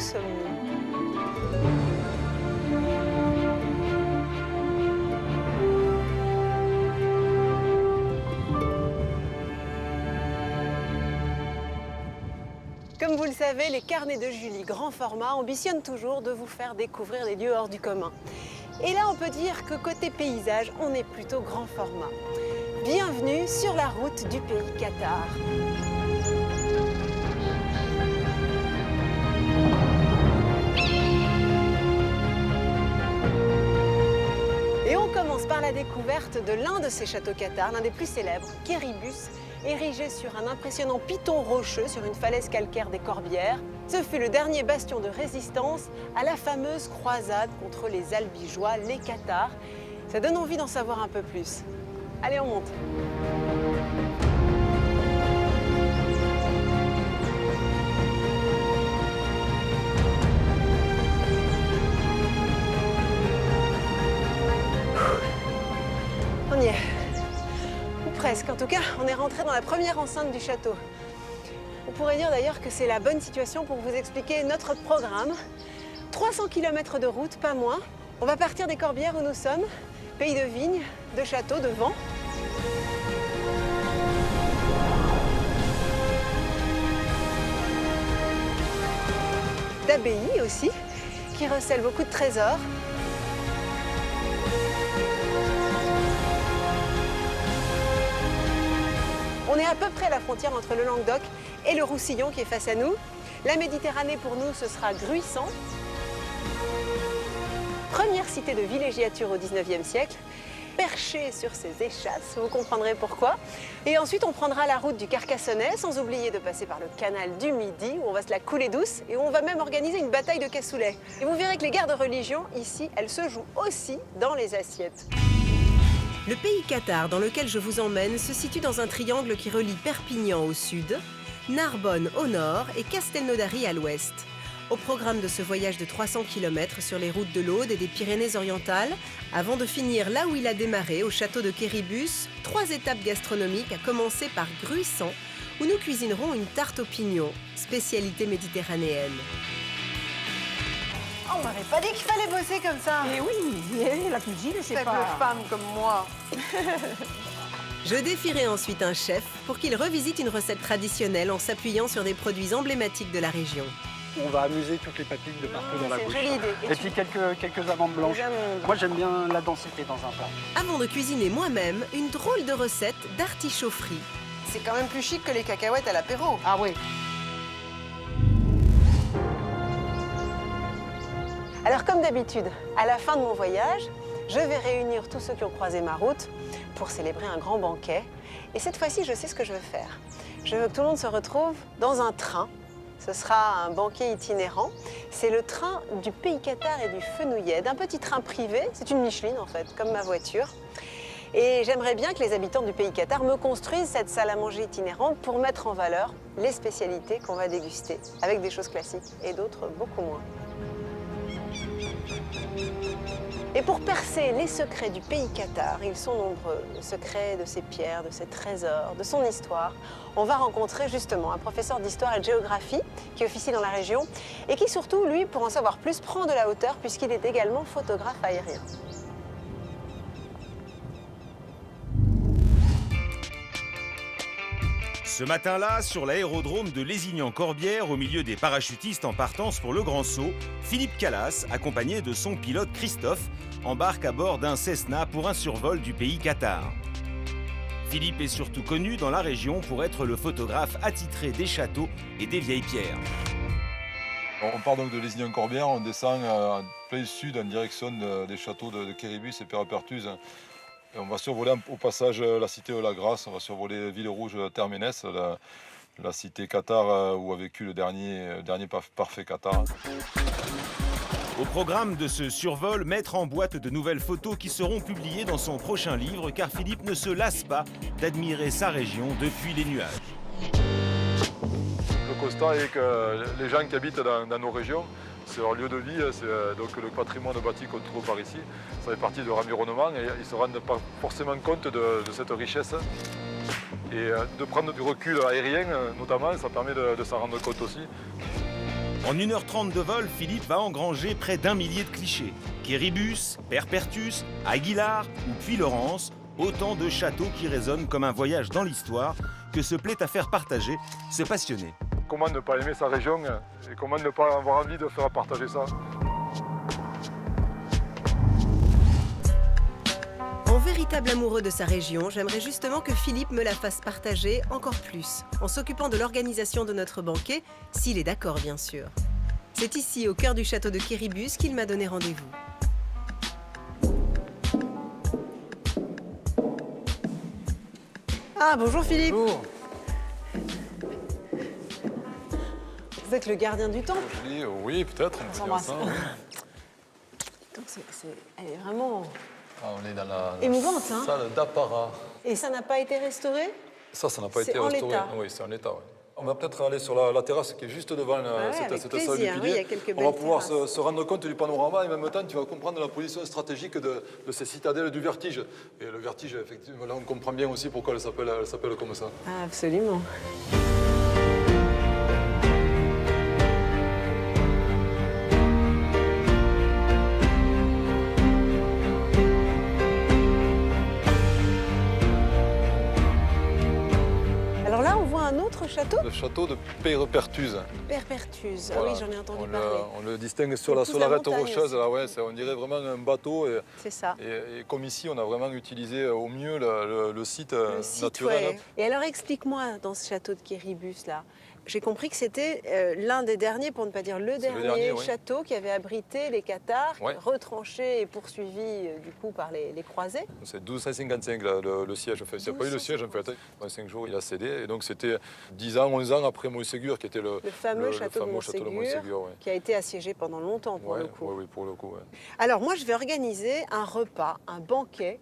sommes-nous? Comme vous le savez, les carnets de Julie grand format ambitionnent toujours de vous faire découvrir des lieux hors du commun. Et là, on peut dire que côté paysage, on est plutôt grand format. Bienvenue sur la route du pays Qatar. Et on commence par la découverte de l'un de ces châteaux Qatar, l'un des plus célèbres, Quéribus, érigé sur un impressionnant piton rocheux sur une falaise calcaire des Corbières. Ce fut le dernier bastion de résistance à la fameuse croisade contre les Albigeois, les Cathares. Ça donne envie d'en savoir un peu plus. Allez, on monte. On y est. Ou presque. En tout cas, on est rentré dans la première enceinte du château. On pourrait dire d'ailleurs que c'est la bonne situation pour vous expliquer notre programme. 300 km de route, pas moins. On va partir des Corbières où nous sommes, pays de vignes, de châteaux, de vent. D'abbayes aussi, qui recèlent beaucoup de trésors. On est à peu près à la frontière entre le Languedoc et le Roussillon qui est face à nous. La Méditerranée pour nous, ce sera Gruissant. Première cité de villégiature au 19e siècle, perchée sur ses échasses, vous comprendrez pourquoi. Et ensuite, on prendra la route du Carcassonnais, sans oublier de passer par le canal du Midi, où on va se la couler douce, et où on va même organiser une bataille de cassoulet. Et vous verrez que les guerres de religion, ici, elles se jouent aussi dans les assiettes. Le pays Qatar dans lequel je vous emmène se situe dans un triangle qui relie Perpignan au sud, Narbonne au nord et Castelnaudary à l'ouest. Au programme de ce voyage de 300 km sur les routes de l'Aude et des Pyrénées-Orientales, avant de finir là où il a démarré, au château de Quéribus, 3 étapes gastronomiques, à commencer par Gruissant, où nous cuisinerons une tarte aux pignons, spécialité méditerranéenne. On m'avait pas dit qu'il fallait bosser comme ça. Et oui, la cuisine, c'est pas... Simple femme comme moi. Je défierai ensuite un chef pour qu'il revisite une recette traditionnelle en s'appuyant sur des produits emblématiques de la région. On va amuser toutes les papilles de partout dans la bouche. C'est une jolie idée. Et puis quelques amandes blanches. Moi, j'aime bien la densité dans un plat. Avant de cuisiner moi-même, une drôle de recette d'artichaut frit. C'est quand même plus chic que les cacahuètes à l'apéro. Ah oui. Alors comme d'habitude, à la fin de mon voyage, je vais réunir tous ceux qui ont croisé ma route pour célébrer un grand banquet. Et cette fois-ci, je sais ce que je veux faire. Je veux que tout le monde se retrouve dans un train. Ce sera un banquet itinérant. C'est le train du pays Qatar et du Fenouillet, d'un petit train privé. C'est une Micheline en fait, comme ma voiture. Et j'aimerais bien que les habitants du pays Qatar me construisent cette salle à manger itinérante pour mettre en valeur les spécialités qu'on va déguster, avec des choses classiques et d'autres beaucoup moins. Et pour percer les secrets du pays Qatar, ils sont nombreux, les secrets de ses pierres, de ses trésors, de son histoire. On va rencontrer justement un professeur d'histoire et de géographie qui officie dans la région et qui surtout, lui, pour en savoir plus, prend de la hauteur puisqu'il est également photographe aérien. Ce matin-là, sur l'aérodrome de Lézignan-Corbières, au milieu des parachutistes en partance pour le grand saut, Philippe Calas, accompagné de son pilote Christophe, embarque à bord d'un Cessna pour un survol du pays Qatar. Philippe est surtout connu dans la région pour être le photographe attitré des châteaux et des vieilles pierres. On part donc de Lézignan-Corbières, on descend en plein sud en direction des châteaux de Quéribus et Peyrepertuse. Et on va survoler au passage la cité de la Grasse, on va survoler Villerouge Terménès, la cité Qatar où a vécu le dernier parfait Qatar. Au programme de ce survol, mettre en boîte de nouvelles photos qui seront publiées dans son prochain livre, car Philippe ne se lasse pas d'admirer sa région depuis les nuages. Le constat est que les gens qui habitent dans nos régions, c'est leur lieu de vie, c'est donc le patrimoine bâti qu'on trouve par ici. Ça fait partie de leur environnement et ils ne se rendent pas forcément compte de cette richesse. Et de prendre du recul aérien, notamment, ça permet de s'en rendre compte aussi. En 1h30 de vol, Philippe va engranger près d'1 millier de clichés. Quéribus, Perpertus, Aguilar ou Puylaurens, autant de châteaux qui résonnent comme un voyage dans l'histoire que se plaît à faire partager ce passionné. Comment ne pas aimer sa région et comment ne pas avoir envie de faire partager ça? En véritable amoureux de sa région, j'aimerais justement que Philippe me la fasse partager encore plus, en s'occupant de l'organisation de notre banquet, s'il est d'accord bien sûr. C'est ici, au cœur du château de Quéribus, qu'il m'a donné rendez-vous. Ah, bonjour Philippe. Bonjour. Vous êtes le gardien du temps. Je dis oui, peut-être. On s'embrasse. Donc elle est vraiment On est dans la émouvante, hein. salle d'apparat. Et ça n'a pas été restauré? Ça n'a pas C'est été en restauré. l'état. Oui, c'est en état. Ouais. On va peut-être aller sur la terrasse qui est juste devant avec cette plaisir, salle du oui, il y pilier. a quelques On va belles pouvoir terrasses. se rendre compte du panorama et en même temps, tu vas comprendre la position stratégique de ces citadelles du vertige. Et le vertige, effectivement, là, on comprend bien aussi pourquoi elle s'appelle comme ça. Ah, absolument. Alors là, on voit un autre château, Le château de Perpertus. Perpertus. Ah Voilà. oui, j'en ai entendu On parler. on le distingue sur C'est la la arête montagne rocheuse. aussi. Là, ouais, on dirait vraiment un bateau. C'est ça. Et comme ici, on a vraiment utilisé au mieux le site Le site, naturel. ouais. Et alors, explique-moi, dans ce château de Quéribus, là, j'ai compris que c'était l'un des derniers, pour ne pas dire le dernier, oui. château qui avait abrité les Cathares, Ouais. retranchés et poursuivis du coup par les croisés. C'est 1255 le siège. Enfin, il n'y a pas eu le siège en fait. En 5 jours, il a cédé. Et donc c'était 10 ans, 11 ans après Montségur qui était le fameux château de château Montségur, ouais. qui a été assiégé pendant longtemps pour Ouais, le coup. oui, pour le coup. Ouais. Alors moi, je vais organiser un repas, un banquet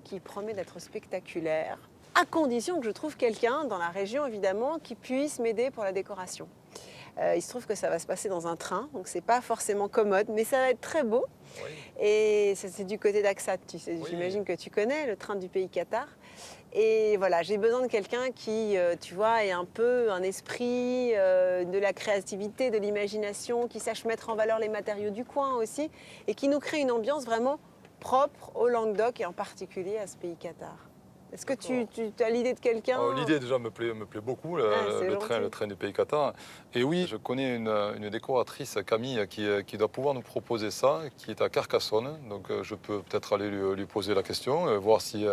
qui promet d'être spectaculaire, à condition que je trouve quelqu'un dans la région, évidemment, qui puisse m'aider pour la décoration. Il se trouve que ça va se passer dans un train, donc c'est pas forcément commode, mais ça va être très beau. Oui. Et c'est du côté d'Aksat, tu sais, Oui. j'imagine que tu connais, le train du pays Qatar. Et voilà, j'ai besoin de quelqu'un qui, tu vois, ait un peu un esprit de la créativité, de l'imagination, qui sache mettre en valeur les matériaux du coin aussi, et qui nous crée une ambiance vraiment propre au Languedoc et en particulier à ce pays Qatar. Est-ce que tu as l'idée de quelqu'un? L'idée déjà me plaît beaucoup, c'est le train du pays Qatar. Et oui, je connais une décoratrice, Camille, qui doit pouvoir nous proposer ça, qui est à Carcassonne. Donc je peux peut-être aller lui poser la question, voir si,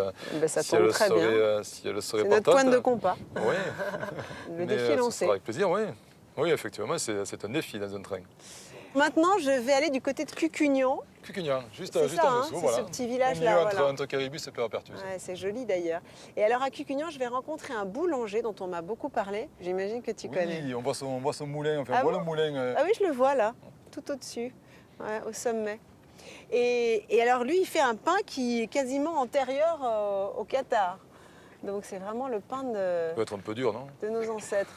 Ça si tombe elle très bien. serait, si elle serait C'est notre partante. pointe de compas. Oui. Le défi est ce lancé. sera avec plaisir, oui. Oui, effectivement, c'est un défi dans un train. Maintenant, je vais aller du côté de Cucugnan. Cucugnan, juste C'est ça, en hein, dessous, c'est voilà. ce petit village-là, Au milieu voilà. entre Quéribus et Perpertus. Ouais, c'est joli d'ailleurs. Et alors à Cucugnan, je vais rencontrer un boulanger dont on m'a beaucoup parlé. J'imagine que tu connais. Oui, on voit son moulin, enfin, Ah on voit bon le moulin. Ah oui, je le vois là, tout au-dessus, ouais, au sommet. Et alors lui, il fait un pain qui est quasiment antérieur au Qatar. Donc c'est vraiment le pain Ça peut être un peu dur, non? de nos ancêtres.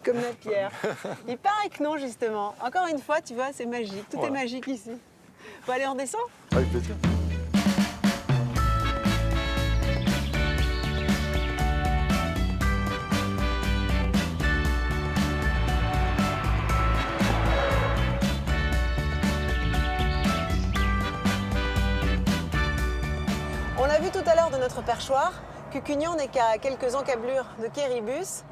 Comme la pierre. Il paraît que non, justement. Encore une fois, tu vois, c'est magique. Tout est Voilà. magique ici. Bon, allez, on descend? Avec plaisir. On l'a vu tout à l'heure de notre perchoir, Cucugnan n'est qu'à quelques encablures de Quéribus.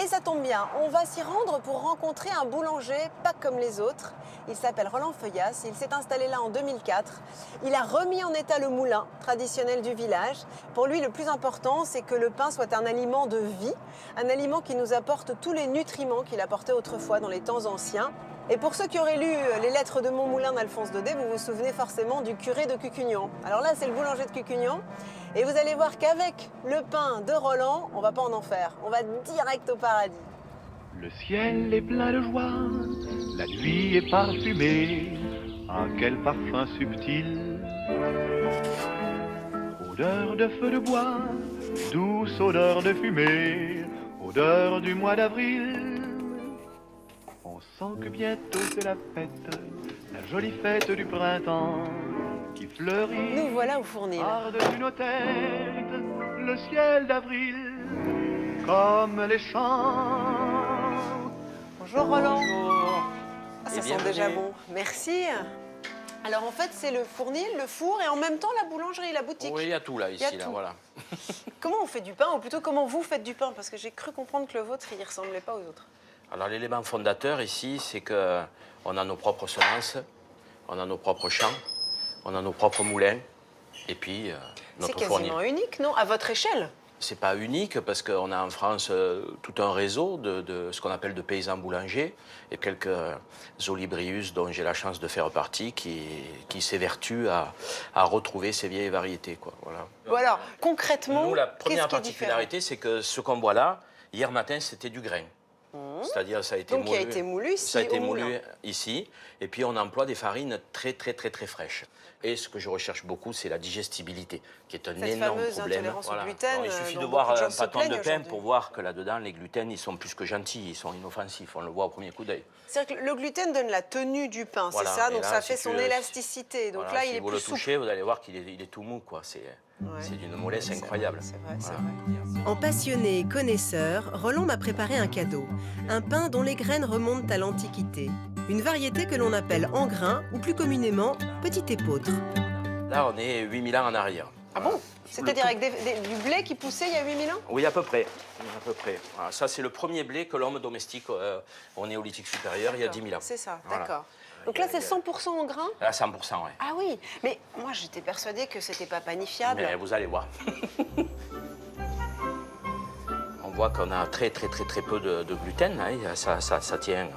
Et ça tombe bien, on va s'y rendre pour rencontrer un boulanger pas comme les autres. Il s'appelle Roland Feuillas, il s'est installé là en 2004. Il a remis en état le moulin traditionnel du village. Pour lui, le plus important, c'est que le pain soit un aliment de vie, un aliment qui nous apporte tous les nutriments qu'il apportait autrefois dans les temps anciens. Et pour ceux qui auraient lu les lettres de Mon Moulin d'Alphonse Daudet, vous vous souvenez forcément du curé de Cucugnan. Alors là, c'est le boulanger de Cucugnan. Et vous allez voir qu'avec le pain de Roland, on va pas en enfer. On va direct au paradis. Le ciel est plein de joie, la nuit est parfumée. Ah, quel parfum subtil! Odeur de feu de bois, douce odeur de fumée, odeur du mois d'avril. On sent que bientôt c'est la fête, la jolie fête du printemps qui fleurit. Nous voilà au fournil. Par-dessus nos têtes, le ciel d'avril, comme les chants. Bonjour Roland. Bonjour. Ah, Et ça sent bienvenue. déjà bon. Merci. Alors en fait, c'est le fournil, le four et en même temps la boulangerie, la boutique. Oui, il y a tout là, Il y a ici, là, tout. voilà. Comment on fait du pain, ou plutôt comment vous faites du pain? Parce que j'ai cru comprendre que le vôtre, il ne ressemblait pas aux autres. Alors l'élément fondateur ici, c'est qu'on a nos propres semences, on a nos propres champs, on a nos propres moulins, et puis C'est notre fournil. quasiment unique, non? À votre échelle? C'est pas unique parce qu'on a en France tout un réseau de ce qu'on appelle de paysans boulangers et quelques Olibrius dont j'ai la chance de faire partie qui s'évertuent à retrouver ces vieilles variétés, quoi. Voilà. Ou alors, concrètement, Nous, la qu'est-ce première qui est différent? particularité, c'est que ce qu'on voit là, hier matin, c'était du grain. C'est-à-dire, ça a été Donc, moulu. il a été moulu ici, Ça a été au moulu moulin. ici. Et puis, on emploie des farines très fraîches. Et ce que je recherche beaucoup, c'est la digestibilité, qui est un Cette énorme fameuse problème. intolérance au gluten, Alors, il suffit dont de voir beaucoup de gens un se pâton plaignent de pain aujourd'hui. pour voir que là-dedans, les gluten, ils sont plus que gentils, ils sont inoffensifs. On le voit au premier coup d'œil. C'est-à-dire que le gluten donne la tenue du pain, Voilà. c'est ça? Et Donc là, ça si fait tu son le- élasticité. Donc Voilà, là, si il est vous plus le souple. touchez, vous allez voir qu'il est tout mou, quoi. C'est d'une mollesse incroyable. C'est vrai, c'est Voilà. vrai. En passionné et connaisseur, Roland m'a préparé un cadeau. Un pain dont les graines remontent à l'Antiquité. Une variété que l'on appelle en grain ou plus communément petit épeautre. Là, on est 8000 ans en arrière. Ah bon? C'est-à-dire avec du blé qui poussait il y a 8000 ans? Oui, à peu près. À peu près. Voilà, ça, c'est le premier blé que l'homme domestique au néolithique supérieur, il y a 10 000 ans. C'est ça, Voilà. d'accord. Donc là, c'est 100% en grain? À 100%, oui. Ah oui, mais moi, j'étais persuadée que c'était pas panifiable. Mais vous allez voir. On voit qu'on a très peu de gluten. Hein. Ça tient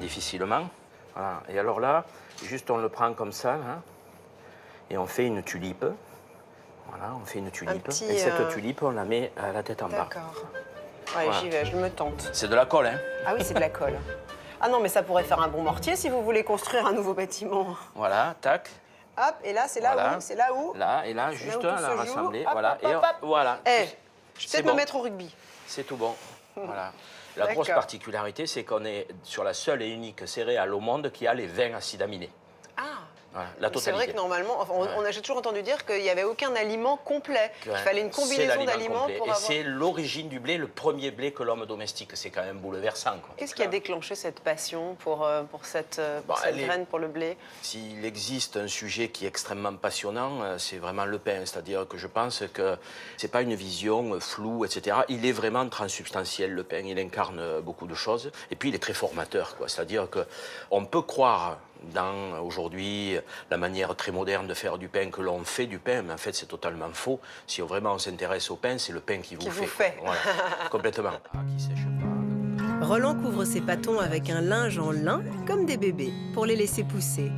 difficilement. Voilà. Et alors là, juste on le prend comme ça, là, et on fait une tulipe. Voilà, on fait une tulipe. petit, Et cette tulipe, on la met à la tête en bas. D'accord. Ouais, Voilà. j'y vais, je me tente. C'est de la colle, hein. Ah oui, c'est de la colle. Ah non, mais ça pourrait faire un bon mortier si vous voulez construire un nouveau bâtiment. Voilà, tac. Hop, et là, c'est là Voilà. où? C'est là où? Là, et là, C'est juste là où à tout la se joue. rassembler. Hop, Voilà, hop, et hop, hop. voilà. Eh, je vais C'est peut-être bon. me mettre au rugby. C'est tout bon. Voilà. La grosse D'accord. particularité, c'est qu'on est sur la seule et unique céréale au monde qui a les 20 acides aminés. Ah, Voilà, la c'est totalité. vrai que normalement, enfin, j'ai toujours entendu dire qu'il n'y avait aucun aliment complet, qu'il Ouais. fallait une C'est combinaison l'aliment d'aliments complet. pour Et avoir... c'est l'origine du blé, le premier blé que l'homme domestique. C'est quand même bouleversant, quoi. Qu'est-ce qui a déclenché cette passion pour cette elle est- graine, pour le blé? S'il existe un sujet qui est extrêmement passionnant, c'est vraiment le pain. C'est-à-dire que je pense que c'est pas une vision floue, etc. Il est vraiment transsubstantiel, le pain. Il incarne beaucoup de choses. Et puis, il est très formateur, quoi. C'est-à-dire qu'on peut croire dans, aujourd'hui, la manière très moderne de faire du pain, que l'on fait du pain, mais en fait, c'est totalement faux. Si vraiment on s'intéresse au pain, c'est le pain qui vous fait. Voilà, complètement. Qui sèche pas. Roland couvre ses pâtons avec un linge en lin, comme des bébés, pour les laisser pousser.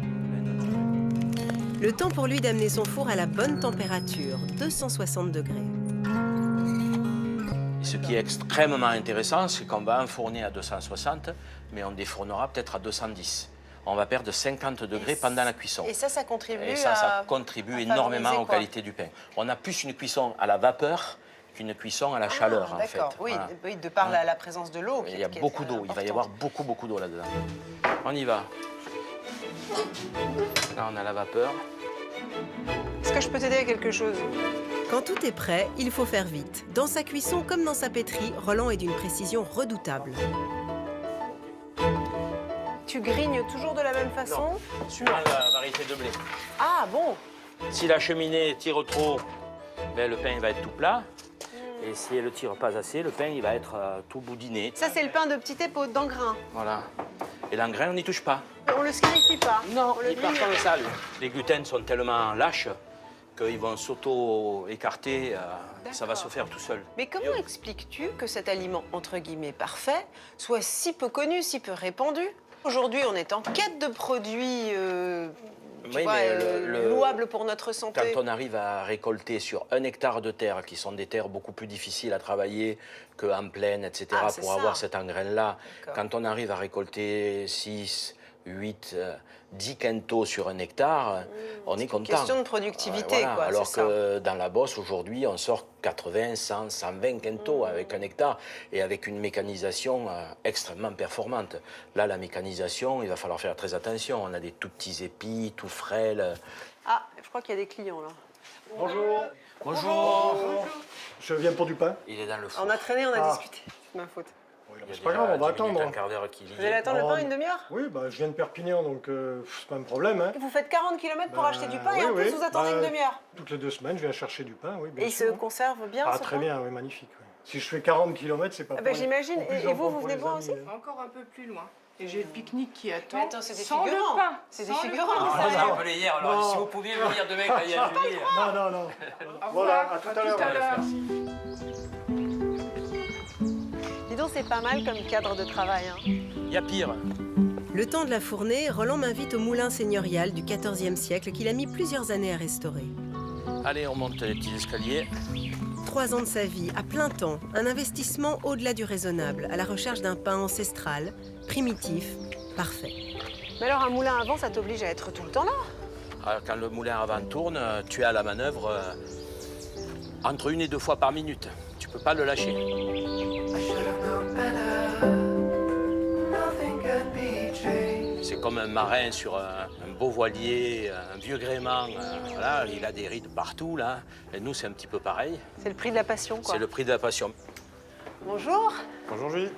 Le temps pour lui d'amener son four à la bonne température, 260 degrés. Ce qui est extrêmement intéressant, c'est qu'on va enfourner à 260, mais on défournera peut-être à 210. On va perdre 50 degrés pendant la cuisson. Et ça contribue Et ça à contribue à énormément favoriser aux quoi? qualités du pain. On a plus une cuisson à la vapeur qu'une cuisson à la chaleur, en fait. D'accord, oui, Voilà. oui, de par la présence de l'eau. Il y a beaucoup d'eau, il va y avoir beaucoup d'eau là-dedans. On y va. Là, on a la vapeur. Est-ce que je peux t'aider à quelque chose? Quand tout est prêt, il faut faire vite. Dans sa cuisson comme dans sa pétrie, Roland est d'une précision redoutable. Tu grignes toujours de la même façon? Suivant la variété de blé. Ah bon? Si la cheminée tire trop, ben, le pain il va être tout plat. Et si elle ne tire pas assez, le pain il va être tout boudiné. Ça, c'est le pain de petite épaule, d'engrain. Voilà. Et l'engrais, on n'y touche pas. On le scarifie pas? Non, on le il part grille. comme ça, lui. Les gluten sont tellement lâches qu'ils vont s'auto-écarter. Ça va se faire tout seul. Mais comment expliques-tu que cet aliment, entre guillemets, parfait, soit si peu connu, si peu répandu? Aujourd'hui, on est en quête de produits Oui, mais louables pour notre santé. Quand on arrive à récolter sur 1 hectare de terre, qui sont des terres beaucoup plus difficiles à travailler qu'en plaine, etc., Ah, c'est pour ça. avoir cet engrais-là, D'accord. quand on arrive à récolter 6, 8, 10 quintaux sur 1 hectare, on est content. Question de productivité, Voilà. quoi. Alors c'est que dans la Bosse, aujourd'hui, on sort 80, 100, 120 quintaux avec 1 hectare et avec une mécanisation extrêmement performante. Là, la mécanisation, il va falloir faire très attention. On a des tout petits épis, tout frêles. Ah, je crois qu'il y a des clients, là. Bonjour. Bonjour. Je viens pour du pain. Il est dans le four. On a traîné, on a Ah. discuté. C'est ma faute. C'est pas grave, on va attendre. Un quart d'heure qu'il y Vous allez attendre le pain une demi-heure? Oui, bah, je viens de Perpignan, donc c'est pas un problème. Hein. Vous faites 40 km pour Bah, acheter du pain et oui, en plus oui. vous attendez une demi-heure? Toutes les 2 semaines, je viens chercher du pain, oui, bien Et il se sûr. conserve bien, Ah, ce très pain? bien, oui, magnifique. Oui. Si je fais 40 km, c'est pas Ah bah, pour- j'imagine. en plus, Et j'en vous, prends vous pour venez les voir amis, aussi? hein. Encore un peu plus loin. Et j'ai le pique-nique qui attend. Mais attends, c'est des sans le figurants. pain. C'est des Sans le figurants, pain. ça. Ah, vous voulez hier, alors Non. si vous pouviez venir demain quand il y a Julie. Non, non, non. Au Voilà, revoir. à tout à l'heure. Dis donc, c'est pas mal comme cadre de travail. Hein. Il y a pire. Le temps de la fournée, Roland m'invite au moulin seigneurial du XIVe siècle qu'il a mis plusieurs années à restaurer. Allez, on monte les petits escaliers. 3 ans de sa vie, à plein temps, un investissement au-delà du raisonnable, à la recherche d'un pain ancestral, primitif, parfait. Mais alors, un moulin avant, ça t'oblige à être tout le temps là? Alors, quand le moulin avant tourne, tu es à la manœuvre entre 1 et 2 fois par minute. Tu peux pas le lâcher. C'est comme un marin sur un beau voilier, un vieux gréement. Voilà, il a des rides partout, là. Et nous, c'est un petit peu pareil. C'est le prix de la passion, quoi. C'est le prix de la passion. Bonjour, Bonjour Julie.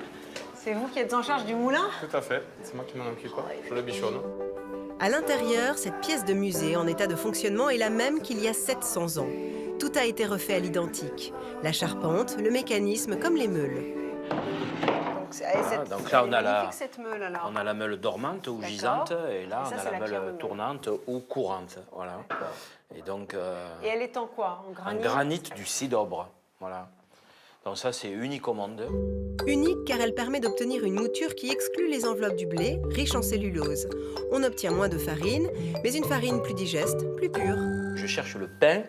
c'est vous qui êtes en charge du moulin? Tout à fait, c'est moi qui m'en occupe. Je le bichonne. À l'intérieur, cette pièce de musée en état de fonctionnement est la même qu'il y a 700 ans. Tout a été refait à l'identique. La charpente, le mécanisme, comme les meules. Donc là, on a la, cette meule, alors. on a la meule dormante ou gisante, et là, Et ça, on c'est a la la cure de meule meule. tournante ou courante. Voilà. Et donc, Et elle est en quoi? En un granit? granit du Cidobre. Voilà. Donc ça, c'est unique au monde. Unique car elle permet d'obtenir une mouture qui exclut les enveloppes du blé, riche en cellulose. On obtient moins de farine, mais une farine plus digeste, plus pure. Je cherche le pain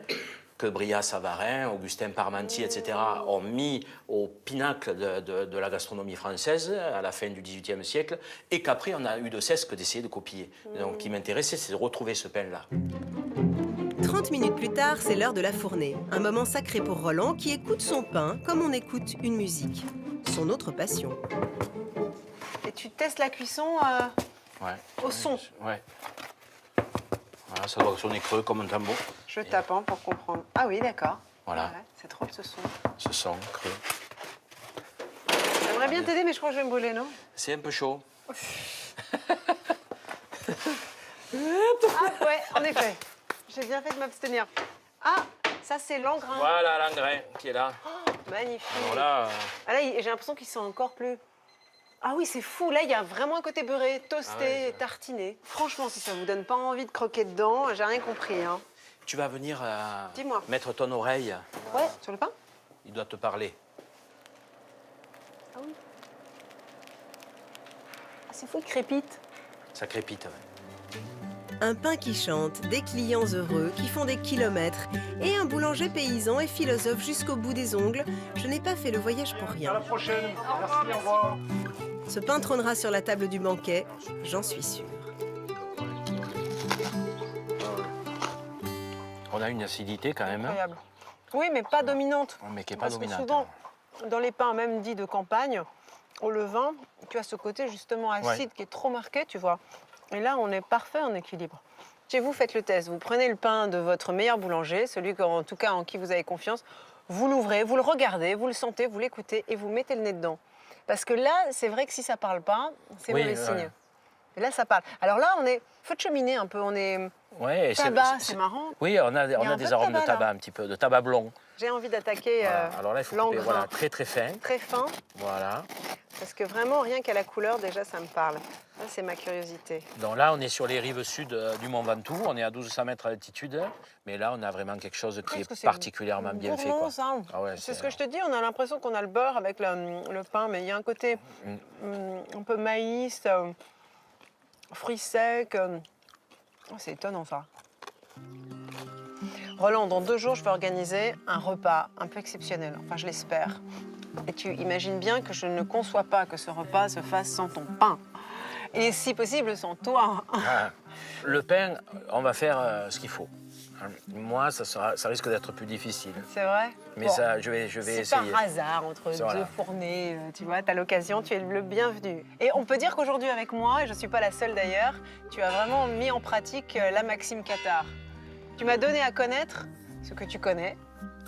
que Brillat Savarin, Augustin Parmentier, etc. ont mis au pinacle de la gastronomie française à la fin du XVIIIe siècle et qu'après on a eu de cesse que d'essayer de copier. Donc ce qui m'intéressait, c'est de retrouver ce pain-là. 30 minutes plus tard, c'est l'heure de la fournée. Un moment sacré pour Roland qui écoute son pain comme on écoute une musique. Son autre passion. Et tu testes la cuisson Ouais. au son? Ouais. Voilà, ça doit sonner creux comme un tambour. Je tape hein, pour comprendre. Ah oui, d'accord. Voilà. Ouais, c'est trop ce son. Ce son creux. J'aimerais bien t'aider, mais je crois que je vais me brûler, non? C'est un peu chaud. Ah ouais, en effet. J'ai bien fait de m'abstenir. Ah, ça c'est l'engrais. Voilà l'engrais qui est là. Magnifique. Alors là, Ah là, j'ai l'impression qu'ils sont encore plus... Ah oui, c'est fou. Là, il y a vraiment un côté beurré, toasté, Ah ouais, tartiné. Franchement, si ça vous donne pas envie de croquer dedans, j'ai rien compris. Hein. tu vas venir Dis-moi. mettre ton oreille. Ouais, sur le pain? Il doit te parler. Ah oui. Ah, c'est fou, il crépite. Ça crépite. Ouais. Un pain qui chante, des clients heureux qui font des kilomètres et un boulanger paysan et philosophe jusqu'au bout des ongles. Je n'ai pas fait le voyage pour À rien. la prochaine. Merci, au revoir. Ce pain trônera sur la table du banquet, j'en suis sûre. On a une acidité quand même. Hein, Incroyable. Oui, mais pas dominante. mais qui n'est pas Parce que dominante. souvent, dans les pains même dits de campagne, au levain, tu as ce côté justement acide qui est trop marqué, tu vois. Et là, on est parfait en équilibre. Chez vous, faites le test. Vous prenez le pain de votre meilleur boulanger, celui en tout cas en qui vous avez confiance. Vous l'ouvrez, vous le regardez, vous le sentez, vous l'écoutez et vous mettez le nez dedans. Parce que là, c'est vrai que si ça parle pas, c'est mauvais signe. Et là, ça parle. Alors là, on est feu de cheminée un peu. On est Ouais, tabac, c'est marrant. Oui, on a un peu des de arômes de tabac, tabac là. un petit peu, de tabac blond. J'ai envie d'attaquer Voilà. Alors là, il faut couper l'engrais voilà, très très fin. très fin. Voilà. Parce que vraiment, rien qu'à la couleur, déjà, ça me parle. Ça, c'est ma curiosité. Donc là, on est sur les rives sud du Mont Ventoux. On est à 1200 mètres d'altitude. Mais là, on a vraiment quelque chose qui Parce que est c'est particulièrement bien fait. gourmand, Quoi. ça. Ah ouais, C'est ce que je te dis, on a l'impression qu'on a le beurre avec le pain, mais il y a un côté un peu maïs, fruits secs. Oh, c'est étonnant, ça. Roland, dans 2 jours, je vais organiser un repas un peu exceptionnel. Enfin, je l'espère. Et tu imagines bien que je ne conçois pas que ce repas se fasse sans ton pain. Et si possible, sans toi. Ah. Le pain, on va faire ce qu'il faut. Moi, ça risque d'être plus difficile. C'est vrai? Mais Bon. ça, je vais essayer. C'est par hasard, entre Voilà. 2 fournées, tu vois, t'as l'occasion, tu es le bienvenu. Et on peut dire qu'aujourd'hui, avec moi, et je ne suis pas la seule d'ailleurs, tu as vraiment mis en pratique la Maxime Cattard. Tu m'as donné à connaître ce que tu connais,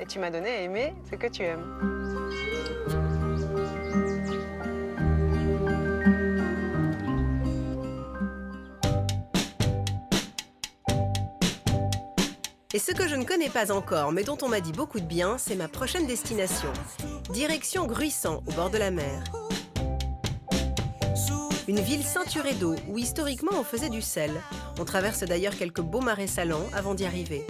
et tu m'as donné à aimer ce que tu aimes. ce que je ne connais pas encore, mais dont on m'a dit beaucoup de bien, c'est ma prochaine destination. Direction Gruissant, au bord de la mer. Une ville ceinturée d'eau, où historiquement on faisait du sel. On traverse d'ailleurs quelques beaux marais salants avant d'y arriver.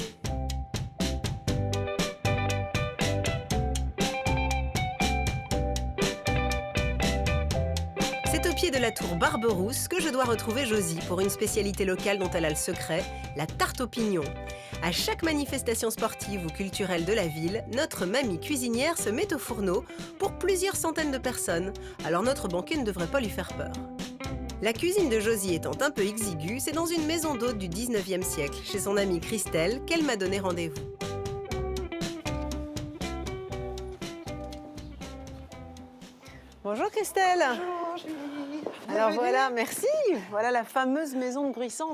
C'est au pied de la tour Barberousse que je dois retrouver Josie pour une spécialité locale dont elle a le secret, la tarte aux pignons. À chaque manifestation sportive ou culturelle de la ville, notre mamie cuisinière se met au fourneau pour plusieurs centaines de personnes, alors notre banquet ne devrait pas lui faire peur. La cuisine de Josie étant un peu exiguë, c'est dans une maison d'hôte du 19e siècle, chez son amie Christelle, qu'elle m'a donné rendez-vous. Bonjour Christelle. Bonjour Julie. Alors voilà, merci. Voilà la fameuse maison de Gruissant.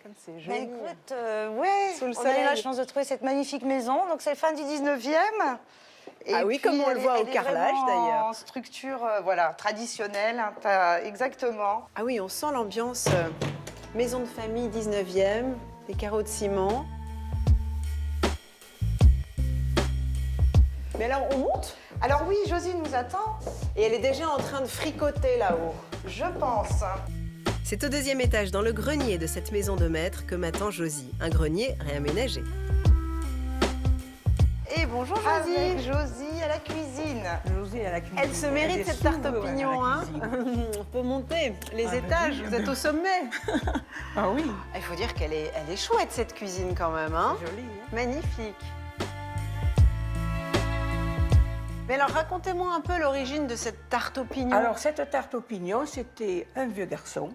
Comme c'est joli. Écoute, ouais, Sous le on a eu soleil. la chance de trouver cette magnifique maison. Donc c'est fin du 19e. Et Ah oui, puis, comme on le voit au elle est carrelage, vraiment d'ailleurs. En structure, voilà, traditionnelle, hein, exactement. Ah oui, on sent l'ambiance maison de famille 19e, les carreaux de ciment. Mais alors, on monte? Alors oui, Josie nous attend, Et elle est déjà en train de fricoter là-haut. je pense. C'est au 2e étage, dans le grenier de cette maison de maître, que m'attend Josie. Un grenier réaménagé. Et bonjour Josie. Avec Josie à la cuisine. Josie à la cuisine. Elle se mérite cette tarte aux pignons, hein? On peut monter les étages, vous êtes au sommet. Ah oui. Il faut dire qu'elle est chouette cette cuisine quand même, hein? Jolie, hein? Magnifique. Mais alors, racontez-moi un peu l'origine de cette tarte aux pignons. Alors, cette tarte aux pignons, c'était un vieux garçon.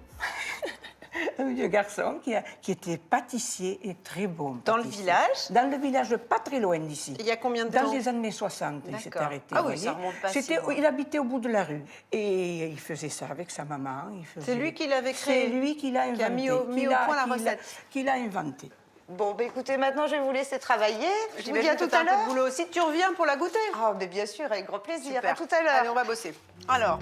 Un vieux garçon qui était pâtissier et très bon. Dans le pâtissier. village? Dans le village, pas très loin d'ici. Il y a combien de temps? Dans les années 60, il s'est D'accord. arrêté. Ah oui, vous ça voyez. remonte pas si loin. Il habitait au bout de la rue. Et il faisait ça avec sa maman. C'est lui qui l'avait créé? C'est lui qui l'a inventé. Qui a mis au point la recette? Qui l'a inventé. Bon, bah, écoutez, maintenant je vais vous laisser travailler. Je vous dis à tout à un peu de l'heure. boulot aussi. Tu reviens pour la goûter? Ah, mais bien sûr, avec grand plaisir. Super. À tout à l'heure. Allez, on va bosser. Alors,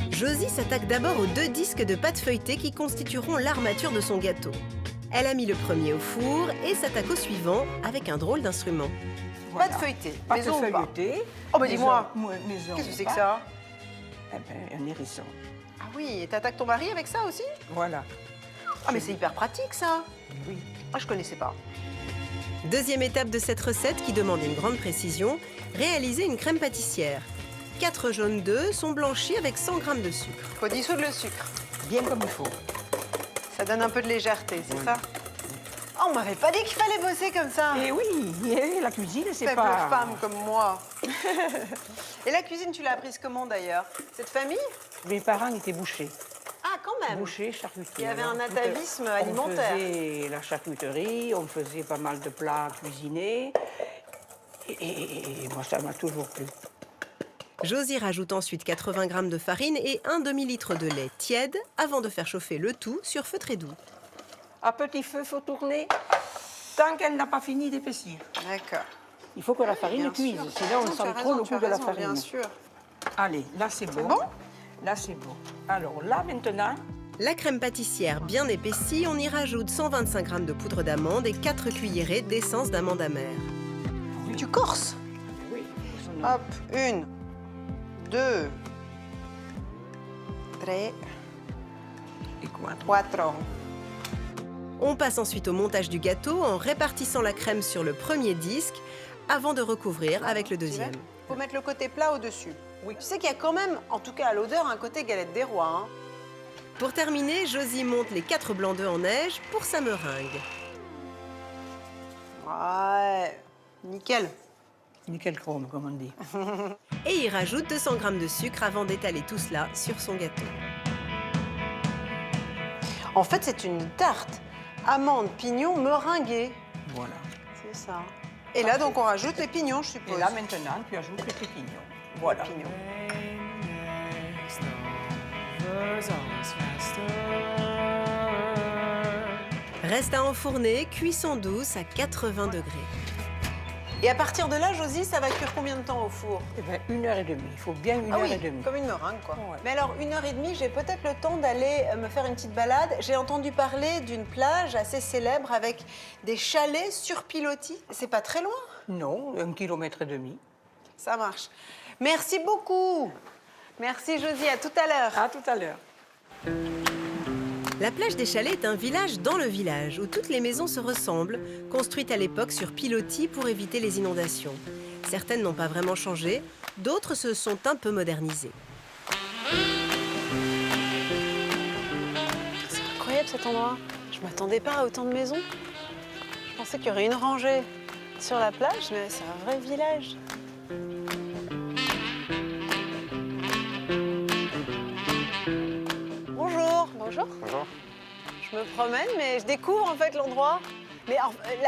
Josie s'attaque d'abord aux 2 disques de pâte feuilletée qui constitueront l'armature de son gâteau. Elle a mis le premier au four et s'attaque au suivant avec un drôle d'instrument. Voilà. pâte feuilletée. Pâte Maison ou pas? feuilletée. Oh, bah dis-moi. Maison Qu'est-ce que ou c'est que pas. ça? Eh ben, un hérisson. Ah oui, et t'attaques ton mari avec ça aussi? Voilà. Ah mais c'est hyper pratique ça. Oui. Ah, je connaissais pas. 2e étape de cette recette qui demande une grande précision, réaliser une crème pâtissière. 4 jaunes d'œufs sont blanchis avec 100 g de sucre. Faut dissoudre le sucre. Bien comme il faut. Ça donne un peu de légèreté, c'est ça? Oh, on m'avait pas dit qu'il fallait bosser comme ça. Et oui, et la cuisine, c'est Faible pas... femme comme moi. Et la cuisine, tu l'as apprise comment d'ailleurs? Cette famille? Mes parents étaient bouchers. Ah, quand même. Bouchers, charcutiers. Il y avait un Alors, atavisme alimentaire. On faisait la charcuterie, on faisait pas mal de plats cuisinés. Et moi, ça m'a toujours plu. Josie rajoute ensuite 80 g de farine et un demi-litre de lait tiède avant de faire chauffer le tout sur feu très doux. À petit feu, il faut tourner tant qu'elle n'a pas fini d'épaissir. D'accord. Il faut que la farine Bien cuise, sûr. sinon on Tu as sent raison, trop le tu as goût de la raison, farine. Bien sûr. Allez, là c'est bon. bon Là c'est bon. Alors là maintenant, La crème pâtissière bien épaissie, on y rajoute 125 g de poudre d'amande et 4 cuillerées d'essence d'amande amère. Tu corses. oui, Hop, 1, 2, 3, et quoi 4. On passe ensuite au montage du gâteau en répartissant la crème sur le premier disque avant de recouvrir avec le deuxième. Il faut mettre le côté plat au-dessus. Oui. Tu sais qu'il y a quand même, en tout cas à l'odeur, un côté galette des rois. Hein. Pour terminer, Josie monte les 4 blancs d'œufs en neige pour sa meringue. Ouais, nickel. nickel chrome, comme on dit. Et il rajoute 200 g de sucre avant d'étaler tout cela sur son gâteau. En fait, c'est une tarte amande, pignon, meringuée. Voilà. C'est ça. Et là, donc, on rajoute les pignons, je suppose. Et là, maintenant, tu ajoutes les pignons. Voilà. Les pignons. Reste à enfourner, cuisson douce à 80 degrés. Et à partir de là, Josie, ça va cuire combien de temps au four? Eh bien, 1h30. Il faut bien une heure et demie. Comme une meringue, quoi. Ouais. Mais alors, 1h30, j'ai peut-être le temps d'aller me faire une petite balade. J'ai entendu parler d'une plage assez célèbre avec des chalets sur pilotis. C'est pas très loin? Non, 1,5 km. Ça marche. Merci beaucoup. Merci, Josie. À tout à l'heure. À tout à l'heure. La plage des Chalets est un village dans le village où toutes les maisons se ressemblent, construites à l'époque sur pilotis pour éviter les inondations. Certaines n'ont pas vraiment changé, d'autres se sont un peu modernisées. C'est incroyable cet endroit. Je m'attendais pas à autant de maisons. Je pensais qu'il y aurait une rangée sur la plage, mais c'est un vrai village. Bonjour. Bonjour. Bonjour. Je me promène, mais je découvre en fait l'endroit. Mais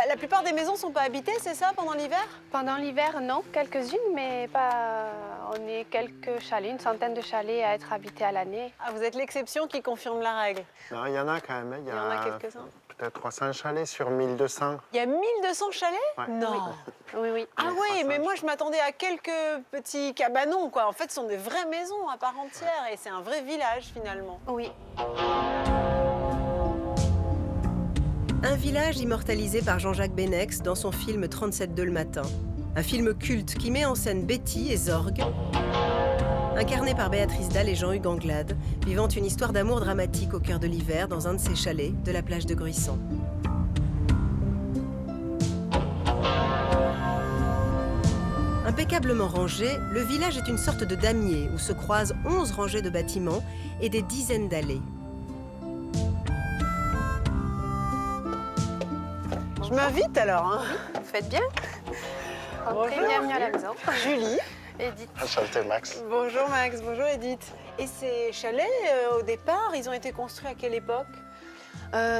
la plupart des maisons sont pas habitées, c'est ça, pendant l'hiver? Pendant l'hiver, non, quelques-unes, mais pas. On est quelques chalets, une centaine de chalets à être habités à l'année. Ah, vous êtes l'exception qui confirme la règle. Non, il y en a quand même. Il y en a quelques-uns. Peut-être 300 chalets sur 1200. Il y a 1200 chalets? Ouais. Non. Oui, oui. Ah oui, mais moi je m'attendais à quelques petits cabanons, quoi. En fait, ce sont des vraies maisons à part entière et c'est un vrai village finalement. Oui. Un village immortalisé par Jean-Jacques Benex dans son film 37 le matin. Un film culte qui met en scène Betty et Zorg, incarnés par Béatrice Dalle et Jean-Hugues Anglade, vivant une histoire d'amour dramatique au cœur de l'hiver dans un de ces chalets de la plage de Gruissan. Impeccablement rangé, le village est une sorte de damier où se croisent 11 rangées de bâtiments et des dizaines d'allées. Je m'invite alors. Hein. Vous faites bien. Entrez, bienvenue à la maison. Julie. Edith. Enchanté, Max. Bonjour Max, bonjour Edith. Et ces chalets, au départ, ils ont été construits à quelle époque?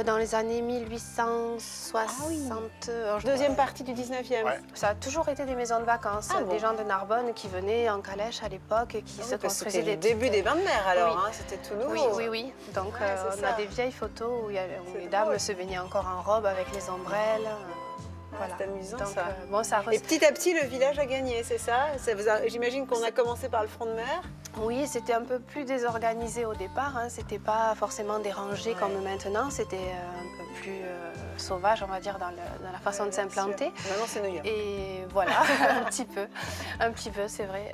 Dans les années 1860. Deuxième partie du 19e. Ouais. Ça a toujours été des maisons de vacances. Ah bon? Des gens de Narbonne qui venaient en calèche à l'époque et qui se construisaient C'était des le début des bains de mer alors, Oui. hein, c'était tout nouveau. Oui, oui, oui. Donc Ouais, c'est on a ça. des vieilles photos où C'est les drôle. dames se baignaient encore en robe avec les ombrelles. Voilà. C'est amusant Donc, ça. bon, ça Et petit à petit, le village a gagné, c'est ça? J'imagine qu'on a commencé par le front de mer. Oui, c'était un peu plus désorganisé au départ. Hein. C'était pas forcément des rangées comme maintenant. C'était un peu plus sauvage, on va dire, dans la façon de s'implanter. Maintenant, c'est New York. Et voilà, un petit peu, c'est vrai.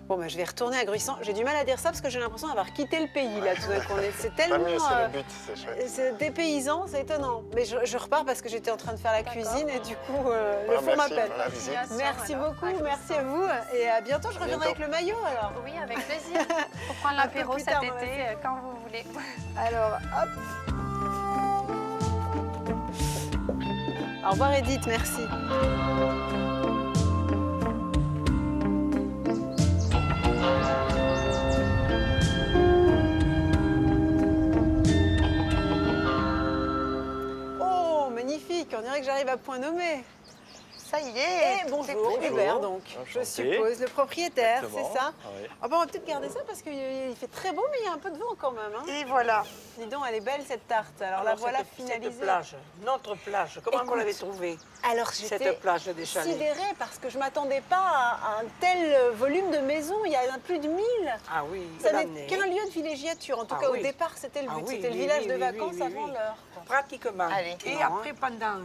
Bon, bah, je vais retourner à Gruissan. J'ai du mal à dire ça parce que j'ai l'impression d'avoir quitté le pays là tout d'un coup. C'est tellement. Tant mieux, c'est le but, c'est chouette. C'est dépaysant, c'est étonnant. Mais je repars parce que j'étais en train de faire la cuisine et du coup, le four Merci m'appelle. pour la visite. Merci Alors, beaucoup, merci à vous. Et à bientôt, je reviendrai avec le maillot alors. Oui, avec plaisir. Pour prendre Un peu l'apéro plus cet tard, été, quand vous voulez. Alors, hop. Au revoir Edith, merci. Oh, magnifique, on dirait que j'arrive à point nommé. Ça y est. Et bonjour, Hubert donc, je Enchanté. suppose, le propriétaire, Exactement. c'est ça? Oui. Ah bon, on va peut-être garder ça parce qu'il fait très beau, mais il y a un peu de vent quand même. Hein. Et voilà. Dis donc, elle est belle cette tarte. Alors la voilà finalisée. Cette plage, notre plage, comment vous Écoute, l'avez trouvée? Alors j'étais Cette plage des Chalets. sidérée parce que je ne m'attendais pas à un tel volume de maisons. Il y en a plus de 1000. Ah oui, Ça l'année. n'est qu'un lieu de villégiature. En tout Ah cas, oui. au départ, c'était le but. Ah oui, c'était le oui, village oui, de oui, vacances oui, avant oui. l'heure. Pratiquement. Allez. Et Non, après, pendant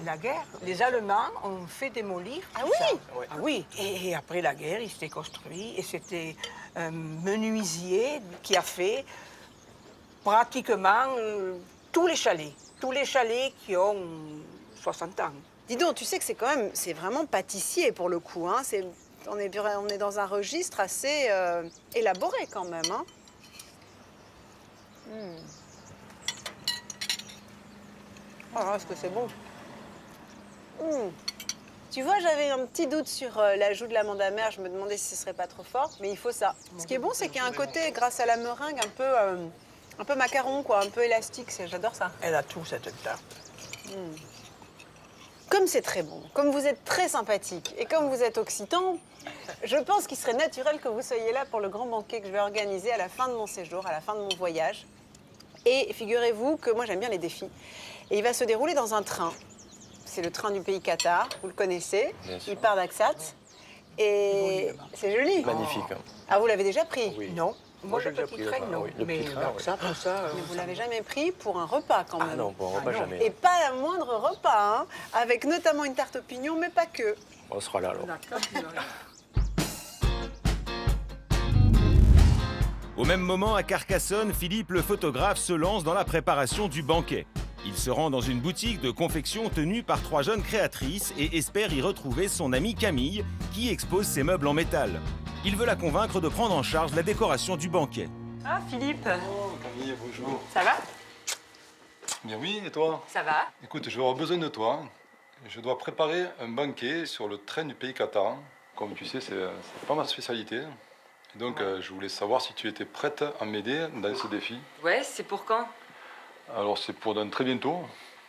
la guerre, les Allemands ont fait démolir Ah tout oui ça. Ah oui. Et après la guerre, il s'était construit et c'était un menuisier qui a fait pratiquement tous les chalets. Tous les chalets qui ont 60 ans. Dis donc, tu sais que c'est vraiment pâtissier pour le coup. Hein. On est dans un registre assez élaboré quand même. Hein. Oh, est-ce que c'est bon? Tu vois, j'avais un petit doute sur l'ajout de l'amande amère. Je me demandais si ce serait pas trop fort, mais il faut ça. Ce qui est bon, c'est qu'il y a un côté, grâce à la meringue, un peu macaron, quoi, un peu élastique. J'adore ça. Elle a tout, cette tarte. Comme c'est très bon, comme vous êtes très sympathique et comme vous êtes occitan, je pense qu'il serait naturel que vous soyez là pour le grand banquet que je vais organiser à la fin de mon séjour, à la fin de mon voyage. Et figurez-vous que moi, j'aime bien les défis. Et il va se dérouler dans un train. c'est le train du pays Qatar, vous le connaissez. Bien sûr. Il part d'Aksat. Et c'est joli. Magnifique. Ah, vous l'avez déjà pris? Oui. Non. Moi, j'ai le déjà petit pris le train, train, non. oui. Le Mais petit train, alors, oui. ça, pour ça... Mais vous l'avez jamais pris pour un repas quand même? Ah non, pour un repas, jamais. Et pas la moindre repas, hein, avec notamment une tarte aux pignons, mais pas que. On sera là alors. Au même moment, à Carcassonne, Philippe le photographe se lance dans la préparation du banquet. Il se rend dans une boutique de confection tenue par 3 jeunes créatrices et espère y retrouver son amie Camille, qui expose ses meubles en métal. Il veut la convaincre de prendre en charge la décoration du banquet. Ah, Philippe. Oh, Camille, bonjour. Ça va? Bien oui, et toi? Ça va. Écoute, je vais avoir besoin de toi. Je dois préparer un banquet sur le train du pays Qatar. Comme tu sais, c'est pas ma spécialité. Et donc, je voulais savoir si tu étais prête à m'aider dans ce défi. Ouais, c'est pour quand? Alors, c'est pour dans très bientôt.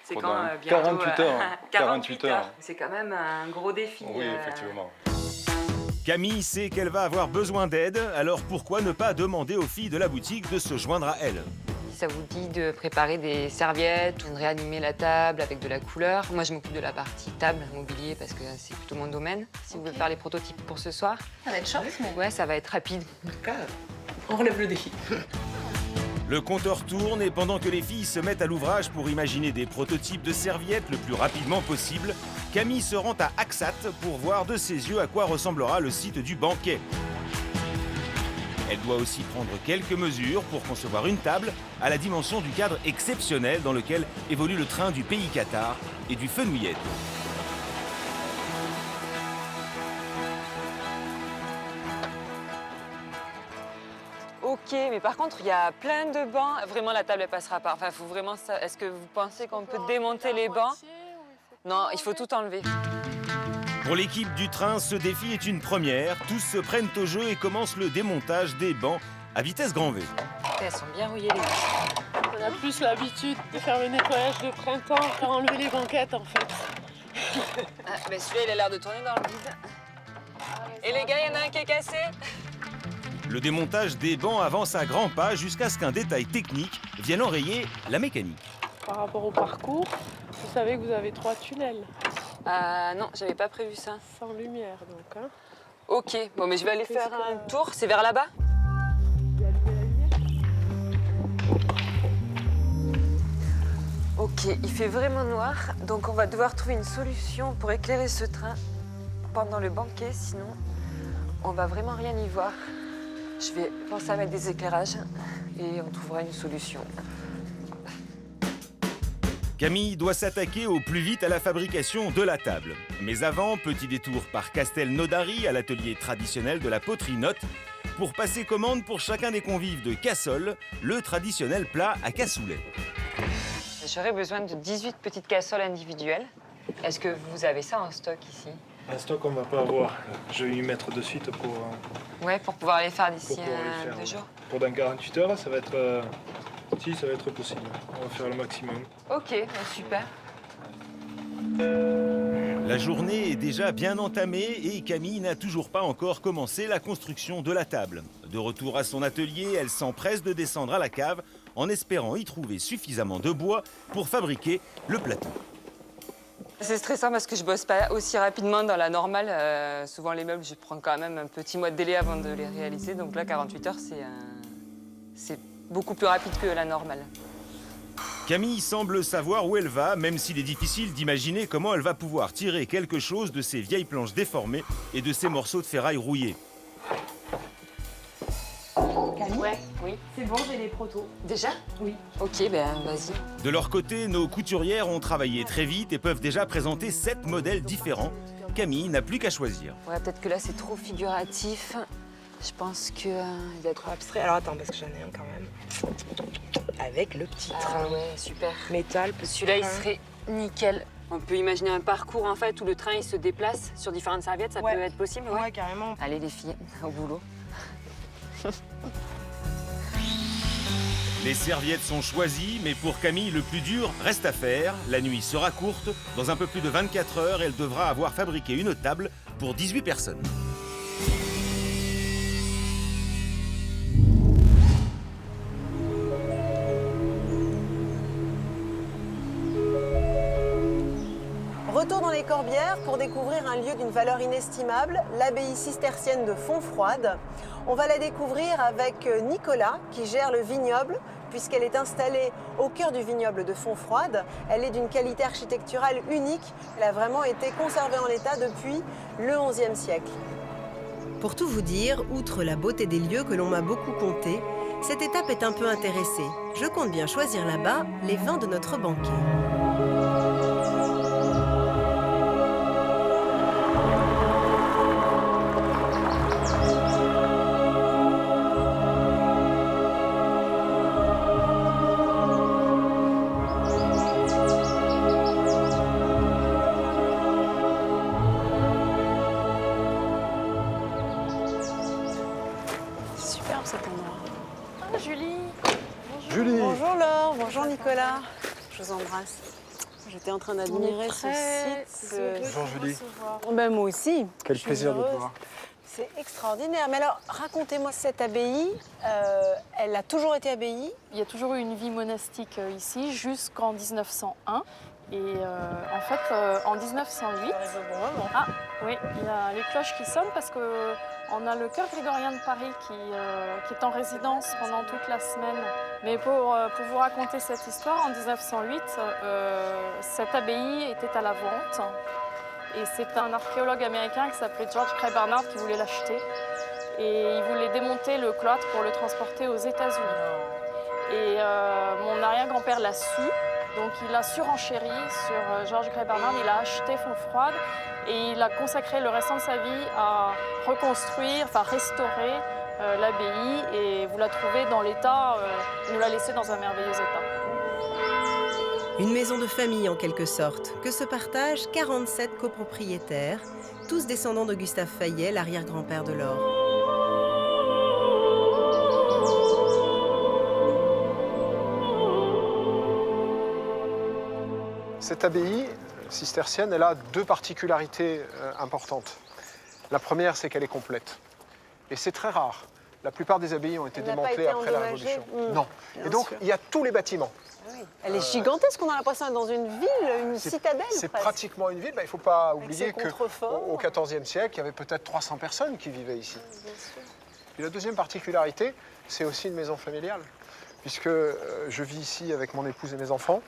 C'est Pour quand dans bientôt 48 heures. 48 heures. C'est quand même un gros défi. Oui, effectivement. Camille sait qu'elle va avoir besoin d'aide, alors pourquoi ne pas demander aux filles de la boutique de se joindre à elle? Si ça vous dit de préparer des serviettes ou de réanimer la table avec de la couleur, moi je m'occupe de la partie table, mobilier, parce que c'est plutôt mon domaine. Si vous voulez faire les prototypes pour ce soir. Ça va être short, mais... Ouais, ça va être rapide. En tout cas, on relève le défi. Le compteur tourne et pendant que les filles se mettent à l'ouvrage pour imaginer des prototypes de serviettes le plus rapidement possible, Camille se rend à Aksat pour voir de ses yeux à quoi ressemblera le site du banquet. Elle doit aussi prendre quelques mesures pour concevoir une table à la dimension du cadre exceptionnel dans lequel évolue le train du pays Qatar et du Fenouilled. Ok, mais par contre, il y a plein de bancs. Vraiment, la table, elle passera pas. Enfin, faut vraiment ça. Est-ce que vous pensez qu'on peut démonter les bancs? Non, il faut tout enlever. Pour l'équipe du train, ce défi est une première. Tous se prennent au jeu et commencent le démontage des bancs à vitesse grand V. Elles sont bien rouillées, les bancs. On a plus l'habitude de faire le nettoyage de printemps qu'à enlever les banquettes, en fait. Ah, mais celui-là, il a l'air de tourner dans le vide. Et les gars, il y en a un qui est cassé. Le démontage des bancs avance à grands pas jusqu'à ce qu'un détail technique vienne enrayer la mécanique. Par rapport au parcours, vous savez que vous avez 3 tunnels. Non, j'avais pas prévu ça. Sans lumière, donc. Hein. Ok, bon, mais je vais aller faire un tour. C'est vers là-bas? Ok, il fait vraiment noir, donc on va devoir trouver une solution pour éclairer ce train pendant le banquet, sinon on va vraiment rien y voir. Je vais penser à mettre des éclairages et on trouvera une solution. Camille doit s'attaquer au plus vite à la fabrication de la table. Mais avant, petit détour par Castelnaudary à l'atelier traditionnel de la poterie Note pour passer commande pour chacun des convives de cassole, le traditionnel plat à cassoulet. J'aurais besoin de 18 petites cassoles individuelles. Est-ce que vous avez ça en stock ici? Un stock, on va pas avoir. Je vais y mettre de suite pour... Ouais, pour pouvoir les faire d'ici pour 2 jours. Pour dans 48 heures, ça va être... Si, ça va être possible. On va faire le maximum. Ok, super. La journée est déjà bien entamée et Camille n'a toujours pas encore commencé la construction de la table. De retour à son atelier, elle s'empresse de descendre à la cave en espérant y trouver suffisamment de bois pour fabriquer le plateau. C'est stressant parce que je bosse pas aussi rapidement dans la normale. Souvent les meubles, je prends quand même un petit mois de délai avant de les réaliser. Donc là, 48 heures, c'est beaucoup plus rapide que la normale. Camille semble savoir où elle va, même s'il est difficile d'imaginer comment elle va pouvoir tirer quelque chose de ces vieilles planches déformées et de ces morceaux de ferraille rouillés. Ouais, oui. C'est bon, j'ai les protos. Déjà? Oui. Ok, ben vas-y. De leur côté, nos couturières ont travaillé très vite et peuvent déjà présenter 7 modèles différents. Camille n'a plus qu'à choisir. Ouais, peut-être que là, c'est trop figuratif. Je pense que il va être trop abstrait. Alors attends, parce que j'en ai un quand même. Avec le petit train. Ah ouais, super. Métal, celui-là, il serait nickel. On peut imaginer un parcours en fait où le train il se déplace sur différentes serviettes, ça peut être possible? Ouais, carrément. Allez les filles, au boulot. Les serviettes sont choisies, mais pour Camille, le plus dur reste à faire. La nuit sera courte. Dans un peu plus de 24 heures, elle devra avoir fabriqué une table pour 18 personnes. Corbières pour découvrir un lieu d'une valeur inestimable, l'abbaye cistercienne de Fontfroide. On va la découvrir avec Nicolas qui gère le vignoble puisqu'elle est installée au cœur du vignoble de Fontfroide. Elle est d'une qualité architecturale unique. Elle a vraiment été conservée en l'état depuis le XIe siècle. Pour tout vous dire, outre la beauté des lieux que l'on m'a beaucoup contés, cette étape est un peu intéressée. Je compte bien choisir là-bas les vins de notre banquet. Superbe cet endroit. Ah, Julie. Julie. Bonjour Laure, bonjour Nicolas. Je vous embrasse. J'étais en train d'admirer ce site. Bonjour Julie. Ben, moi aussi. Quel Je suis plaisir de te heureuse. voir. C'est extraordinaire. Mais alors, racontez-moi cette abbaye. Elle a toujours été abbaye? Il y a toujours eu une vie monastique ici jusqu'en 1901. Et en fait, en 1908, ah oui, il y a les cloches qui sonnent parce qu'on a le chœur grégorien de Paris qui est en résidence pendant toute la semaine. Mais pour vous raconter cette histoire, en 1908, cette abbaye était à la vente. Et c'est un archéologue américain qui s'appelait George Cray Barnard qui voulait l'acheter. Et il voulait démonter le cloître pour le transporter aux États-Unis. Et mon arrière-grand-père l'a su. Donc il a surenchéri sur George Cray Barnard, il a acheté Fontfroide et il a consacré le restant de sa vie à reconstruire, enfin restaurer l'abbaye. Et vous la trouvez dans l'état, il nous l'a laissée dans un merveilleux état. Une maison de famille en quelque sorte, que se partagent 47 copropriétaires, tous descendants de Gustave Fayet, l'arrière-grand-père de Laure. Cette abbaye cistercienne, elle a deux particularités importantes. La première, c'est qu'elle est complète. Et c'est très rare. La plupart des abbayes ont été démantelées après la Révolution. Non. Et donc, il y a tous les bâtiments. Oui. Elle est gigantesque, on a l'impression d'être dans une ville, une citadelle. C'est presque. pratiquement une ville. Il ne faut pas oublier ses contreforts. qu'au XIVe siècle, il y avait peut-être 300 personnes qui vivaient ici. Et la deuxième particularité, c'est aussi une maison familiale. Puisque je vis ici avec mon épouse et mes enfants,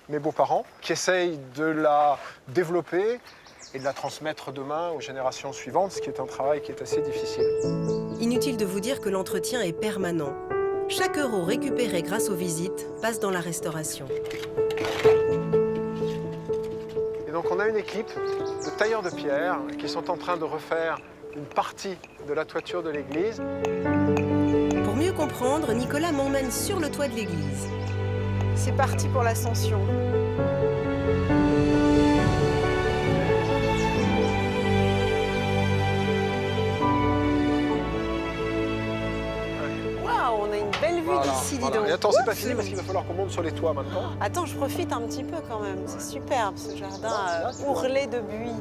mes beaux-parents, qui essayent de la développer et de la transmettre demain aux générations suivantes, ce qui est un travail qui est assez difficile. Inutile de vous dire que l'entretien est permanent. Chaque euro récupéré grâce aux visites passe dans la restauration. Et donc on a une équipe de tailleurs de pierre qui sont en train de refaire une partie de la toiture de l'église. Pour mieux comprendre, Nicolas m'emmène sur le toit de l'église. C'est parti pour l'ascension. Waouh, on a une belle vue d'ici, dis donc. Et attends, c'est pas fini parce qu'il va falloir qu'on monte sur les toits maintenant. Attends, je profite un petit peu quand même. C'est superbe ce jardin ourlé de buis.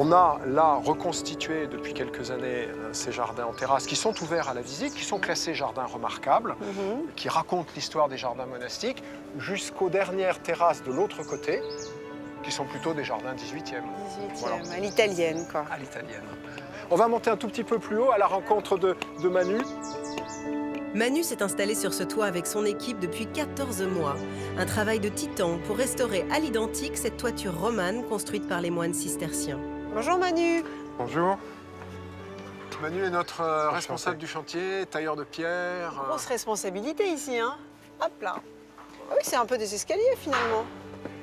On a là reconstitué depuis quelques années ces jardins en terrasse qui sont ouverts à la visite, qui sont classés jardins remarquables, qui racontent l'histoire des jardins monastiques, jusqu'aux dernières terrasses de l'autre côté, qui sont plutôt des jardins 18e. 18e, à l'italienne quoi. À l'italienne. On va monter un tout petit peu plus haut à la rencontre de Manu. Manu s'est installé sur ce toit avec son équipe depuis 14 mois. Un travail de titan pour restaurer à l'identique cette toiture romane construite par les moines cisterciens. Bonjour Manu. Bonjour. Manu est notre responsable du chantier, tailleur de pierre. Grosse responsabilité ici, hein. Hop là. Ah oui, c'est un peu des escaliers finalement.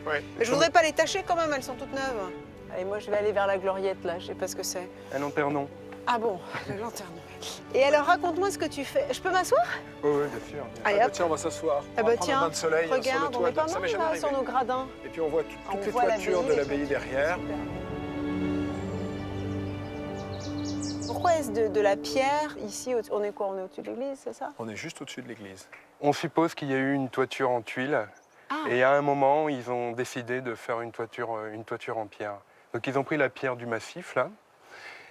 Ouais. Mais je voudrais pas les tâcher quand même, elles sont toutes neuves. Allez, moi je vais aller vers la gloriette là, je sais pas ce que c'est. Un lanternon. Ah bon, le lanternon. Et alors raconte-moi ce que tu fais. Je peux m'asseoir? Oui, bien sûr. Allez, hop. Tiens, on va s'asseoir. Ah bah on va prendre un tiens, bain de soleil sur le regarde, toit. on est pas Ça m'est mal jamais là, arrivé. sur nos gradins. Et puis on voit toutes les voit toitures de l'abbaye, l'abbaye derrière. Pourquoi est-ce de la pierre ici? On est quoi? On est au-dessus de l'église, c'est ça? On est juste au-dessus de l'église. On suppose qu'il y a eu une toiture en tuiles. Et à un moment, ils ont décidé de faire une toiture en pierre. Donc ils ont pris la pierre du massif, là.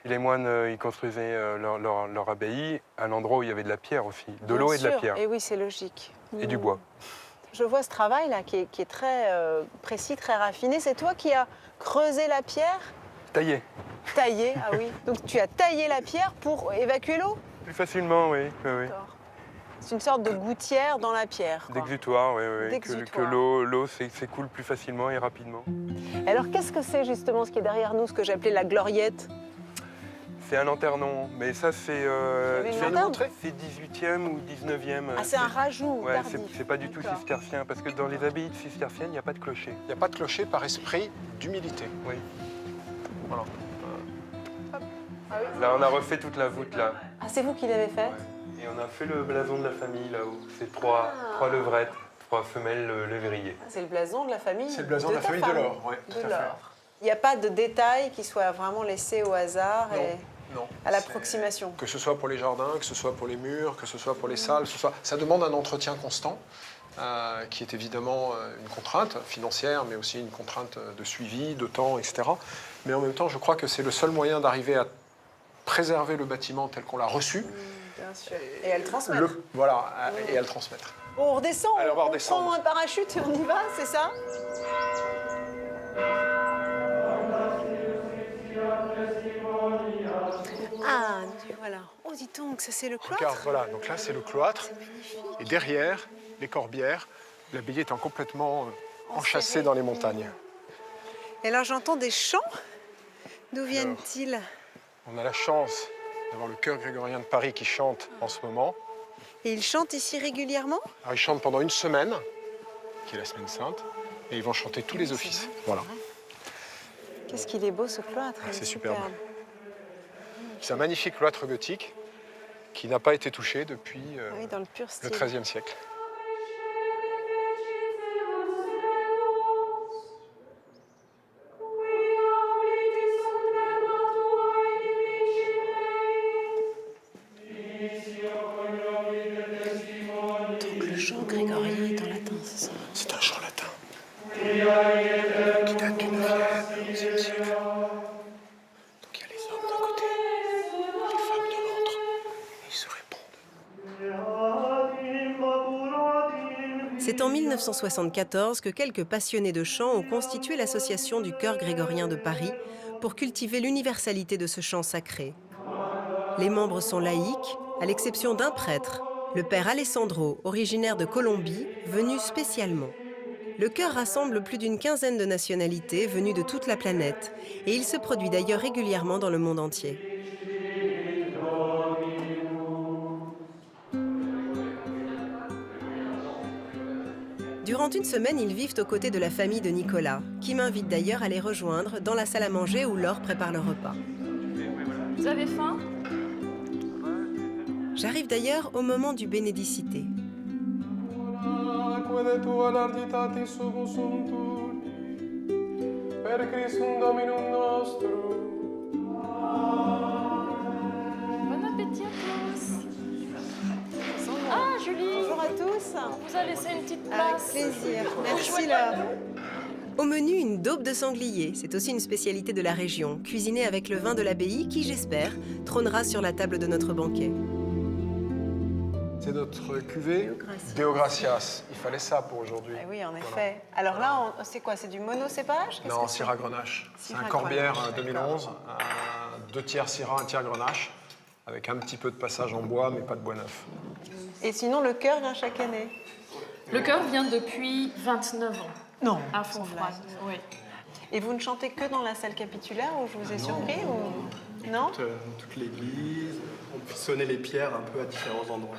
Et les moines, ils construisaient leur abbaye à l'endroit où il y avait de la pierre aussi. De l'eau et de la pierre. Et oui, c'est logique. Et du bois. je vois ce travail-là qui est très précis, très raffiné. C'est toi qui as creusé la pierre? Taillé. Taillé, ah oui. Donc tu as taillé la pierre pour évacuer l'eau? Plus facilement, oui. C'est une sorte de gouttière dans la pierre. D'exutoire, oui. D'exutoire. Que l'eau s'écoule plus facilement et rapidement. Alors qu'est-ce que c'est justement ce qui est derrière nous, ce que j'appelais la gloriette? C'est un lanternon, mais ça c'est une lanterne 18e ou 19e. Ah, c'est un rajout Ouais, tardif. c'est pas du tout cistercien, parce que dans les abbayes cisterciennes, il n'y a pas de clocher. Il n'y a pas de clocher par esprit d'humilité. Oui. Voilà. Là, on a refait toute la voûte, là. Ah, c'est vous qui l'avez faite? Et on a fait le blason de la famille, là-haut. C'est trois levrettes, 3 femelles lévriers. C'est le blason de la famille. C'est le blason de la famille Delors, oui. Il n'y a pas de détails qui soient vraiment laissés au hasard et Non. à l'approximation. Que ce soit pour les jardins, que ce soit pour les murs, que ce soit pour les salles, ça demande un entretien constant, qui est évidemment une contrainte financière, mais aussi une contrainte de suivi, de temps, etc. Mais en même temps, je crois que c'est le seul moyen d'arriver à préserver le bâtiment tel qu'on l'a reçu. Bien sûr. Et à le transmettre. Et à le transmettre. Bon, on redescend, Allez, on va on redescendre. prend un parachute et on y va, c'est ça? Ah, voilà. Oh, dis donc, ça c'est le cloître. Regarde, voilà, donc là c'est le cloître. Et derrière, les corbières, l'abbaye étant complètement enchâssée dans les montagnes. Et alors j'entends des chants. D'où viennent-ils? On a la chance d'avoir le chœur grégorien de Paris qui chante en ce moment. Et ils chantent ici régulièrement? Alors, ils chantent pendant une semaine, qui est la semaine sainte, et ils vont chanter tous les offices. Voilà. Qu'est-ce qu'il est beau ce cloître. C'est superbe. C'est un magnifique cloître gothique qui n'a pas été touché depuis dans le pur style. le XIIIe siècle. Donc le chant grégorien est en latin, c'est ça? C'est un chant latin qui date du 9e et 11e siècle. Donc il y a les hommes d'un côté, les femmes de l'autre, et ils se répondent. C'est en 1974 que quelques passionnés de chant ont constitué l'association du chœur grégorien de Paris pour cultiver l'universalité de ce chant sacré. Les membres sont laïcs, à l'exception d'un prêtre, le père Alessandro, originaire de Colombie, venu spécialement. Le chœur rassemble plus d'une quinzaine de nationalités venues de toute la planète et il se produit d'ailleurs régulièrement dans le monde entier. Durant une semaine, ils vivent aux côtés de la famille de Nicolas, qui m'invite d'ailleurs à les rejoindre dans la salle à manger où Laure prépare le repas. Vous avez faim? J'arrive d'ailleurs au moment du bénédicité. Bon appétit à tous. Ah, Julie. Bonjour à tous. On vous a laissé une petite Avec place. plaisir. Merci Laure. Au menu, une daube de sanglier. C'est aussi une spécialité de la région, cuisinée avec le vin de l'abbaye qui, j'espère, trônera sur la table de notre banquet. C'est notre cuvée Déogracias. Il fallait ça pour aujourd'hui. Eh oui, en effet. Alors là, c'est quoi? C'est du monocépage? Qu'est-ce Non, que c'est? Syrah Grenache. C'est un Syrah Corbière Grenache, 2011, 2 tiers Syrah, 1 tiers Grenache, avec un petit peu de passage en bois, mais pas de bois neuf. Et sinon, le chœur vient chaque année? Le chœur vient depuis 29 ans. Non. À Fontfroide, oui. Et vous ne chantez que dans la salle capitulaire où je vous ai surpris ou... Non, toute l'église, on peut sonner les pierres un peu à différents endroits.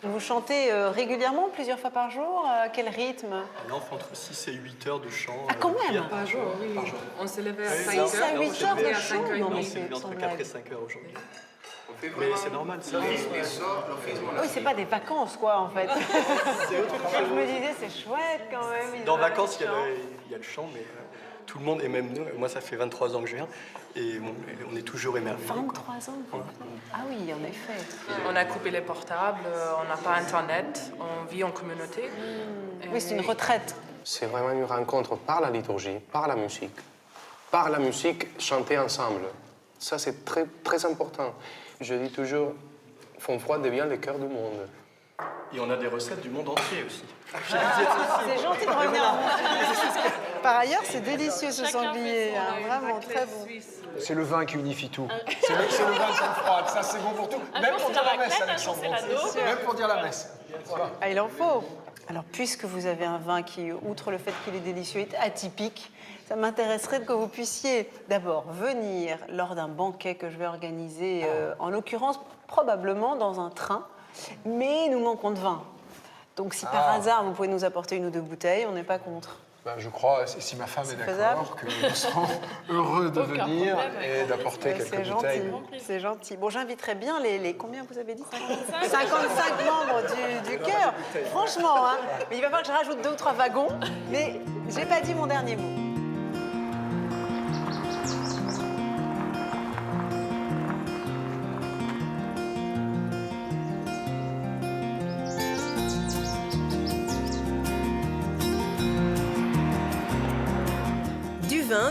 Vous chantez régulièrement, plusieurs fois par jour? À quel rythme? On fait entre 6 et 8 heures de chant. Ah, quand même par jour, oui. Par jour. On s'est levé à Oui, 5 non, heures. 6 à 8 heures de chant? Non, mais c'est entre sans 4 blague. et 5 heures aujourd'hui. Mais c'est normal, c'est Oui, c'est pas des vacances, quoi, en fait. Je me disais, c'est chouette, quand même. Dans vacances, il y a le chant, mais tout le monde, et même nous, moi ça fait 23 ans que je viens, et on est toujours émerveillés. 23 ans? Ah oui, en effet. On a coupé les portables, on n'a pas Internet, on vit en communauté. Oui, c'est une retraite. C'est vraiment une rencontre par la liturgie, par la musique. Par la musique, chanter ensemble. Ça, c'est très, très important. Je dis toujours, Fontfroide devient le cœur du monde. Et on a des recettes du monde entier aussi. C'est gentil de revenir à Montpellier. Par ailleurs, c'est délicieux ce sanglier, hein, vraiment très bon. C'est le vin qui unifie tout. C'est le vin de Sainte-Froide, ça c'est bon pour tout. Même pour dire la messe, Alexandre. Même pour dire la messe. Voilà. Ah, il en faut. Alors, puisque vous avez un vin qui, outre le fait qu'il est délicieux, est atypique, ça m'intéresserait que vous puissiez d'abord venir lors d'un banquet que je vais organiser, en l'occurrence probablement dans un train, mais nous manquons de vin. Donc si par hasard vous pouvez nous apporter 1 ou 2 bouteilles, on n'est pas contre. Ben, je crois, si ma femme est d'accord, que nous serons heureux de venir et d'apporter quelques bouteilles. C'est gentil. Bon, j'inviterai bien les combien vous avez dit 55 membres du chœur. Franchement, hein. Mais il va falloir que je rajoute 2 ou 3 wagons. Mais j'ai pas dit mon dernier mot.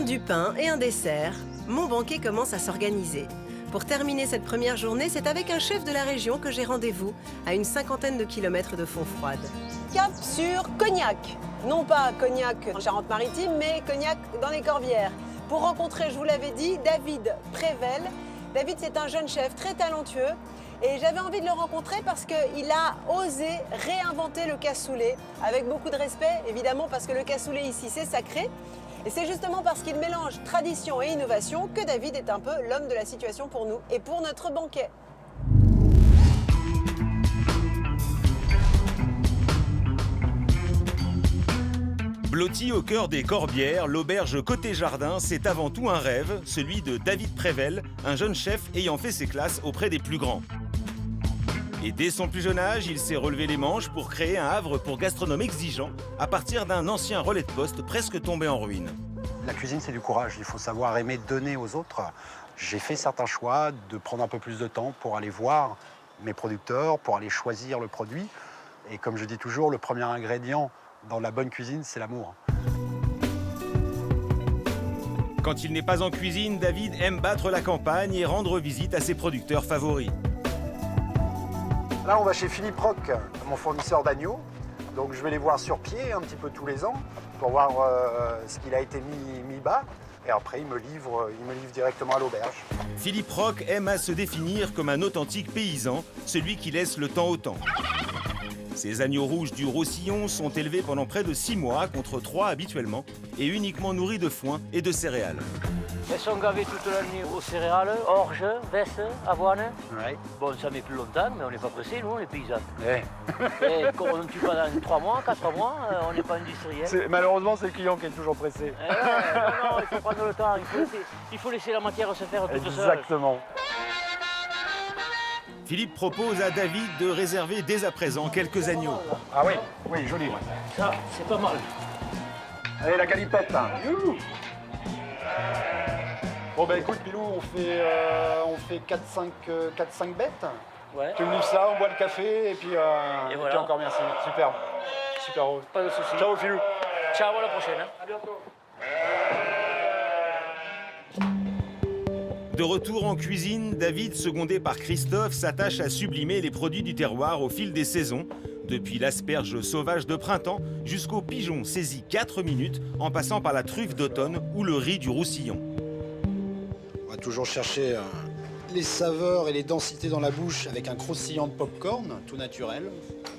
Du pain et un dessert, mon banquet commence à s'organiser. Pour terminer cette première journée, c'est avec un chef de la région que j'ai rendez-vous à une 50aine de kilomètres de Fontfroide. Cap sur Cognac. Non pas Cognac en Charente-Maritime, mais Cognac dans les Corbières. Pour rencontrer, je vous l'avais dit, David Prével. David, c'est un jeune chef très talentueux. Et j'avais envie de le rencontrer parce qu'il a osé réinventer le cassoulet. Avec beaucoup de respect, évidemment, parce que le cassoulet ici, c'est sacré. Et c'est justement parce qu'il mélange tradition et innovation que David est un peu l'homme de la situation pour nous et pour notre banquet. Blotti au cœur des Corbières, l'auberge Côté Jardin, c'est avant tout un rêve, celui de David Prével, un jeune chef ayant fait ses classes auprès des plus grands. Et dès son plus jeune âge, il s'est relevé les manches pour créer un havre pour gastronomes exigeants à partir d'un ancien relais de poste presque tombé en ruine. La cuisine, c'est du courage. Il faut savoir aimer donner aux autres. J'ai fait certains choix de prendre un peu plus de temps pour aller voir mes producteurs, pour aller choisir le produit. Et comme je dis toujours, le premier ingrédient dans la bonne cuisine, c'est l'amour. Quand il n'est pas en cuisine, David aime battre la campagne et rendre visite à ses producteurs favoris. Là, on va chez Philippe Roch, mon fournisseur d'agneaux. Donc je vais les voir sur pied un petit peu tous les ans pour voir ce qu'il a été mis bas. Et après, il me livre directement à l'auberge. Philippe Roch aime à se définir comme un authentique paysan, celui qui laisse le temps au temps. Ces agneaux rouges du Roussillon sont élevés pendant près de 6 mois, contre 3 habituellement, et uniquement nourris de foin et de céréales. Elles sont gavées toute l'année aux céréales, orge, veste, avoine. Ouais. Bon, ça met plus longtemps, mais on n'est pas pressés, nous, on est paysans. Ouais. Et quand on ne tue pas dans 3 mois, 4 mois, on n'est pas industriel. Malheureusement, c'est le client qui est toujours pressé. Non, il faut prendre le temps, il faut laisser la matière se faire toute seule. Exactement. Philippe propose à David de réserver dès à présent quelques agneaux. Ah oui, oui, joli. Ça, c'est pas mal. Allez, la galipette. Bon bah écoute Pilou, on fait 4-5 bêtes. Ouais. Tu me livres ça, on boit le café et puis, et voilà. puis encore merci. Super. Super heureux. Pas de soucis. Ciao Pilou. Ciao, à la prochaine. Hein. À bientôt. De retour en cuisine, David, secondé par Christophe, s'attache à sublimer les produits du terroir au fil des saisons, depuis l'asperge sauvage de printemps jusqu'au pigeon saisi 4 minutes, en passant par la truffe d'automne ou le riz du Roussillon. On va toujours chercher les saveurs et les densités dans la bouche avec un croustillant de pop-corn, tout naturel.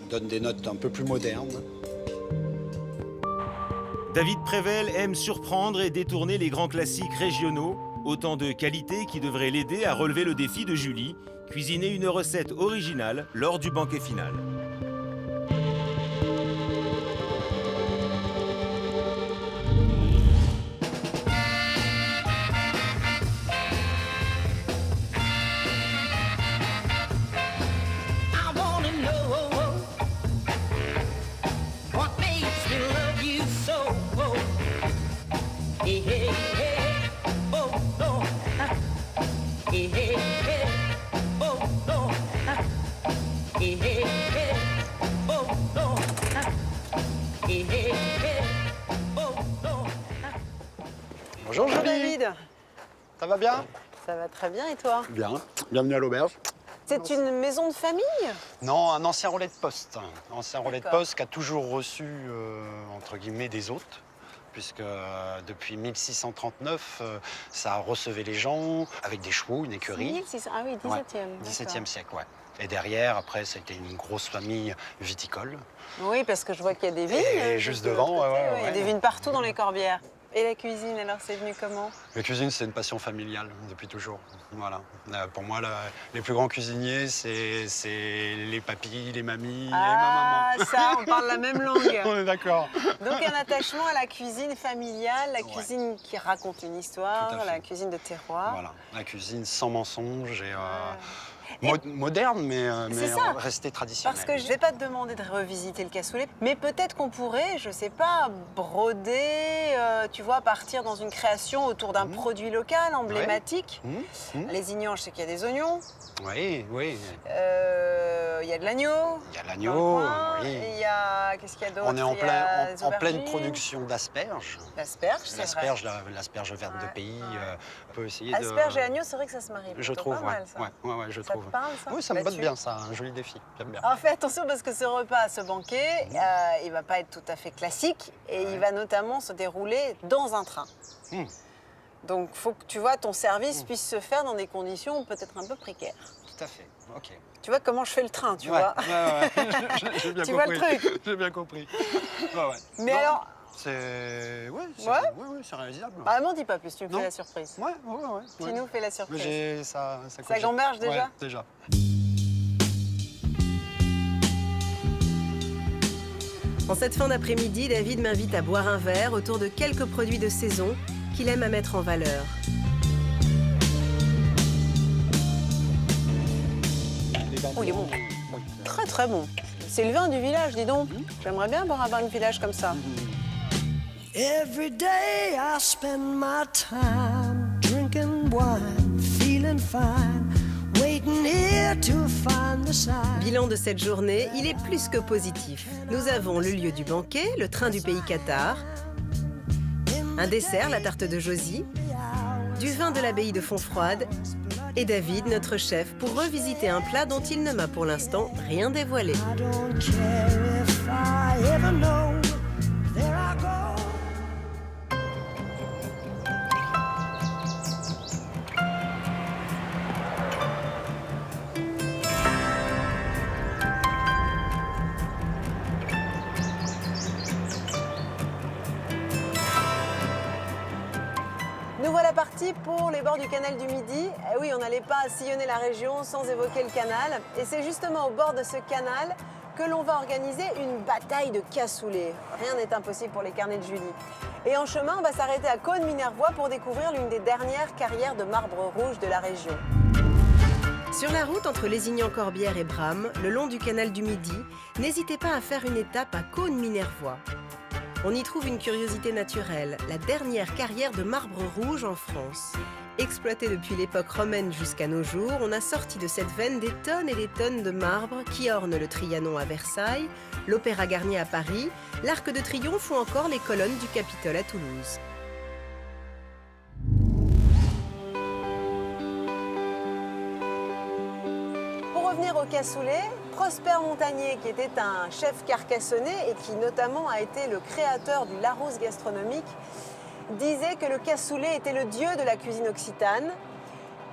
On donne des notes un peu plus modernes. David Prével aime surprendre et détourner les grands classiques régionaux, autant de qualités qui devraient l'aider à relever le défi de Julie, cuisiner une recette originale lors du banquet final. Bonjour David. Ça va bien? Ça va très bien et toi? Bien. Bienvenue à l'auberge. C'est une maison de famille? Non, un ancien relais de poste. Un ancien relais de D'accord. poste qui a toujours reçu, entre guillemets, des hôtes. Puisque depuis 1639, ça recevait les gens avec des chevaux, une écurie. 1600, ah oui, 17e. Ouais, 17e siècle, ouais. Et derrière, après, ça a été une grosse famille viticole. Oui, parce que je vois qu'il y a des vignes. Et juste devant, Il y a des vignes partout dans les Corbières. Et la cuisine, alors, c'est venu comment? La cuisine, c'est une passion familiale depuis toujours. Voilà. Pour moi, les plus grands cuisiniers, c'est les papis, les mamies et ma maman. Ça, on parle la même langue. On est d'accord. Donc un attachement à la cuisine familiale, la cuisine qui raconte une histoire, Tout à fait. la cuisine de terroir. Voilà. La cuisine sans mensonge et moderne, mais C'est ça. restée traditionnelle. Parce que je ne vais pas te demander de revisiter le cassoulet, mais peut-être qu'on pourrait, je ne sais pas, broder, tu vois, partir dans une création autour d'un produit local, emblématique. Les Ignans, je sais qu'il y a des oignons. Oui, oui. Il y a de l'agneau. Il y a l'agneau, oui. Et il y a, qu'est-ce qu'il y a d'autre? On est en, Il y a des en pleine aubergines. production d'asperges. L'asperge, c'est vrai. L'asperge verte de pays. On peut essayer Asperge et agneau, c'est vrai que ça se marie. Je plutôt trouve, pas mal, ça. ouais, je Ça trouve. te parle, ça? Oui, ça me botte Là-dessus bien, ça, un joli défi. J'aime bien. Alors fais attention parce que ce repas, ce banquet, il va pas être tout à fait classique et il va notamment se dérouler dans un train. Donc il faut que tu vois ton service puisse se faire dans des conditions peut-être un peu précaires. Tout à fait, ok. Tu vois comment je fais le train, tu Ouais, vois. j'ai bien Tu compris. vois le truc. J'ai bien compris. Ouais. Mais Non, alors, c'est c'est réalisable. bah, m'en dis pas plus, tu me Non. fais la surprise. Ouais. Tu nous fais la surprise. Ça Ça gamberge déjà? Ouais, déjà. En cette fin d'après-midi, David m'invite à boire un verre autour de quelques produits de saison qu'il aime à mettre en valeur. Oh, il est bon. Très très bon. C'est le vin du village, dis donc. J'aimerais bien boire un vin de village comme ça. Every day I spend my time drinking wine, feeling fine, waiting here to find the sign. Bilan de cette journée, il est plus que positif. Nous avons le lieu du banquet, le train du pays Qatar, un dessert, la tarte de Josie, du vin de l'abbaye de Fontfroide et David, notre chef, pour revisiter un plat dont il ne m'a pour l'instant rien dévoilé. I don't care if I ever know. There I go. Nous voilà partis pour les bords du canal du Midi. Eh oui, on n'allait pas sillonner la région sans évoquer le canal. Et c'est justement au bord de ce canal que l'on va organiser une bataille de cassoulet. Rien n'est impossible pour les carnets de Julie. Et en chemin, on va s'arrêter à Caunes-Minervois pour découvrir l'une des dernières carrières de marbre rouge de la région. Sur la route entre Lézignan-Corbière et Bram, le long du canal du Midi, n'hésitez pas à faire une étape à Caunes-Minervois. On y trouve une curiosité naturelle, la dernière carrière de marbre rouge en France. Exploitée depuis l'époque romaine jusqu'à nos jours, on a sorti de cette veine des tonnes et des tonnes de marbre qui ornent le Trianon à Versailles, l'Opéra Garnier à Paris, l'Arc de Triomphe ou encore les colonnes du Capitole à Toulouse. Pour revenir au cassoulet, Prosper Montagnier, qui était un chef carcassonnais et qui notamment a été le créateur du Larousse gastronomique, disait que le cassoulet était le dieu de la cuisine occitane,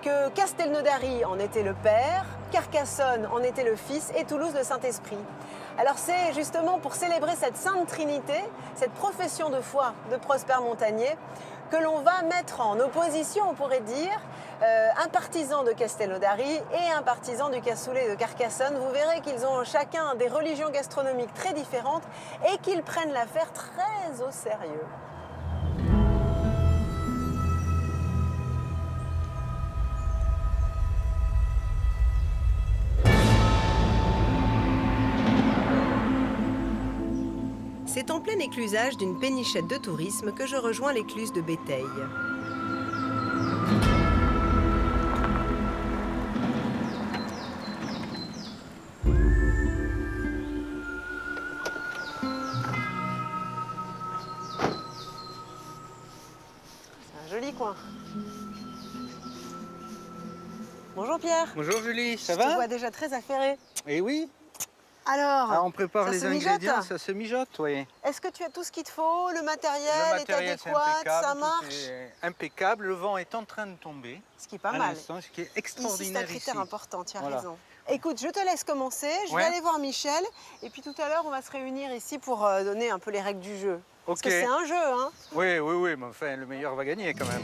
que Castelnaudary en était le père, Carcassonne en était le fils et Toulouse le Saint-Esprit. Alors c'est justement pour célébrer cette sainte trinité, cette profession de foi de Prosper Montagnier, que l'on va mettre en opposition, on pourrait dire, un partisan de Castelnaudary et un partisan du cassoulet de Carcassonne. Vous verrez qu'ils ont chacun des religions gastronomiques très différentes et qu'ils prennent l'affaire très au sérieux. C'est en plein éclusage d'une pénichette de tourisme que je rejoins l'écluse de Béteil. C'est un joli coin. Bonjour Pierre. Bonjour Julie, ça Je va? te vois déjà très affairé. Eh oui. Alors, on prépare ça les se ingrédients, mijote ça se mijote, oui. Est-ce que tu as tout ce qu'il te faut? Le matériel Le est matériel, c'est adéquat, impeccable, ça tout marche? est impeccable. Le vent est en train de tomber. Ce qui est pas à mal. l'instant, ce qui est Ici, c'est extraordinaire un critère ici. important, tu as Voilà. raison. Écoute, je te laisse commencer, je vais Ouais. aller voir Michel, et puis tout à l'heure, on va se réunir ici pour donner un peu les règles du jeu. Parce Ok. que c'est un jeu, hein. Oui, mais enfin, le meilleur va gagner quand même.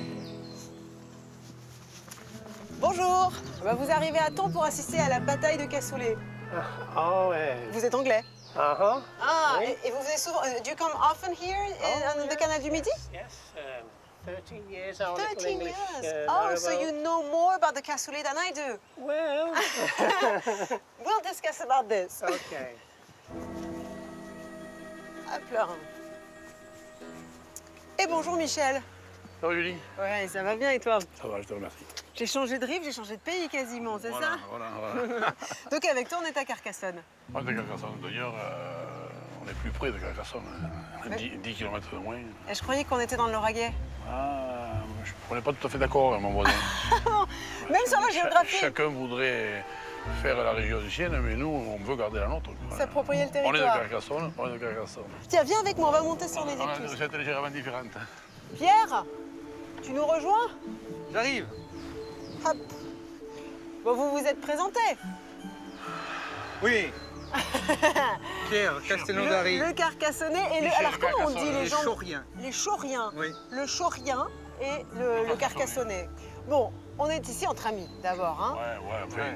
Bonjour. Vous arrivez à temps pour assister à la bataille de cassoulet. Ah ouais. Vous êtes anglais? Ah Ah, oui. et vous venez souvent, do you come often here on the canal du Midi? Yes, 13 years our little 13 English. years. Oh, so very you well. know more about the cassoulet than I do. Well. We'll discuss about this. Okay. Hop là. Et bonjour Michel. Salut Julie. Ouais, ça va bien et toi? Ça va, je te remercie. J'ai changé de rive, j'ai changé de pays quasiment, c'est Voilà, ça? voilà. Donc avec toi, on est à Carcassonne. On est à Carcassonne. D'ailleurs, on est plus près de Carcassonne. On est 10 km de moins. Et je croyais qu'on était dans le Lauragais. Ah, on n'est pas tout à fait d'accord avec mon voisin. Même sur la géographie. Chacun voudrait faire la région du sien, mais nous, on veut garder la nôtre. S'approprier le On est de territoire. Carcassonne, on est de Carcassonne. Tiens, viens avec moi, on va monter sur les On a une écluses. recette légèrement différente. Pierre, tu nous rejoins? J'arrive. Hop. Bon, vous vous êtes présenté. Oui. Pierre Castelnaudary. Le Carcassonnais et le... Michel Alors comment on dit Carcassonne, les gens? Chauriens. Les Chauriens. Oui. Le Chaurien et le Carcassonnais. Bon, on est ici entre amis d'abord, hein.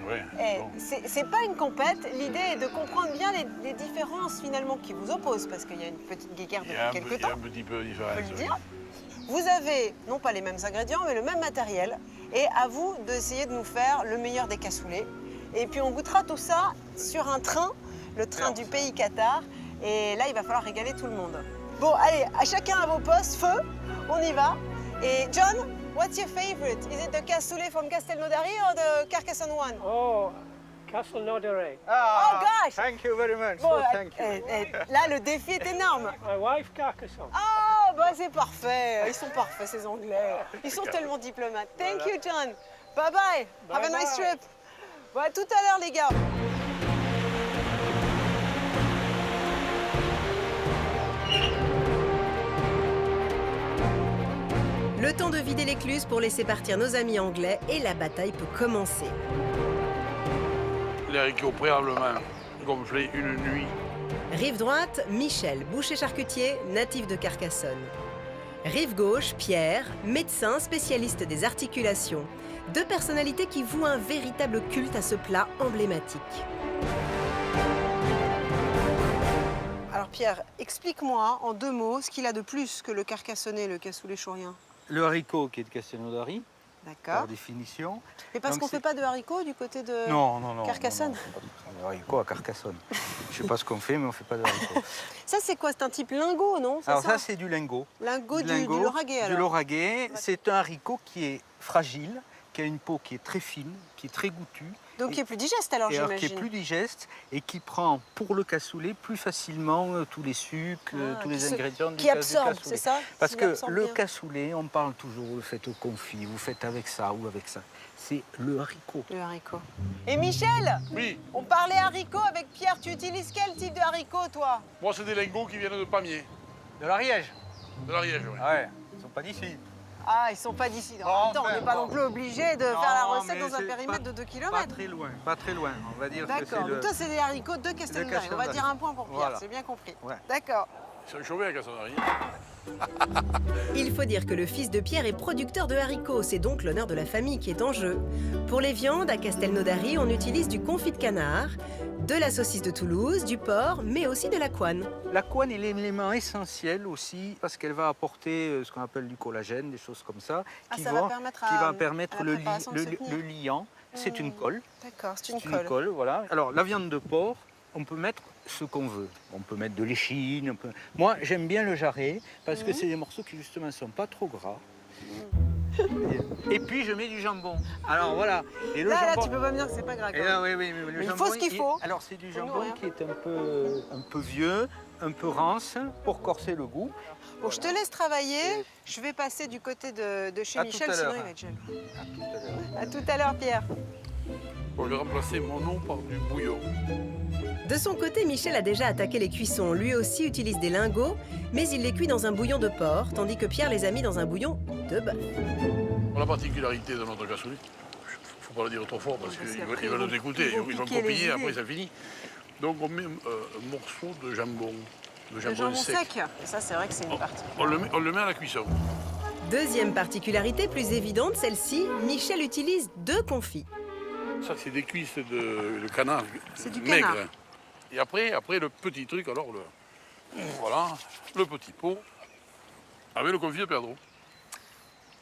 Ouais. Et c'est pas une compète, l'idée est de comprendre bien les différences finalement qui vous opposent, parce qu'il y a une petite guéguerre Il y a depuis quelques un temps. petit peu différent. On peut le dire. Vous avez non pas les mêmes ingrédients, mais le même matériel. Et à vous d'essayer de nous faire le meilleur des cassoulets. Et puis on goûtera tout ça sur un train, le train du pays Qatar. Et là, il va falloir régaler tout le monde. Bon, allez, à chacun à vos postes, feu, on y va. Et John, what's your favorite? Is it the cassoulet from Castelnaudary or the Carcassonne one? Oh, Castelnaudary. Oh gosh! Thank you very much. Bon, Thank you. là, le défi est énorme. My wife Carcassonne. Oh, bah c'est parfait. Ils sont parfaits, ces Anglais. Ils sont tellement diplomates. Thank you, John. Bye bye. Have a nice trip. Bon, à tout à l'heure, les gars. Le temps de vider l'écluse pour laisser partir nos amis anglais et la bataille peut commencer. Les haricots préalablement gonflés une nuit. Rive droite, Michel, boucher charcutier, natif de Carcassonne. Rive gauche, Pierre, médecin spécialiste des articulations. Deux personnalités qui vouent un véritable culte à ce plat emblématique. Alors Pierre, explique-moi en 2 mots ce qu'il a de plus que le carcassonnais et le cassoulet chaurien. Le haricot qui est de Castelnaudary, par D'accord. définition. Mais parce Donc qu'on ne fait pas de haricots du côté de Non. Carcassonne? Le haricot à Carcassonne. Je sais pas ce qu'on fait, mais on fait pas de haricot. Ça, c'est quoi? C'est un type lingot, non? Alors ça, c'est du lingot. Lingot du Lauragais, alors? Du Lauragais. C'est un haricot qui est fragile, qui a une peau qui est très fine, qui est très goûtue. Donc qui est plus digeste, alors, Qui est j'imagine. plus digeste et qui prend pour le cassoulet plus facilement tous les sucres, tous les ingrédients du qui absorbe, cassoulet. c'est ça? Parce Qui que absorbe le bien. cassoulet, on parle toujours, vous le faites au confit, vous faites avec ça ou avec ça. C'est le haricot. Le haricot. Et Michel? Oui. On parlait haricots avec Pierre. Tu utilises quel type de haricot, toi? Moi, c'est des lingots qui viennent de Pamiers. De l'Ariège. De l'Ariège, oui. Ouais, ils sont pas d'ici. Ah, ils sont pas d'ici. En même temps, on n'est pas non plus obligé de faire la recette dans un périmètre de 2 km. Pas très loin, on va dire que c'est D'accord, le... donc toi, c'est des haricots de Castelnaudary. On va dire un point pour Pierre, Voilà. c'est bien compris. Ouais. D'accord. Ils sont chauffés à Castelnaudary. Il faut dire que le fils de Pierre est producteur de haricots, c'est donc l'honneur de la famille qui est en jeu. Pour les viandes, à Castelnaudary, on utilise du confit de canard, de la saucisse de Toulouse, du porc, mais aussi de la couenne. La couenne est l'élément essentiel aussi parce qu'elle va apporter ce qu'on appelle du collagène, des choses comme ça, Ah, qui ça vont- va permettre qui à- va permettre à la préparation de se tenir. le liant. C'est une colle. D'accord, c'est une C'est colle. une colle, voilà. Alors, la viande de porc, on peut mettre ce qu'on veut. On peut mettre de l'échine. Moi, j'aime bien le jarret parce que c'est des morceaux qui, justement, ne sont pas trop gras. Et puis, je mets du jambon. Alors, voilà. Et le Là, jambon... tu peux pas me dire que c'est pas gras. Et là, oui, mais le Mais il jambon, faut ce qu'il faut. Alors, c'est du Faut jambon nourrir. qui est un peu vieux, un peu rance pour corser le goût. Bon, je te laisse travailler. Je vais passer du côté de chez À Michel, tout à sinon l'heure. il va être jaloux. À tout à l'heure, Pierre. Pour lui remplacer mon nom par du bouillon. De son côté, Michel a déjà attaqué les cuissons. Lui aussi utilise des lingots, mais il les cuit dans un bouillon de porc, tandis que Pierre les a mis dans un bouillon de bœuf. La particularité de notre cassoulet, il ne faut pas le dire trop fort parce qu'ils vont nous écouter, ils vont piquer les copier, idées. après ça finit. Donc on met un morceau de jambon, Le jambon sec. Ça, c'est vrai que c'est une partie. On le met à la cuisson. Deuxième particularité plus évidente, celle-ci, Michel utilise 2 confits. Ça, c'est des cuisses de canard C'est du maigre. canard. Et après, le petit truc, alors, voilà, le petit pot avec le confit de perdreau.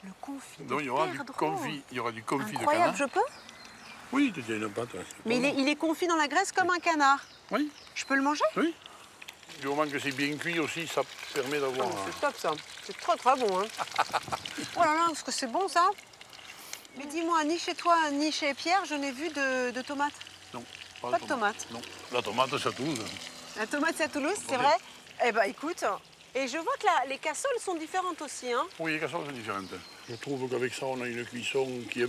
Le confit Donc il y aura du confit, de Incroyable, canard. je peux? Oui, tu as une pâte. Mais il est confit dans la graisse comme un canard. Oui. Je peux le manger? Oui. Du moment que c'est bien cuit aussi, ça permet d'avoir... C'est top ça. C'est très très bon. Hein. Oh là là, parce que c'est bon ça. Mais dis-moi, ni chez toi, ni chez Pierre, je n'ai vu de tomates. Non. Pas de tomates. Non. La tomate, c'est à Toulouse. La tomate, c'est à Toulouse, c'est vrai? Eh ben écoute, et je vois que les cassoles sont différentes aussi. Hein. Oui, les casseroles sont différentes. Je trouve qu'avec ça, on a une cuisson qui est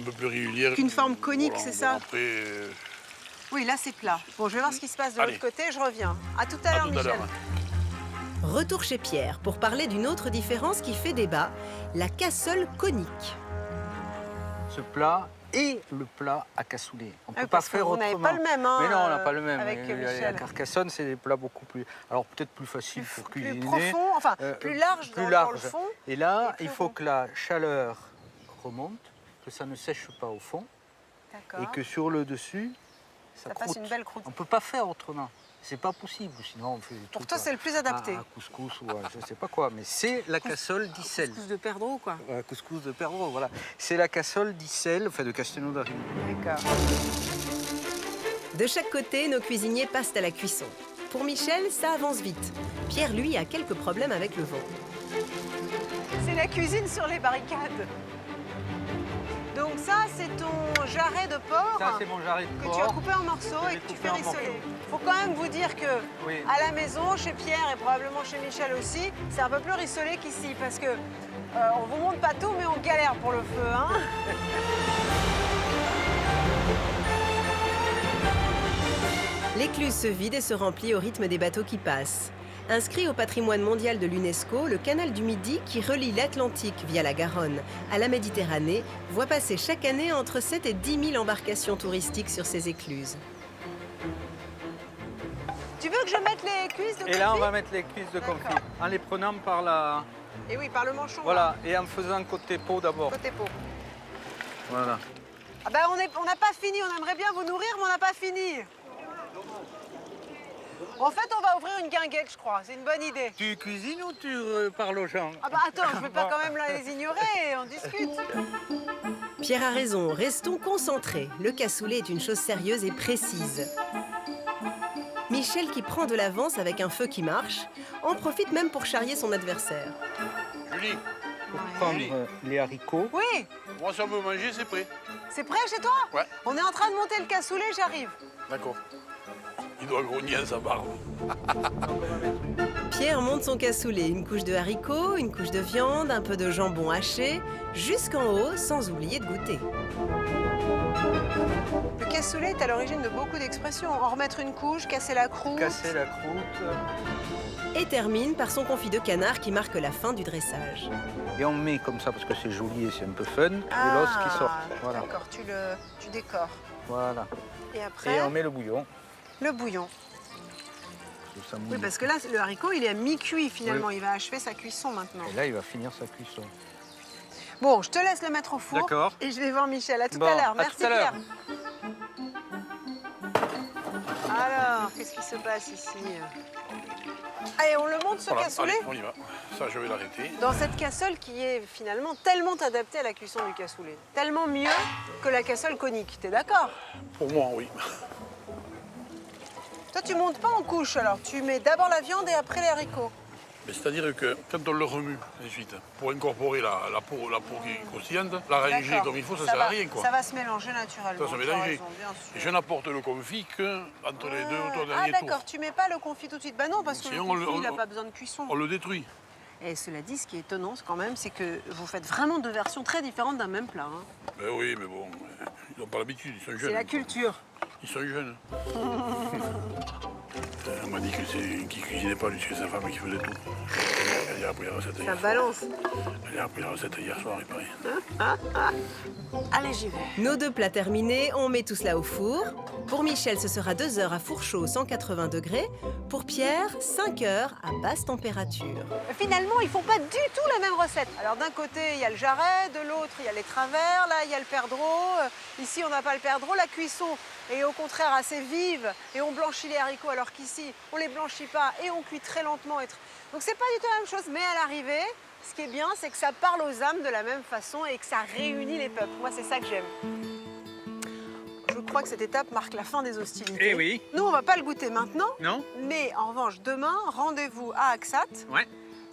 un peu plus régulière. Une forme conique, Voilà, c'est ça? Après, Oui, là c'est plat. Bon, je vais voir ce qui se passe de Allez. l'autre côté, je reviens. À tout à l'heure, Michel. Retour chez Pierre pour parler d'une autre différence qui fait débat, la cassole conique. Ce plat et le plat à cassoulet. On ne peut pas parce que faire vous autrement. n'avez pas le même, hein, Mais non, on n'a pas le même. avec La Michel. Carcassonne, c'est des plats beaucoup plus... Alors peut-être plus faciles pour cuisiner. Plus profond, enfin plus large dans le fond. Et là, plus il faut rond. que la chaleur remonte, que ça ne sèche pas au fond. D'accord. Et que sur le dessus, ça Ça fasse croûte. une belle croûte. On ne peut pas faire autrement. C'est pas possible, sinon on fait des Pour trucs toi, c'est le plus adapté. à couscous ou à je sais pas quoi, mais c'est la cassole d'Issel. Couscous de perdreau, quoi. Couscous de perdreau, voilà. C'est la cassole d'Issel, enfin de Castelnau d'Arigny. D'accord. De chaque côté, nos cuisiniers passent à la cuisson. Pour Michel, ça avance vite. Pierre, lui, a quelques problèmes avec le vent. C'est la cuisine sur les barricades. Donc ça, c'est ton jarret de porc Ça, c'est mon jarret de que porc. tu as coupé en morceaux Je et l'ai que tu coupé fais en rissoler. Faut quand même vous dire que Oui. à la maison, chez Pierre et probablement chez Michel aussi, c'est un peu plus rissolé qu'ici parce que on vous montre pas tout, mais on galère pour le feu, hein. L'écluse se vide et se remplit au rythme des bateaux qui passent. Inscrit au patrimoine mondial de l'UNESCO, le canal du Midi, qui relie l'Atlantique via la Garonne à la Méditerranée, voit passer chaque année entre 7 et 10 000 embarcations touristiques sur ses écluses. Tu veux que je mette les cuisses de Et là, on confit va mettre les cuisses de confit en les prenant par la... Et oui, par le manchon. Voilà, et en faisant côté peau d'abord. Côté peau. Voilà. Ah ben on n'a pas fini, on aimerait bien vous nourrir, mais on n'a pas fini. En fait, on va ouvrir une guinguette, je crois. C'est une bonne idée. Tu cuisines ou tu parles aux gens? Ah bah attends, je ne vais pas quand même les ignorer, on discute. Pierre a raison, restons concentrés. Le cassoulet est une chose sérieuse et précise. Michel, qui prend de l'avance avec un feu qui marche, en profite même pour charrier son adversaire. Julie, Pour prendre les haricots. Oui, moi, si on veut manger, c'est prêt. c'est prêt chez toi? Ouais. On est en train de monter le cassoulet, j'arrive. D'accord. Il doit grogner à sa barbe. Pierre monte son cassoulet, une couche de haricots, une couche de viande, un peu de jambon haché, jusqu'en haut, sans oublier de goûter. Le cassoulet est à l'origine de beaucoup d'expressions. En remettre une couche, casser la croûte. Casser la croûte. Et termine par son confit de canard qui marque la fin du dressage. Et on met comme ça parce que c'est joli et c'est un peu fun, et l'os qui sort. Voilà. D'accord, tu décores. Voilà. Et après, Et on met le bouillon. le bouillon. Ça mouille. Oui, parce que là, le haricot, il est à mi-cuit finalement. Oui. Il va achever sa cuisson maintenant. Et là, il va finir sa cuisson. Bon, je te laisse le mettre au four. D'accord. Et je vais voir Michel. À tout Bon, à l'heure. à Merci tout à l'heure. Pierre. Alors, qu'est-ce qui se passe ici? Allez, on le monte ce Voilà, cassoulet allez, on y va. Ça, je vais l'arrêter. dans cette cassole qui est finalement tellement adaptée à la cuisson du cassoulet. Tellement mieux que la cassole conique. T'es d'accord? Pour moi, oui. Toi, tu montes pas en couche alors. Tu mets d'abord la viande et après les haricots. C'est-à-dire que quand on le remue ensuite, pour incorporer la peau qui est croustillante, la réaliger comme il faut, ça ne sert à rien. Quoi. Ça va se mélanger naturellement. Ça se mélanger. Et je n'apporte le confit qu'entre les deux derniers tours. Ah d'accord, tu mets pas le confit tout de suite. Bah non, parce que le confit, il n'a pas besoin de cuisson. On le détruit. Et cela dit, ce qui est étonnant quand même, c'est que vous faites vraiment deux versions très différentes d'un même plat. Hein. Ben oui, mais bon, ils n'ont pas l'habitude, ils sont jeunes. C'est la culture. Ils sont jeunes. On m'a dit que c'est qui cuisinait pas, lui, c'est sa femme qui faisait tout. Elle a appris la recette hier soir. balance. Elle a appris la recette hier soir, il paraît. Allez, j'y vais. Nos deux plats terminés, on met tout cela au four. Pour Michel, ce sera 2 heures à four chaud 180 degrés. Pour Pierre, 5 heures à basse température. Finalement, ils font pas du tout la même recette. Alors d'un côté, il y a le jarret, de l'autre, il y a les travers, là, il y a le perdreau. Ici, on n'a pas le perdreau. La cuisson est au contraire assez vive et on blanchit les haricots, alors qu'ici, on les blanchit pas et on cuit très lentement. Donc c'est pas du tout la même chose, mais à l'arrivée, ce qui est bien, c'est que ça parle aux âmes de la même façon et que ça réunit les peuples. Moi, c'est ça que j'aime. Je crois que cette étape marque la fin des hostilités. Eh oui. Nous, on va pas le goûter maintenant. Non. Mais en revanche, demain, rendez-vous à Axat. Ouais.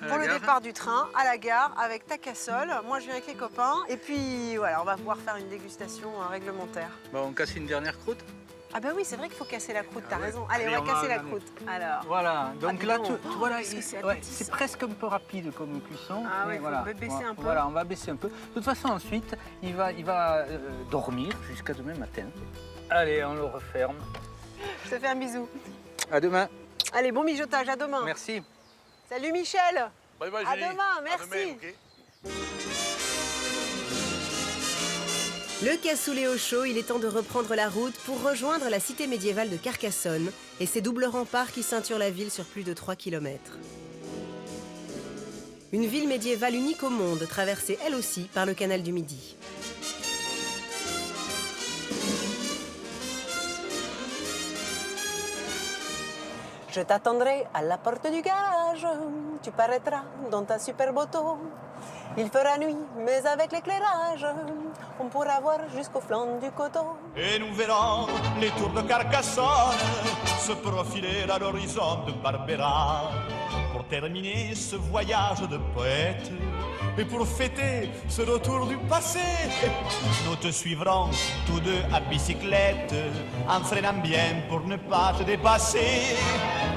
Pour le départ du train, à la gare, avec ta cassole. Moi, je viens avec les copains. Et puis, voilà, on va pouvoir faire une dégustation réglementaire. Bon, on casse une dernière croûte. Ah bah oui, c'est vrai qu'il faut casser la croûte, t'as raison. Allez, on va casser la croûte. Alors. Voilà, donc là, voilà, c'est c'est presque un peu rapide comme cuisson. Ah oui, il voilà, faut baisser un peu. Voilà, on va baisser un peu. De toute façon, ensuite, il va dormir jusqu'à demain matin. Allez, on le referme. Je te fais un bisou. À demain. Allez, bon mijotage, à demain. Merci. Salut Michel. Bye bye, à Julie. demain, merci. À demain, okay. Le cassoulet au chaud, il est temps de reprendre la route pour rejoindre la cité médiévale de Carcassonne et ses doubles remparts qui ceinturent la ville sur plus de 3 km. Une ville médiévale unique au monde, traversée elle aussi par le canal du Midi. Je t'attendrai à la porte du garage. Tu paraîtras dans ta superbe auto. Il fera nuit, mais avec l'éclairage, on pourra voir jusqu'au flanc du coteau. Et nous verrons les tours de Carcassonne se profiler à l'horizon de Barbera. Pour terminer ce voyage de poète et pour fêter ce retour du passé, nous te suivrons tous deux à bicyclette, en freinant bien pour ne pas te dépasser,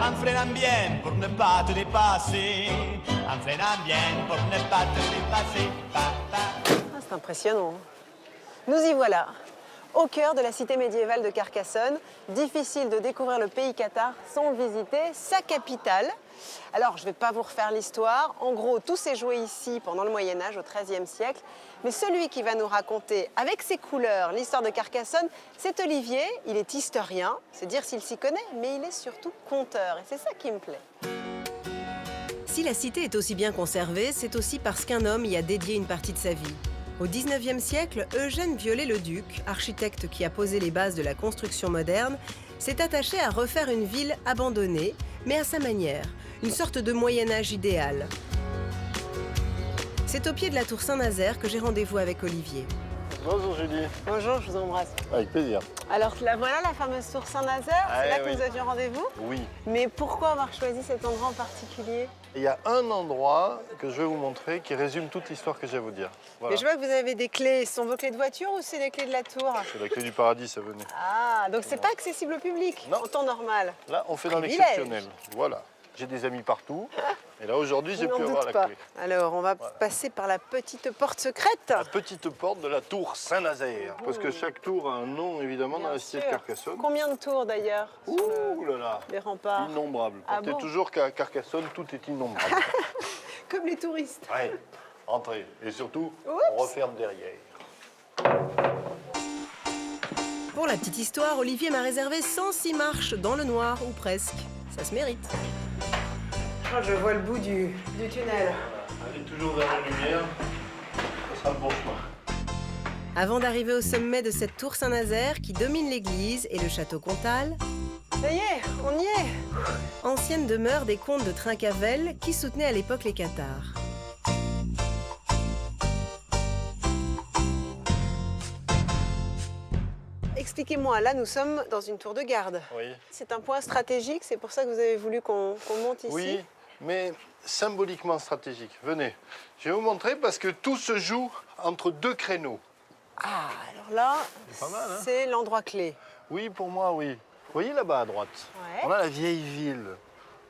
en freinant bien pour ne pas te dépasser, en freinant bien pour ne pas te dépasser. Ah, c'est impressionnant. Nous y voilà, au cœur de la cité médiévale de Carcassonne. Difficile de découvrir le pays cathare sans visiter sa capitale. Alors, je ne vais pas vous refaire l'histoire. En gros, tout s'est joué ici pendant le Moyen-Âge, au XIIIe siècle. Mais celui qui va nous raconter, avec ses couleurs, l'histoire de Carcassonne, c'est Olivier. Il est historien, c'est dire s'il s'y connaît, mais il est surtout conteur. Et c'est ça qui me plaît. Si la cité est aussi bien conservée, c'est aussi parce qu'un homme y a dédié une partie de sa vie. Au XIXe siècle, Eugène Viollet-le-Duc, architecte qui a posé les bases de la construction moderne, s'est attaché à refaire une ville abandonnée, mais à sa manière, une sorte de Moyen-Âge idéal. C'est au pied de la tour Saint-Nazaire que j'ai rendez-vous avec Olivier. Bonjour Julie. Bonjour, je vous embrasse. Avec plaisir. Alors voilà la fameuse tour Saint-Nazaire, c'est là que nous avions rendez-vous. Oui. Mais pourquoi avoir choisi cet endroit en particulier? Il y a un endroit que je vais vous montrer qui résume toute l'histoire que j'ai à vous dire. Voilà. Mais je vois que vous avez des clés. Ce sont vos clés de voiture ou c'est les clés de la tour? C'est la clé du paradis, ça venait. Ah, donc c'est pas accessible au public en temps normal? Là, on fait dans Privilège. l'exceptionnel. Voilà. J'ai des amis partout. Et là, aujourd'hui, j'ai pu avoir la clé. Alors, on va passer par la petite porte secrète. La petite porte de la tour Saint-Nazaire. Parce que chaque tour a un nom, évidemment, dans la cité de Carcassonne. Combien de tours, d'ailleurs, Ouh là là. Les remparts? Innombrables. Ah Comptez bon toujours qu'à Carcassonne, tout est innombrable. Comme les touristes. Oui, entrez. Et surtout, on referme derrière. Pour la petite histoire, Olivier m'a réservé 106 marches dans le noir, ou presque. Ça se mérite. Oh, je vois le bout du tunnel. Allez toujours vers la lumière, ça sera le bon chemin. Avant d'arriver au sommet de cette tour Saint-Nazaire qui domine l'église et le château Comtal, ça y est, on y est. Ancienne demeure des comtes de Trincavel qui soutenaient à l'époque les cathares. Expliquez-moi, là nous sommes dans une tour de garde. Oui. C'est un point stratégique, c'est pour ça que vous avez voulu qu'on monte ici? Oui, mais symboliquement stratégique. Venez, je vais vous montrer parce que tout se joue entre deux créneaux. Ah, alors là, pas mal, hein? c'est l'endroit clé. Oui, pour moi, oui. Vous voyez là-bas à droite, Ouais. on a la vieille ville.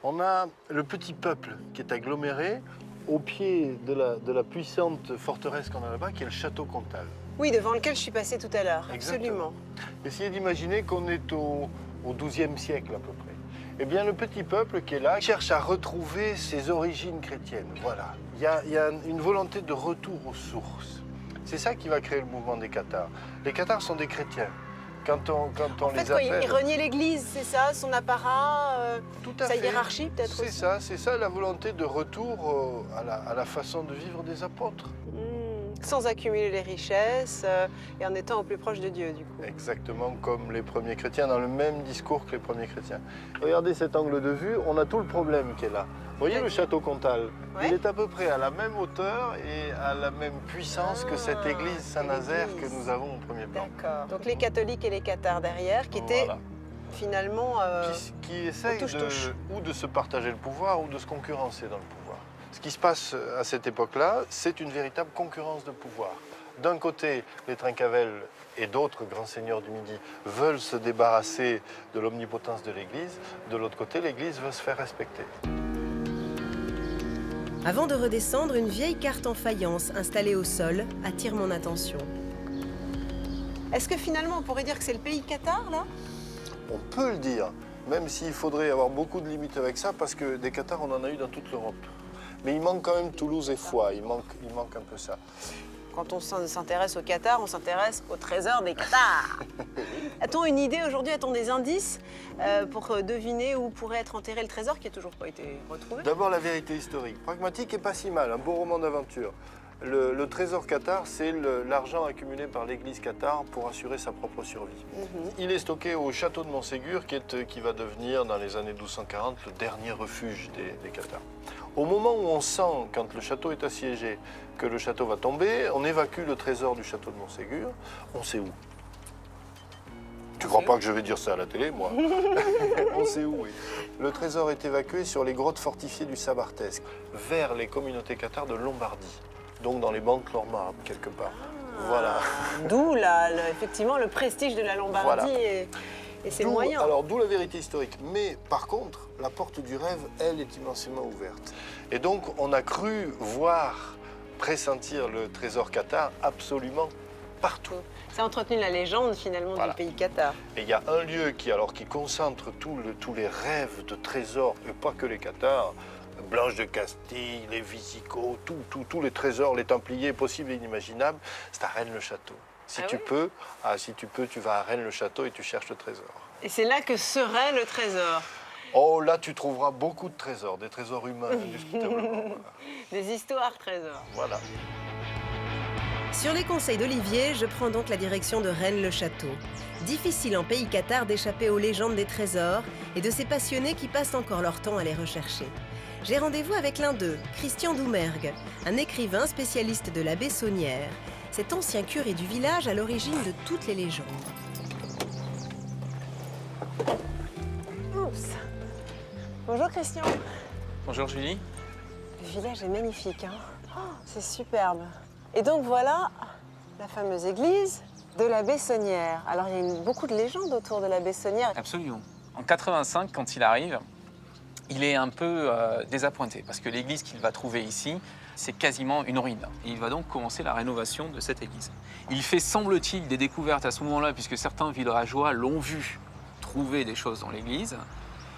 On a le petit peuple qui est aggloméré au pied de la puissante forteresse qu'on a là-bas, qui est le château Comtal. Oui, devant lequel je suis passée tout à l'heure. Absolument. Essayez d'imaginer qu'on est au XIIe siècle à peu près. Eh bien, le petit peuple qui est là cherche à retrouver ses origines chrétiennes. Voilà. Il y a une volonté de retour aux sources. C'est ça qui va créer le mouvement des Cathares. Les Cathares sont des chrétiens. Quand on En fait, les quoi, appelle... il reniait l'Église, c'est ça, son apparat, à sa fait. hiérarchie peut-être aussi. C'est ça la volonté de retour à la façon de vivre des apôtres. Sans accumuler les richesses et en étant au plus proche de Dieu, du coup. Exactement comme les premiers chrétiens, dans le même discours que les premiers chrétiens. Regardez cet angle de vue, on a tout le problème qui est là. Vous voyez le château Comtal, il est à peu près à la même hauteur et à la même puissance que cette église Saint-Nazaire que nous avons au premier plan. D'accord. Donc les catholiques et les cathares derrière, qui étaient finalement qui essayent touche-touche. ou de se partager le pouvoir ou de se concurrencer dans le pouvoir. Ce qui se passe à cette époque-là, c'est une véritable concurrence de pouvoir. D'un côté, les Trincavel et d'autres grands seigneurs du Midi veulent se débarrasser de l'omnipotence de l'Église. De l'autre côté, l'Église veut se faire respecter. Avant de redescendre, une vieille carte en faïence installée au sol attire mon attention. Est-ce que finalement on pourrait dire que c'est le pays cathare, là? On peut le dire, même s'il faudrait avoir beaucoup de limites avec ça, parce que des cathares, on en a eu dans toute l'Europe. Mais il manque quand même Toulouse et Foix, il manque un peu ça. Quand on s'intéresse au Qatar, on s'intéresse au trésor des Cathares. A-t-on une idée aujourd'hui, a-t-on des indices pour deviner où pourrait être enterré le trésor qui n'a toujours pas été retrouvé? D'abord, la vérité historique. Pragmatique et pas si mal, un beau roman d'aventure. Le trésor cathare, c'est l'argent accumulé par l'église cathare pour assurer sa propre survie. Il est stocké au château de Montségur, qui va devenir, dans les années 1240, le dernier refuge des cathares. Au moment où on sent, quand le château est assiégé, que le château va tomber, on évacue le trésor du château de Montségur. On sait où. Tu crois pas que je vais dire ça à la télé, moi? On sait où, oui. Le trésor est évacué sur les grottes fortifiées du Sabartesque, vers les communautés cathares de Lombardie, donc dans les banques normandes, quelque part. Voilà. D'où, effectivement, le prestige de la Lombardie Voilà. et ses moyens. Alors, d'où la vérité historique. Mais par contre, la porte du rêve, elle, est immensément ouverte. Et donc, on a cru voir, pressentir le trésor cathare absolument partout. Ça a entretenu la légende, finalement, du pays cathare. Et il y a un lieu qui concentre tous les rêves de trésors, et pas que les cathares, Blanche de Castille, les Visigoths, tous les trésors, les Templiers possibles et inimaginables, c'est à Rennes-le-Château. Si tu peux, tu vas à Rennes-le-Château et tu cherches le trésor. Et c'est là que serait le trésor. Oh, là, tu trouveras beaucoup de trésors, des trésors humains, indiscutablement. Des histoires trésors. Voilà. Sur les conseils d'Olivier, je prends donc la direction de Rennes-le-Château. Difficile en pays cathare d'échapper aux légendes des trésors et de ces passionnés qui passent encore leur temps à les rechercher. J'ai rendez-vous avec l'un d'eux, Christian Doumergue, un écrivain spécialiste de la Bessonnière, cet ancien curé du village à l'origine de toutes les légendes. Oups. Bonjour Christian. Bonjour Julie. Le village est magnifique, hein? Oh, c'est superbe. Et donc voilà la fameuse église de la Bessonnière. Alors il y a beaucoup de légendes autour de la Bessonnière. Absolument. En 85, quand il arrive, il est un peu désappointé parce que l'église qu'il va trouver ici, c'est quasiment une ruine. Et il va donc commencer la rénovation de cette église. Il fait, semble-t-il, des découvertes à ce moment-là, puisque certains villageois l'ont vu trouver des choses dans l'église.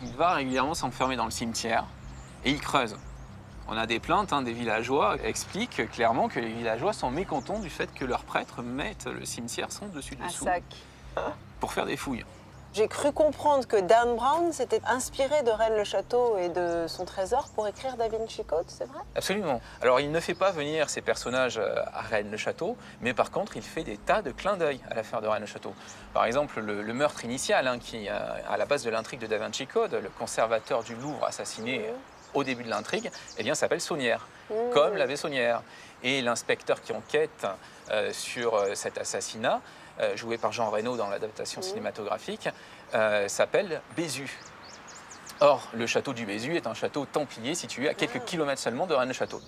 Il va régulièrement s'enfermer dans le cimetière et il creuse. On a des plaintes, des villageois expliquent clairement que les villageois sont mécontents du fait que leurs prêtres mettent le cimetière sans dessus-dessous pour faire des fouilles. J'ai cru comprendre que Dan Brown s'était inspiré de Rennes-le-Château et de son trésor pour écrire Da Vinci Code, c'est vrai? Absolument. Alors, il ne fait pas venir ses personnages à Rennes-le-Château, mais par contre, il fait des tas de clins d'œil à l'affaire de Rennes-le-Château. Par exemple, le meurtre initial, qui est à la base de l'intrigue de Da Vinci Code, le conservateur du Louvre assassiné au début de l'intrigue, eh bien, s'appelle Saunière, comme la Bessonnière. Et l'inspecteur qui enquête sur cet assassinat, joué par Jean Reno dans l'adaptation cinématographique, s'appelle Bézu. Or, le château du Bézu est un château templier situé à quelques kilomètres seulement de Rennes-le-Château.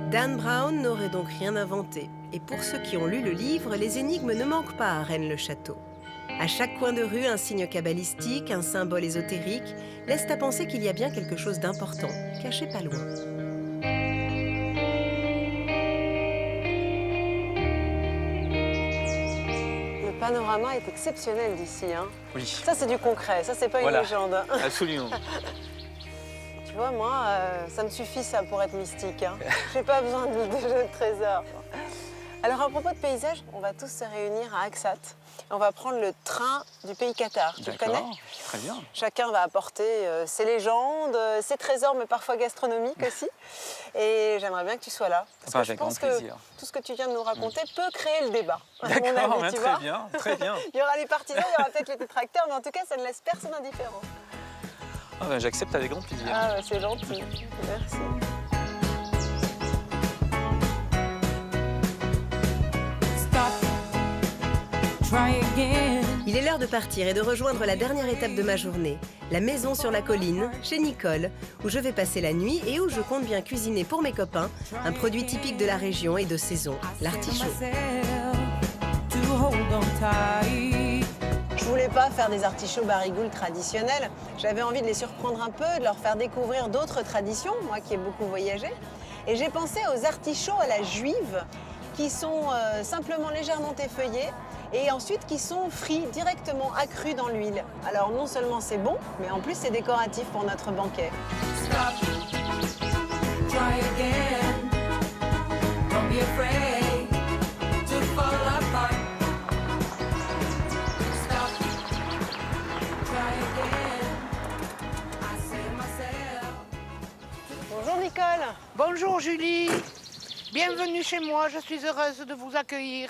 Dan Brown n'aurait donc rien inventé. Et pour ceux qui ont lu le livre, les énigmes ne manquent pas à Rennes-le-Château. À chaque coin de rue, un signe cabalistique, un symbole ésotérique, laissent à penser qu'il y a bien quelque chose d'important, caché pas loin. Le panorama est exceptionnel d'ici. Hein. Oui. Ça, c'est du concret. Ça, c'est pas Voilà. une légende. Absolument. Tu vois, moi, ça me suffit, ça, pour être mystique. Hein. J'ai pas besoin de jeu de trésor. Alors, à propos de paysage, on va tous se réunir à Aksat. On va prendre le train du pays Qatar. Tu le connais? Très bien. Chacun va apporter ses légendes, ses trésors, mais parfois gastronomiques aussi. Et j'aimerais bien que tu sois là. Parce que je pense que tout ce que tu viens de nous raconter peut créer le débat. D'accord, très bien, très bien. Il y aura les partisans, il y aura peut-être les détracteurs, mais en tout cas, ça ne laisse personne indifférent. Ah ben, j'accepte avec grand plaisir. Ah, c'est gentil. Merci. Il est l'heure de partir et de rejoindre la dernière étape de ma journée, la maison sur la colline, chez Nicole, où je vais passer la nuit et où je compte bien cuisiner pour mes copains un produit typique de la région et de saison, l'artichaut. Je voulais pas faire des artichauts barigoules traditionnels. J'avais envie de les surprendre un peu, de leur faire découvrir d'autres traditions, moi qui ai beaucoup voyagé. Et j'ai pensé aux artichauts à la juive, qui sont simplement légèrement effeuillés et ensuite qui sont frits directement accrus dans l'huile. Alors non seulement c'est bon, mais en plus c'est décoratif pour notre banquet. Bonjour Nicole. Bonjour Julie. Bienvenue chez moi, je suis heureuse de vous accueillir.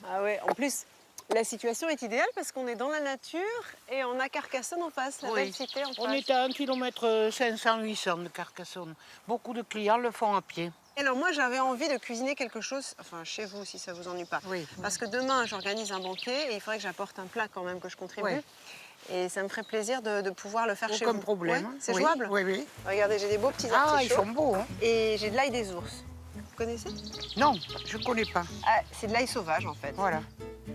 Ah ouais, en plus, la situation est idéale parce qu'on est dans la nature et on a Carcassonne en face, la belle cité en face. On est à 1 km 500-800 de Carcassonne. Beaucoup de clients le font à pied. Alors moi, j'avais envie de cuisiner quelque chose, enfin chez vous si ça vous ennuie pas. Oui. Parce que demain, j'organise un banquet et il faudrait que j'apporte un plat quand même que je contribue. Oui. Et ça me ferait plaisir de pouvoir le faire chez vous. Aucun problème. Ouais, c'est Oui, jouable? oui, oui. Regardez, j'ai des beaux petits artichauts. Ah, ils sont beaux. Hein. Et j'ai de l'ail des ours. Vous connaissez? Non, je ne connais pas. Ah, c'est de l'ail sauvage en fait. Voilà.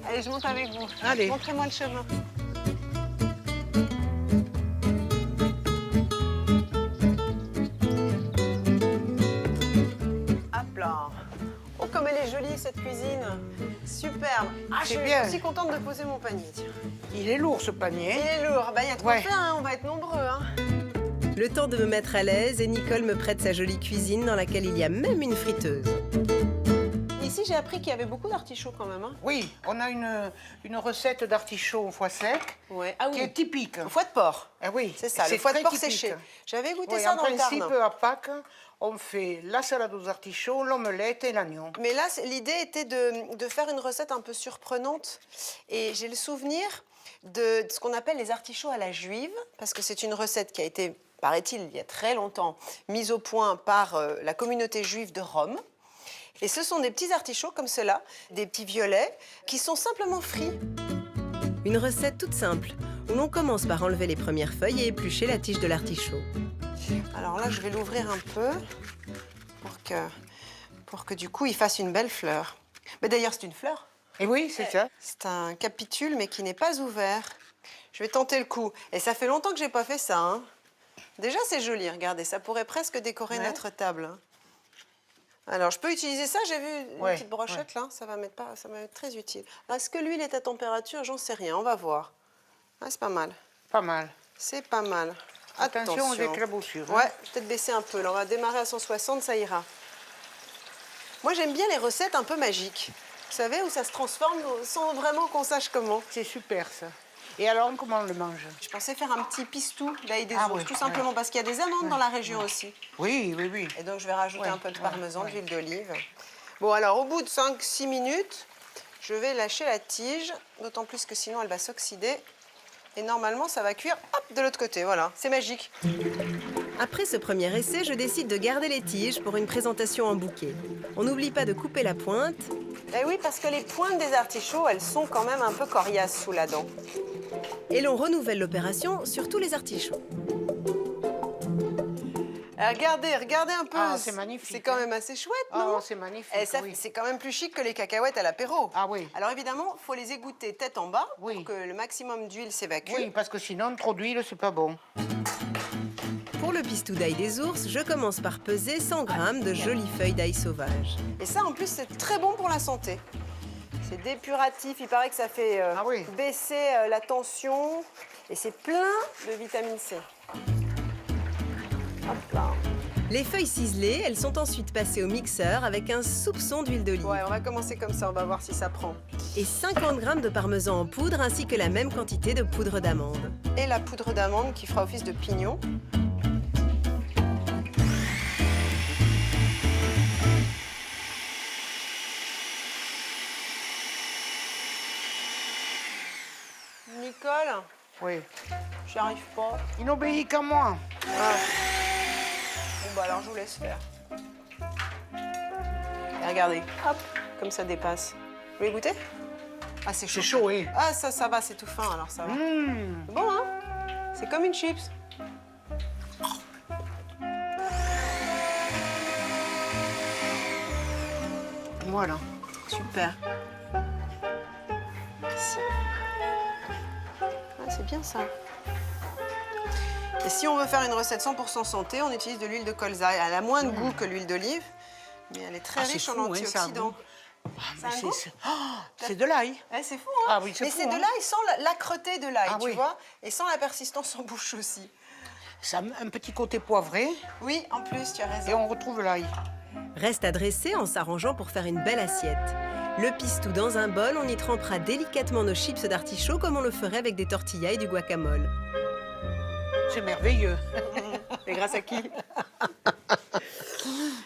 Allez, je monte avec vous. Allez. Montrez-moi le chemin. Hop là. Oh, comme elle est jolie cette cuisine. Superbe. Ah, je suis bien. aussi contente de poser mon panier. Tiens. Il est lourd ce panier. Il est lourd. Bah, il y a de quoi faire, hein. On va être nombreux. Hein. Le temps de me mettre à l'aise et Nicole me prête sa jolie cuisine dans laquelle il y a même une friteuse. Ici, j'ai appris qu'il y avait beaucoup d'artichauts quand même. Hein. Oui, on a une recette d'artichaut au foie sec qui est typique. Au foie de porc. Ah oui, c'est ça, le foie de porc séché. J'avais goûté ça dans le Tarn. En principe, à Pâques, on fait la salade aux artichauts, l'omelette et l'agneau. Mais là, l'idée était de faire une recette un peu surprenante. Et j'ai le souvenir de ce qu'on appelle les artichauts à la juive, parce que c'est une recette qui a été, paraît-il, il y a très longtemps, mise au point par la communauté juive de Rome. Et ce sont des petits artichauts comme cela, des petits violets, qui sont simplement frits. Une recette toute simple, où l'on commence par enlever les premières feuilles et éplucher la tige de l'artichaut. Alors là, je vais l'ouvrir un peu pour que du coup, il fasse une belle fleur. Mais d'ailleurs, c'est une fleur. Et oui, c'est ça. C'est un capitule, mais qui n'est pas ouvert. Je vais tenter le coup. Et ça fait longtemps que j'ai pas fait ça. Hein. Déjà, c'est joli, regardez. Ça pourrait presque décorer notre table. Hein. Alors, je peux utiliser ça. J'ai vu une petite brochette, là. Ça va m'être très utile. Est-ce que l'huile est à température? J'en sais rien. On va voir. Ah, c'est pas mal. Pas mal. C'est pas mal. Attention aux éclaboussures. Ouais, je vais peut-être baisser un peu. Là, on va démarrer à 160, ça ira. Moi, j'aime bien les recettes un peu magiques. Vous savez, où ça se transforme sans vraiment qu'on sache comment. C'est super, ça. Et alors, comment on le mange? Je pensais faire un petit pistou d'ail des ours, tout simplement, parce qu'il y a des amandes dans la région aussi. Oui, oui, oui. Et donc, je vais rajouter un peu de parmesan, d'huile d'olive. Bon, alors, au bout de 5-6 minutes, je vais lâcher la tige, d'autant plus que sinon, elle va s'oxyder. Et normalement, ça va cuire, hop, de l'autre côté, voilà. C'est magique. Après ce premier essai, je décide de garder les tiges pour une présentation en bouquet. On n'oublie pas de couper la pointe. Eh oui, parce que les pointes des artichauts, elles sont quand même un peu coriaces sous la dent. Et l'on renouvelle l'opération sur tous les artichauts. Regardez un peu. Ah, c'est magnifique. C'est quand même assez chouette, non? Oh, c'est magnifique, oui. C'est quand même plus chic que les cacahuètes à l'apéro. Ah oui. Alors évidemment, il faut les égoutter tête en bas pour que le maximum d'huile s'évacue. Oui, parce que sinon, trop d'huile, c'est pas bon. Pour le pistou d'ail des ours, je commence par peser 100 grammes de jolies feuilles d'ail sauvage. Et ça, en plus, c'est très bon pour la santé. C'est dépuratif, il paraît que ça fait baisser la tension. Et c'est plein de vitamine C. Hop là. Les feuilles ciselées, elles sont ensuite passées au mixeur avec un soupçon d'huile d'olive. Ouais, on va commencer comme ça, on va voir si ça prend. Et 50 grammes de parmesan en poudre ainsi que la même quantité de poudre d'amande. Et la poudre d'amande qui fera office de pignon. Nicole? Oui. J'y arrive pas. Il n'obéit qu'à moi. Ah. Bon, bah alors je vous laisse faire. Et regardez, hop, comme ça dépasse. Vous voulez goûter? Ah, c'est chaud. C'est chaud, oui. Ah, ça va, c'est tout fin, alors ça va. C'est bon, hein? C'est comme une chips. Voilà. Super. Merci. Ah, c'est bien ça. Et si on veut faire une recette 100% santé, on utilise de l'huile de colza. Elle a moins de goût que l'huile d'olive, mais elle est très riche en antioxydants. C'est de l'ail. C'est fou, hein? Ah oui, c'est mais fou, c'est de hein. l'ail sans l'âcreté de l'ail, tu oui. vois, et sans la persistance en bouche aussi. Ça a un petit côté poivré. Oui, en plus, tu as raison. Et on retrouve l'ail. Reste à dresser en s'arrangeant pour faire une belle assiette. Le pistou dans un bol, on y trempera délicatement nos chips d'artichaut comme on le ferait avec des tortillas et du guacamole. C'est merveilleux. Et grâce à qui?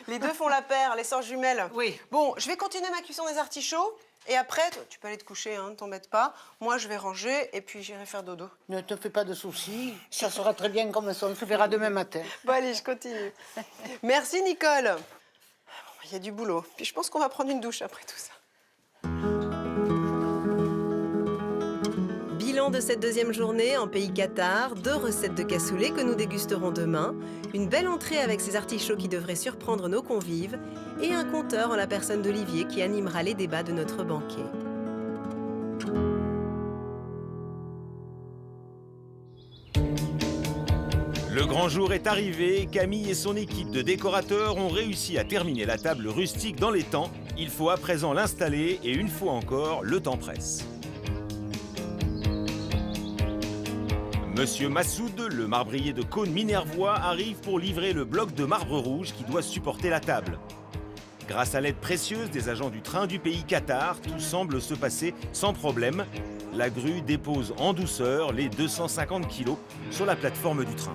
Les deux font la paire, les sœurs jumelles. Oui. Bon, je vais continuer ma cuisson des artichauts. Et après, toi, tu peux aller te coucher, hein, ne t'embête pas. Moi, je vais ranger et puis j'irai faire dodo. Ne te fais pas de soucis. Ça sera très bien comme ça. On se verra demain matin. Bon, allez, je continue. Merci, Nicole. Il y a du boulot. Puis je pense qu'on va prendre une douche après tout ça. Bilan de cette deuxième journée en pays Qatar, 2 recettes de cassoulet que nous dégusterons demain, une belle entrée avec ces artichauts qui devraient surprendre nos convives et un conteur en la personne d'Olivier qui animera les débats de notre banquet. Le grand jour est arrivé, Camille et son équipe de décorateurs ont réussi à terminer la table rustique dans les temps. Il faut à présent l'installer et une fois encore, le temps presse. Monsieur Massoud, le marbrier de Cône-Minervois, arrive pour livrer le bloc de marbre rouge qui doit supporter la table. Grâce à l'aide précieuse des agents du train du pays Qatar, tout semble se passer sans problème. La grue dépose en douceur les 250 kilos sur la plateforme du train.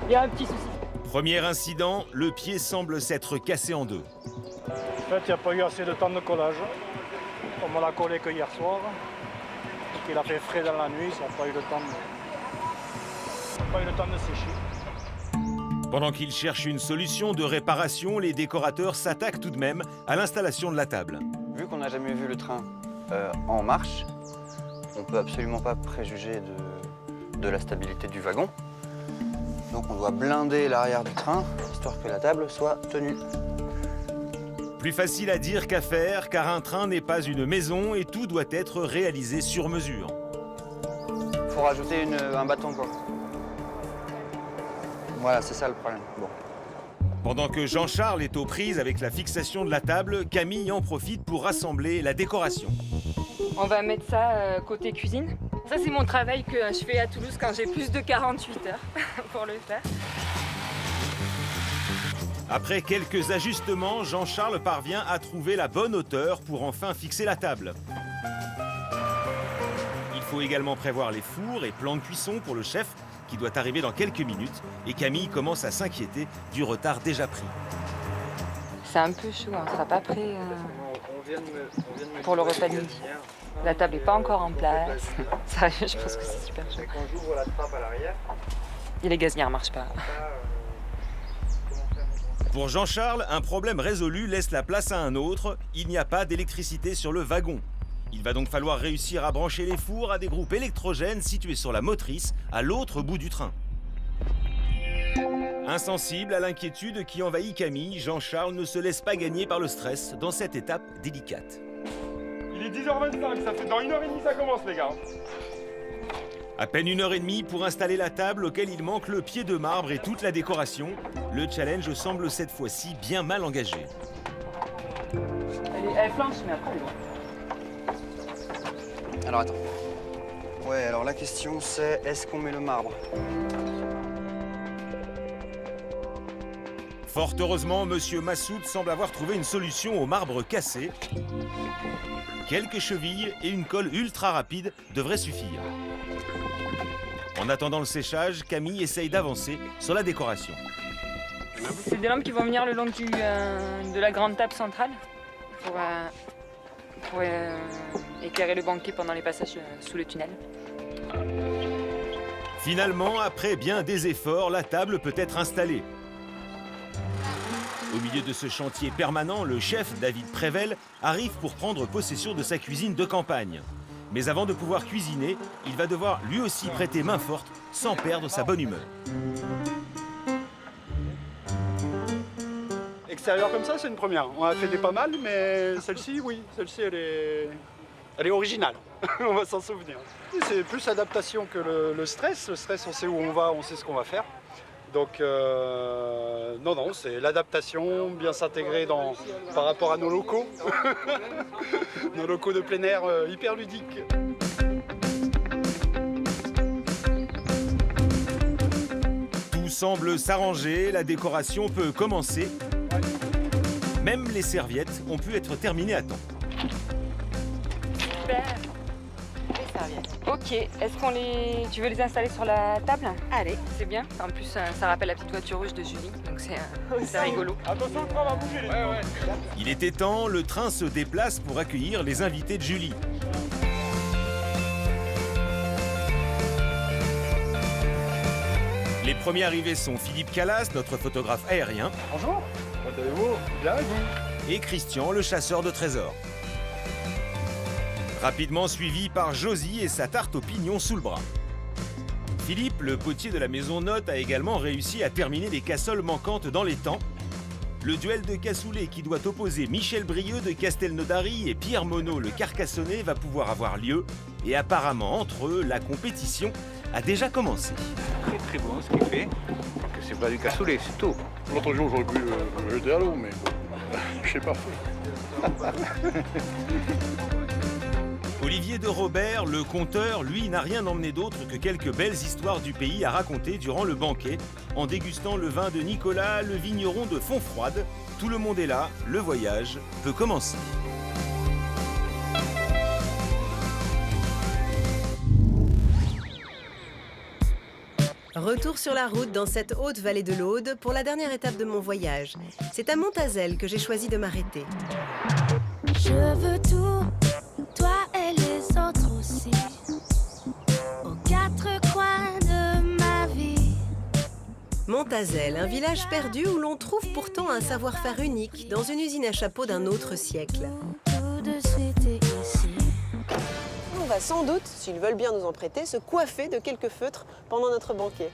Il y a un petit souci. Premier incident, le pied semble s'être cassé en deux. En fait, il n'y a pas eu assez de temps de collage. On me l'a collé que hier soir. Donc il a fait frais dans la nuit, ça n'a pas eu le temps de sécher. Pendant qu'ils cherchent une solution de réparation, les décorateurs s'attaquent tout de même à l'installation de la table. Vu qu'on n'a jamais vu le train en marche, on ne peut absolument pas préjuger de la stabilité du wagon. Donc on doit blinder l'arrière du train, histoire que la table soit tenue. Plus facile à dire qu'à faire, car un train n'est pas une maison et tout doit être réalisé sur mesure. Il faut rajouter un bâton, quoi. Voilà, c'est ça le problème. Bon. Pendant que Jean-Charles est aux prises avec la fixation de la table, Camille en profite pour rassembler la décoration. On va mettre ça côté cuisine. Ça, c'est mon travail que je fais à Toulouse quand j'ai plus de 48 heures pour le faire. Après quelques ajustements, Jean-Charles parvient à trouver la bonne hauteur pour enfin fixer la table. Il faut également prévoir les fours et plans de cuisson pour le chef qui doit arriver dans quelques minutes et Camille commence à s'inquiéter du retard déjà pris. C'est un peu chaud, on ne sera pas prêt. pour le repas de midi. La table n'est pas encore en place. Sérieux, je pense que c'est super chaud. Quand j'ouvre la trappe à l'arrière... Et les gazinières ne marchent pas. Pour Jean-Charles, un problème résolu laisse la place à un autre. Il n'y a pas d'électricité sur le wagon. Il va donc falloir réussir à brancher les fours à des groupes électrogènes situés sur la motrice, à l'autre bout du train. Insensible à l'inquiétude qui envahit Camille, Jean-Charles ne se laisse pas gagner par le stress dans cette étape délicate. Il est 10h25, ça fait dans 1h30 ça commence les gars. À peine 1h30 pour installer la table auquel il manque le pied de marbre et toute la décoration. Le challenge semble cette fois-ci bien mal engagé. Elle flanche, mais après elle est Alors attends. Ouais, alors la question c'est, est-ce qu'on met le marbre? Fort heureusement, Monsieur Massoud semble avoir trouvé une solution au marbre cassé. Quelques chevilles et une colle ultra rapide devraient suffire. En attendant le séchage, Camille essaye d'avancer sur la décoration. C'est des lampes qui vont venir le long de la grande table centrale pour éclairer le banquet pendant les passages sous le tunnel. Finalement, après bien des efforts, la table peut être installée. Au milieu de ce chantier permanent, le chef, David Prével, arrive pour prendre possession de sa cuisine de campagne. Mais avant de pouvoir cuisiner, il va devoir lui aussi prêter main forte sans perdre sa bonne humeur. Extérieur comme ça, c'est une première. On a fait des pas mal, mais celle-ci, oui. Celle-ci, elle est originale. On va s'en souvenir. C'est plus adaptation que le stress. Le stress, on sait où on va, on sait ce qu'on va faire. Donc, non, c'est l'adaptation, bien s'intégrer par rapport à nos locaux. Nos locaux de plein air hyper ludiques. Tout semble s'arranger, la décoration peut commencer. Même les serviettes ont pu être terminées à temps. Super. Les serviettes. Ok, est-ce qu'on tu veux les installer sur la table? Allez. C'est bien. En plus, ça rappelle la petite voiture rouge de Julie, donc c'est rigolo. Attention, le train va bouger les ouais. Il était temps, le train se déplace pour accueillir les invités de Julie. Les premiers arrivés sont Philippe Calas, notre photographe aérien. Bonjour, comment allez-vous? Bien, et vous? Et Christian, le chasseur de trésors. Rapidement suivi par Josie et sa tarte aux pignons sous le bras. Philippe, le potier de la maison Note, a également réussi à terminer les cassoles manquantes dans les temps. Le duel de cassoulet qui doit opposer Michel Brieux de Castelnaudary et Pierre Monod, le Carcassonnais, va pouvoir avoir lieu. Et apparemment, entre eux, la compétition a déjà commencé. Très très bon ce qu'il fait, que c'est pas du cassoulet, c'est tout. L'autre jour, j'aurais pu me jeter à l'eau, mais je sais pas fait. Olivier de Robert, le conteur, lui, n'a rien emmené d'autre que quelques belles histoires du pays à raconter durant le banquet, en dégustant le vin de Nicolas, le vigneron de Fontfroide. Tout le monde est là, le voyage peut commencer. Retour sur la route dans cette haute vallée de l'Aude pour la dernière étape de mon voyage. C'est à Montazel que j'ai choisi de m'arrêter. Je veux tout, toi et les autres aussi, aux quatre coins de ma vie. Montazel, un village perdu où l'on trouve pourtant un savoir-faire unique dans une usine à chapeau d'un autre siècle. Tout de suite et ici. On va sans doute, s'ils veulent bien nous en prêter, se coiffer de quelques feutres pendant notre banquet.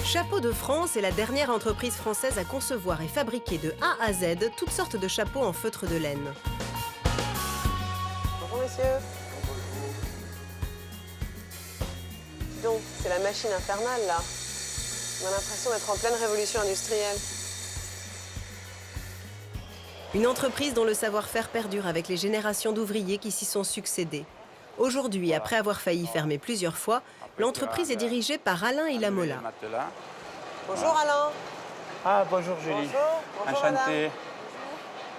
Chapeau de France est la dernière entreprise française à concevoir et fabriquer de A à Z toutes sortes de chapeaux en feutre de laine. Bonjour messieurs. Donc, c'est la machine infernale là. On a l'impression d'être en pleine révolution industrielle. Une entreprise dont le savoir-faire perdure avec les générations d'ouvriers qui s'y sont succédés. Aujourd'hui, après avoir failli fermer plusieurs fois, l'entreprise est dirigée par Alain Ilamola. Bonjour Alain. Ah, bonjour Julie. Bonjour Enchanté. madame.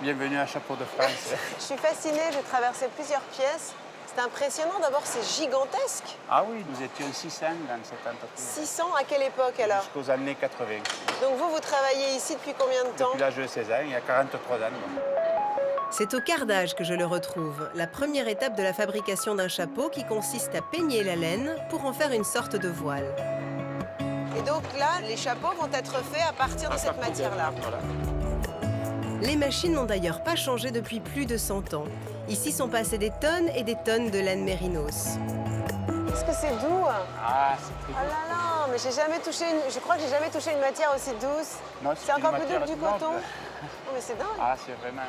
Bienvenue à Chapeau de France. Je suis fascinée, j'ai traversé plusieurs pièces. C'est impressionnant, d'abord c'est gigantesque. Ah oui, nous étions 600 dans cette entreprise. 600 à quelle époque alors? Jusqu'aux années 80. Donc vous travaillez ici depuis combien de temps? Depuis l'âge de 16 ans, il y a 43 ans. C'est au cardage que je le retrouve, la première étape de la fabrication d'un chapeau qui consiste à peigner la laine pour en faire une sorte de voile. Et donc là, les chapeaux vont être faits à partir de cette matière-là. Voilà. Les machines n'ont d'ailleurs pas changé depuis plus de 100 ans. Ici sont passées des tonnes et des tonnes de laine mérinos. Est-ce que c'est doux? Ah, c'est très doux. Oh là là, mais j'ai jamais touché je crois que j'ai jamais touché une matière aussi douce. Non, c'est encore plus dur que du noble. coton. Oh, mais c'est dingue. Ah, c'est vraiment...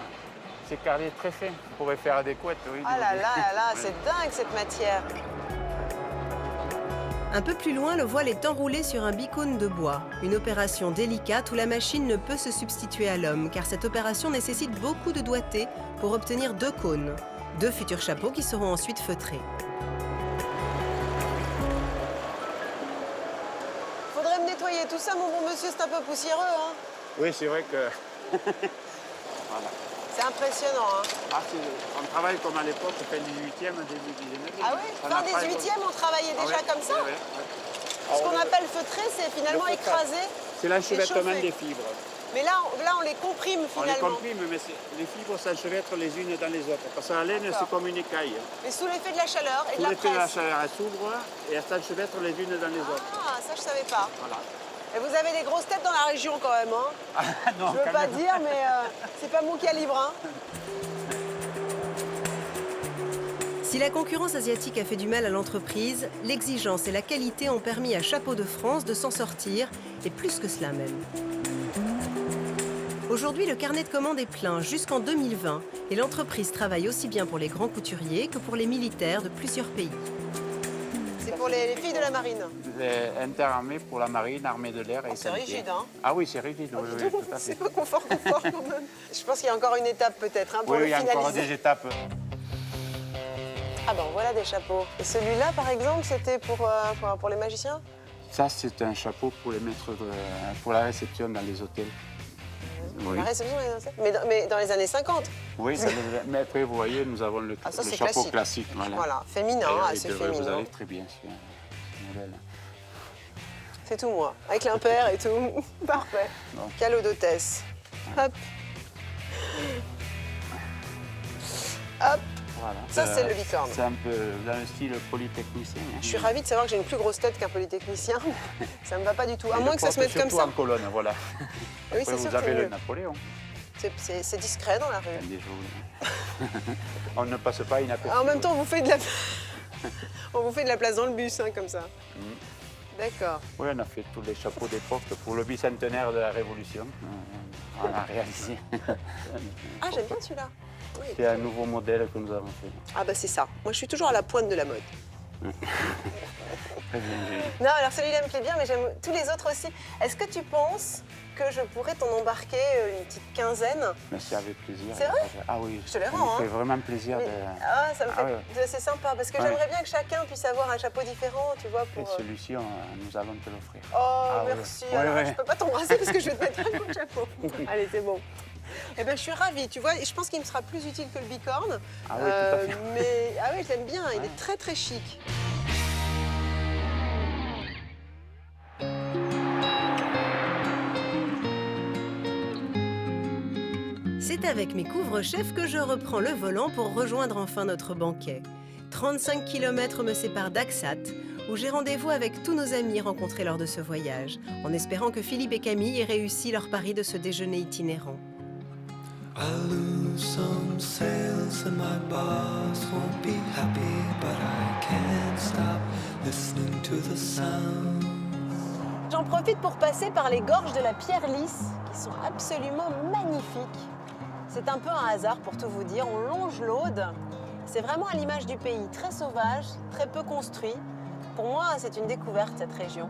C'est carré très fin. On pourrait faire des couettes, oui. Ah là là, c'est dingue cette matière. Un peu plus loin, le voile est enroulé sur un bicône de bois. Une opération délicate où la machine ne peut se substituer à l'homme, car cette opération nécessite beaucoup de doigté pour obtenir 2 cônes. 2 futurs chapeaux qui seront ensuite feutrés. Faudrait me nettoyer tout ça, mon bon monsieur, c'est un peu poussiéreux, hein? Oui, c'est vrai que... Voilà. C'est impressionnant, hein? Ah, on travaille comme à l'époque, fin 18e, début 19e. Ah oui? Fin 18e, on travaillait déjà comme ça? Oui. Ce qu'on appelle feutré, c'est finalement écrasé. C'est l'enchevêtrement des fibres. Mais là, on les comprime finalement. On les comprime, mais les fibres s'enchevêtrent les unes dans les autres. Parce que la laine, c'est comme une écaille. Mais sous l'effet de la chaleur et de la presse. Sous l'effet de la chaleur, elles s'ouvrent et elles s'enchevêtrent les unes dans les autres. Ah, ça je savais pas. Voilà. Et vous avez des grosses têtes dans la région quand même, hein? Ah, non, je veux pas dire, mais c'est pas mon calibre, hein? Si la concurrence asiatique a fait du mal à l'entreprise, l'exigence et la qualité ont permis à Chapeau de France de s'en sortir, et plus que cela même. Aujourd'hui, le carnet de commandes est plein jusqu'en 2020, et l'entreprise travaille aussi bien pour les grands couturiers que pour les militaires de plusieurs pays. C'est pour les filles de la marine. Les interarmées pour la marine, armée de l'air et c'est rigide, hein? Ah oui, c'est rigide, oui, tout à fait. C'est pas confort quand même. Je pense qu'il y a encore une étape peut-être, hein, pour le finaliser. Oui, il y a encore des étapes. Ah ben voilà des chapeaux. Et celui-là, par exemple, c'était pour les magiciens? Ça, c'est un chapeau pour les mettre pour la réception dans les hôtels. Oui. La réception dans les hôtels? Mais dans les années 50? Oui, mais après, vous voyez, nous avons le chapeau classique. Voilà, féminin, assez féminin. Vous allez très bien, ce modèle. C'est tout moi, avec l'impair et tout. Parfait. Non. Calot d'hôtesse. Hop. Hop. Voilà. Ça, c'est le bicorne. C'est un peu dans le style polytechnicien. Hein. Je suis ravie de savoir que j'ai une plus grosse tête qu'un polytechnicien. Ça me va pas du tout. À moins que ça se mette comme ça. Surtout en colonne, voilà. Oui, c'est sûr. Vous avez le Napoléon. C'est discret dans la rue. Des jours. On ne passe pas inaperçu. En même temps, on vous fait de la place dans le bus, hein, comme ça. D'accord. Oui, on a fait tous les chapeaux d'époque pour le bicentenaire de la Révolution. On a réalisé. Ah, j'aime bien celui-là. Oui, c'est un nouveau modèle que nous avons fait. Ah bah c'est ça. Moi, je suis toujours à la pointe de la mode. Très bien. Non, alors celui-là me plaît bien, mais j'aime tous les autres aussi. Est-ce que tu penses que je pourrais t'en embarquer une petite quinzaine? Merci, avec plaisir. C'est vrai? Ah oui. Je te les rends. Ça me fait vraiment plaisir de... Ah, ça me fait... C'est sympa, parce que j'aimerais bien que chacun puisse avoir un chapeau différent, tu vois, pour... Et celui-ci, nous allons te l'offrir. Oh, merci. Oui. Alors, je peux pas t'embrasser parce que je vais te mettre un coup de chapeau. Allez, c'est bon. Eh ben, je suis ravie, tu vois, et je pense qu'il me sera plus utile que le bicorne. Ah oui, tout à fait. Mais ah oui, je l'aime bien, il est très très chic. C'est avec mes couvre-chefs que je reprends le volant pour rejoindre enfin notre banquet. 35 km me séparent d'Axat, où j'ai rendez-vous avec tous nos amis rencontrés lors de ce voyage, en espérant que Philippe et Camille aient réussi leur pari de ce déjeuner itinérant. I lose some sales and my boss won't be happy, but I can't stop listening to the sound. J'en profite pour passer par les gorges de la Pierre Lisse, qui sont absolument magnifiques. C'est un peu un hasard pour tout vous dire, on longe l'Aude. C'est vraiment à l'image du pays, très sauvage, très peu construit. Pour moi, c'est une découverte, cette région.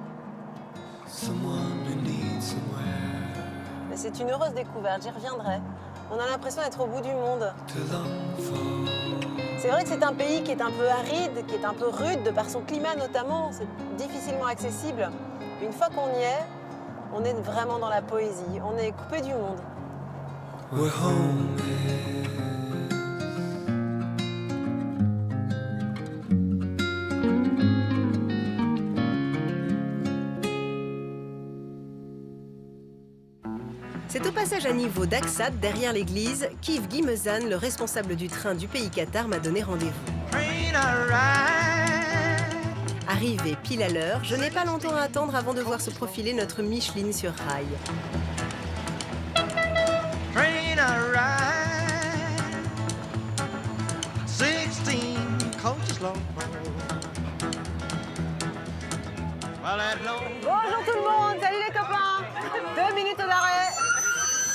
Mais c'est une heureuse découverte, j'y reviendrai. On a l'impression d'être au bout du monde. C'est vrai que c'est un pays qui est un peu aride, qui est un peu rude, de par son climat notamment. C'est difficilement accessible. Une fois qu'on y est, on est vraiment dans la poésie. On est coupé du monde. We're home. C'est au passage à niveau d'Aksat, derrière l'église, qu'Yves Guimezan, le responsable du train du pays Qatar, m'a donné rendez-vous. Arrivé pile à l'heure, je n'ai pas longtemps à attendre avant de voir se profiler notre Micheline sur rail. Bonjour tout le monde, salut les copains. 2 minutes d'arrêt.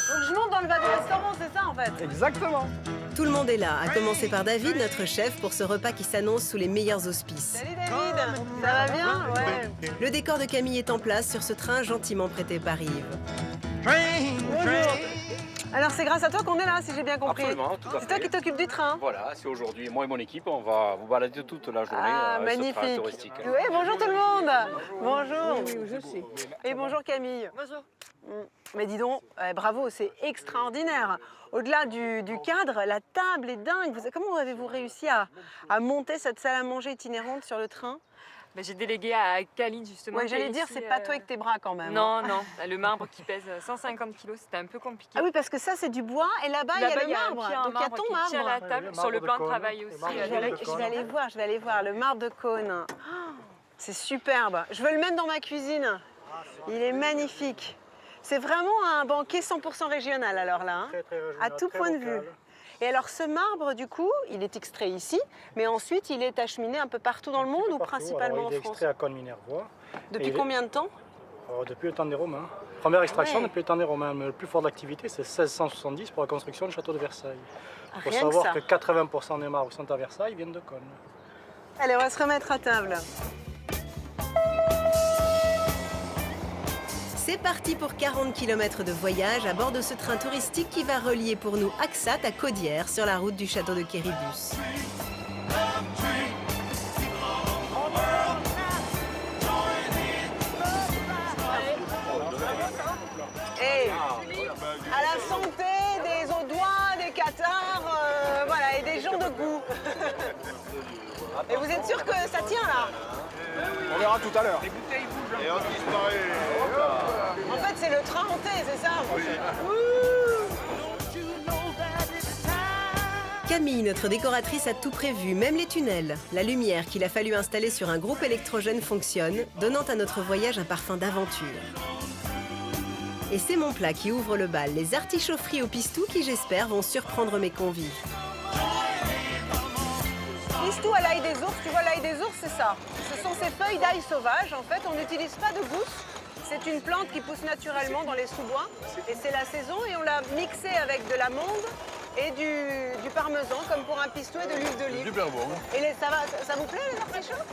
Donc je monte dans le wagon-restaurant, c'est ça en fait? Exactement. Tout le monde est là, à commencer par David, notre chef, pour ce repas qui s'annonce sous les meilleurs auspices. Salut David, ça va bien? Ouais. Le décor de Camille est en place sur ce train gentiment prêté par Yves. Bonjour. Alors c'est grâce à toi qu'on est là, si j'ai bien compris. Absolument, tout à fait. C'est toi qui t'occupes du train? Voilà, c'est aujourd'hui, moi et mon équipe, on va vous balader toute la journée avec ce train magnifique. touristique. Oui, bonjour tout le monde. Bonjour. Oui, je sais. Et bonjour Camille. Bonjour. Mais dis donc, bravo, c'est extraordinaire. Au-delà du cadre, la table est dingue. Comment avez-vous réussi à monter cette salle à manger itinérante sur le train? J'ai délégué à Khalid justement. Ouais, j'allais dire, c'est pas toi avec tes bras quand même. Non, non, le marbre qui pèse 150 kg, c'était un peu compliqué. Ah oui, parce que ça c'est du bois et là-bas il y a le marbre. Donc il y a ton marbre. Qui tient la table sur le plan de travail aussi. Je vais aller voir, le marbre de Cône. Oh, c'est superbe. Je veux le mettre dans ma cuisine. Il est magnifique. C'est vraiment un banquet 100% régional alors là, hein, à tout point de vue. Et alors ce marbre, du coup, il est extrait ici, mais ensuite il est acheminé un peu partout dans le monde ou principalement en France? Il est extrait à Cône-Minervois. Depuis combien de temps? Depuis le temps des Romains. Première extraction Ouais. depuis le temps des Romains. Mais le plus fort d'activité, c'est 1670 pour la construction du château de Versailles. Il faut Rien savoir que que ça. 80% des marbres qui sont à Versailles viennent de Cône. Allez, on va se remettre à table. C'est parti pour 40 km de voyage à bord de ce train touristique qui va relier pour nous Aksat à Caudière sur la route du château de Quéribus. Et à la santé des Audois, des Cathares, voilà, et des gens de goût. Et vous êtes sûr que ça tient là? On verra tout à l'heure. Et on disparaît. En fait, c'est le train hanté, c'est ça? Camille, notre décoratrice, a tout prévu, même les tunnels. La lumière qu'il a fallu installer sur un groupe électrogène fonctionne, donnant à notre voyage un parfum d'aventure. Et c'est mon plat qui ouvre le bal, les artichauts frits au pistou qui, j'espère, vont surprendre mes convives. Pistou à l'ail des ours, tu vois l'ail des ours, c'est ça. Ce sont ces feuilles d'ail sauvage, en fait, on n'utilise pas de gousse. C'est une plante qui pousse naturellement dans les sous-bois et c'est la saison et on l'a mixé avec de l'amande et du parmesan comme pour un pistou et de l'huile d'olive. Super bon. Et ça vous plaît les artichauts?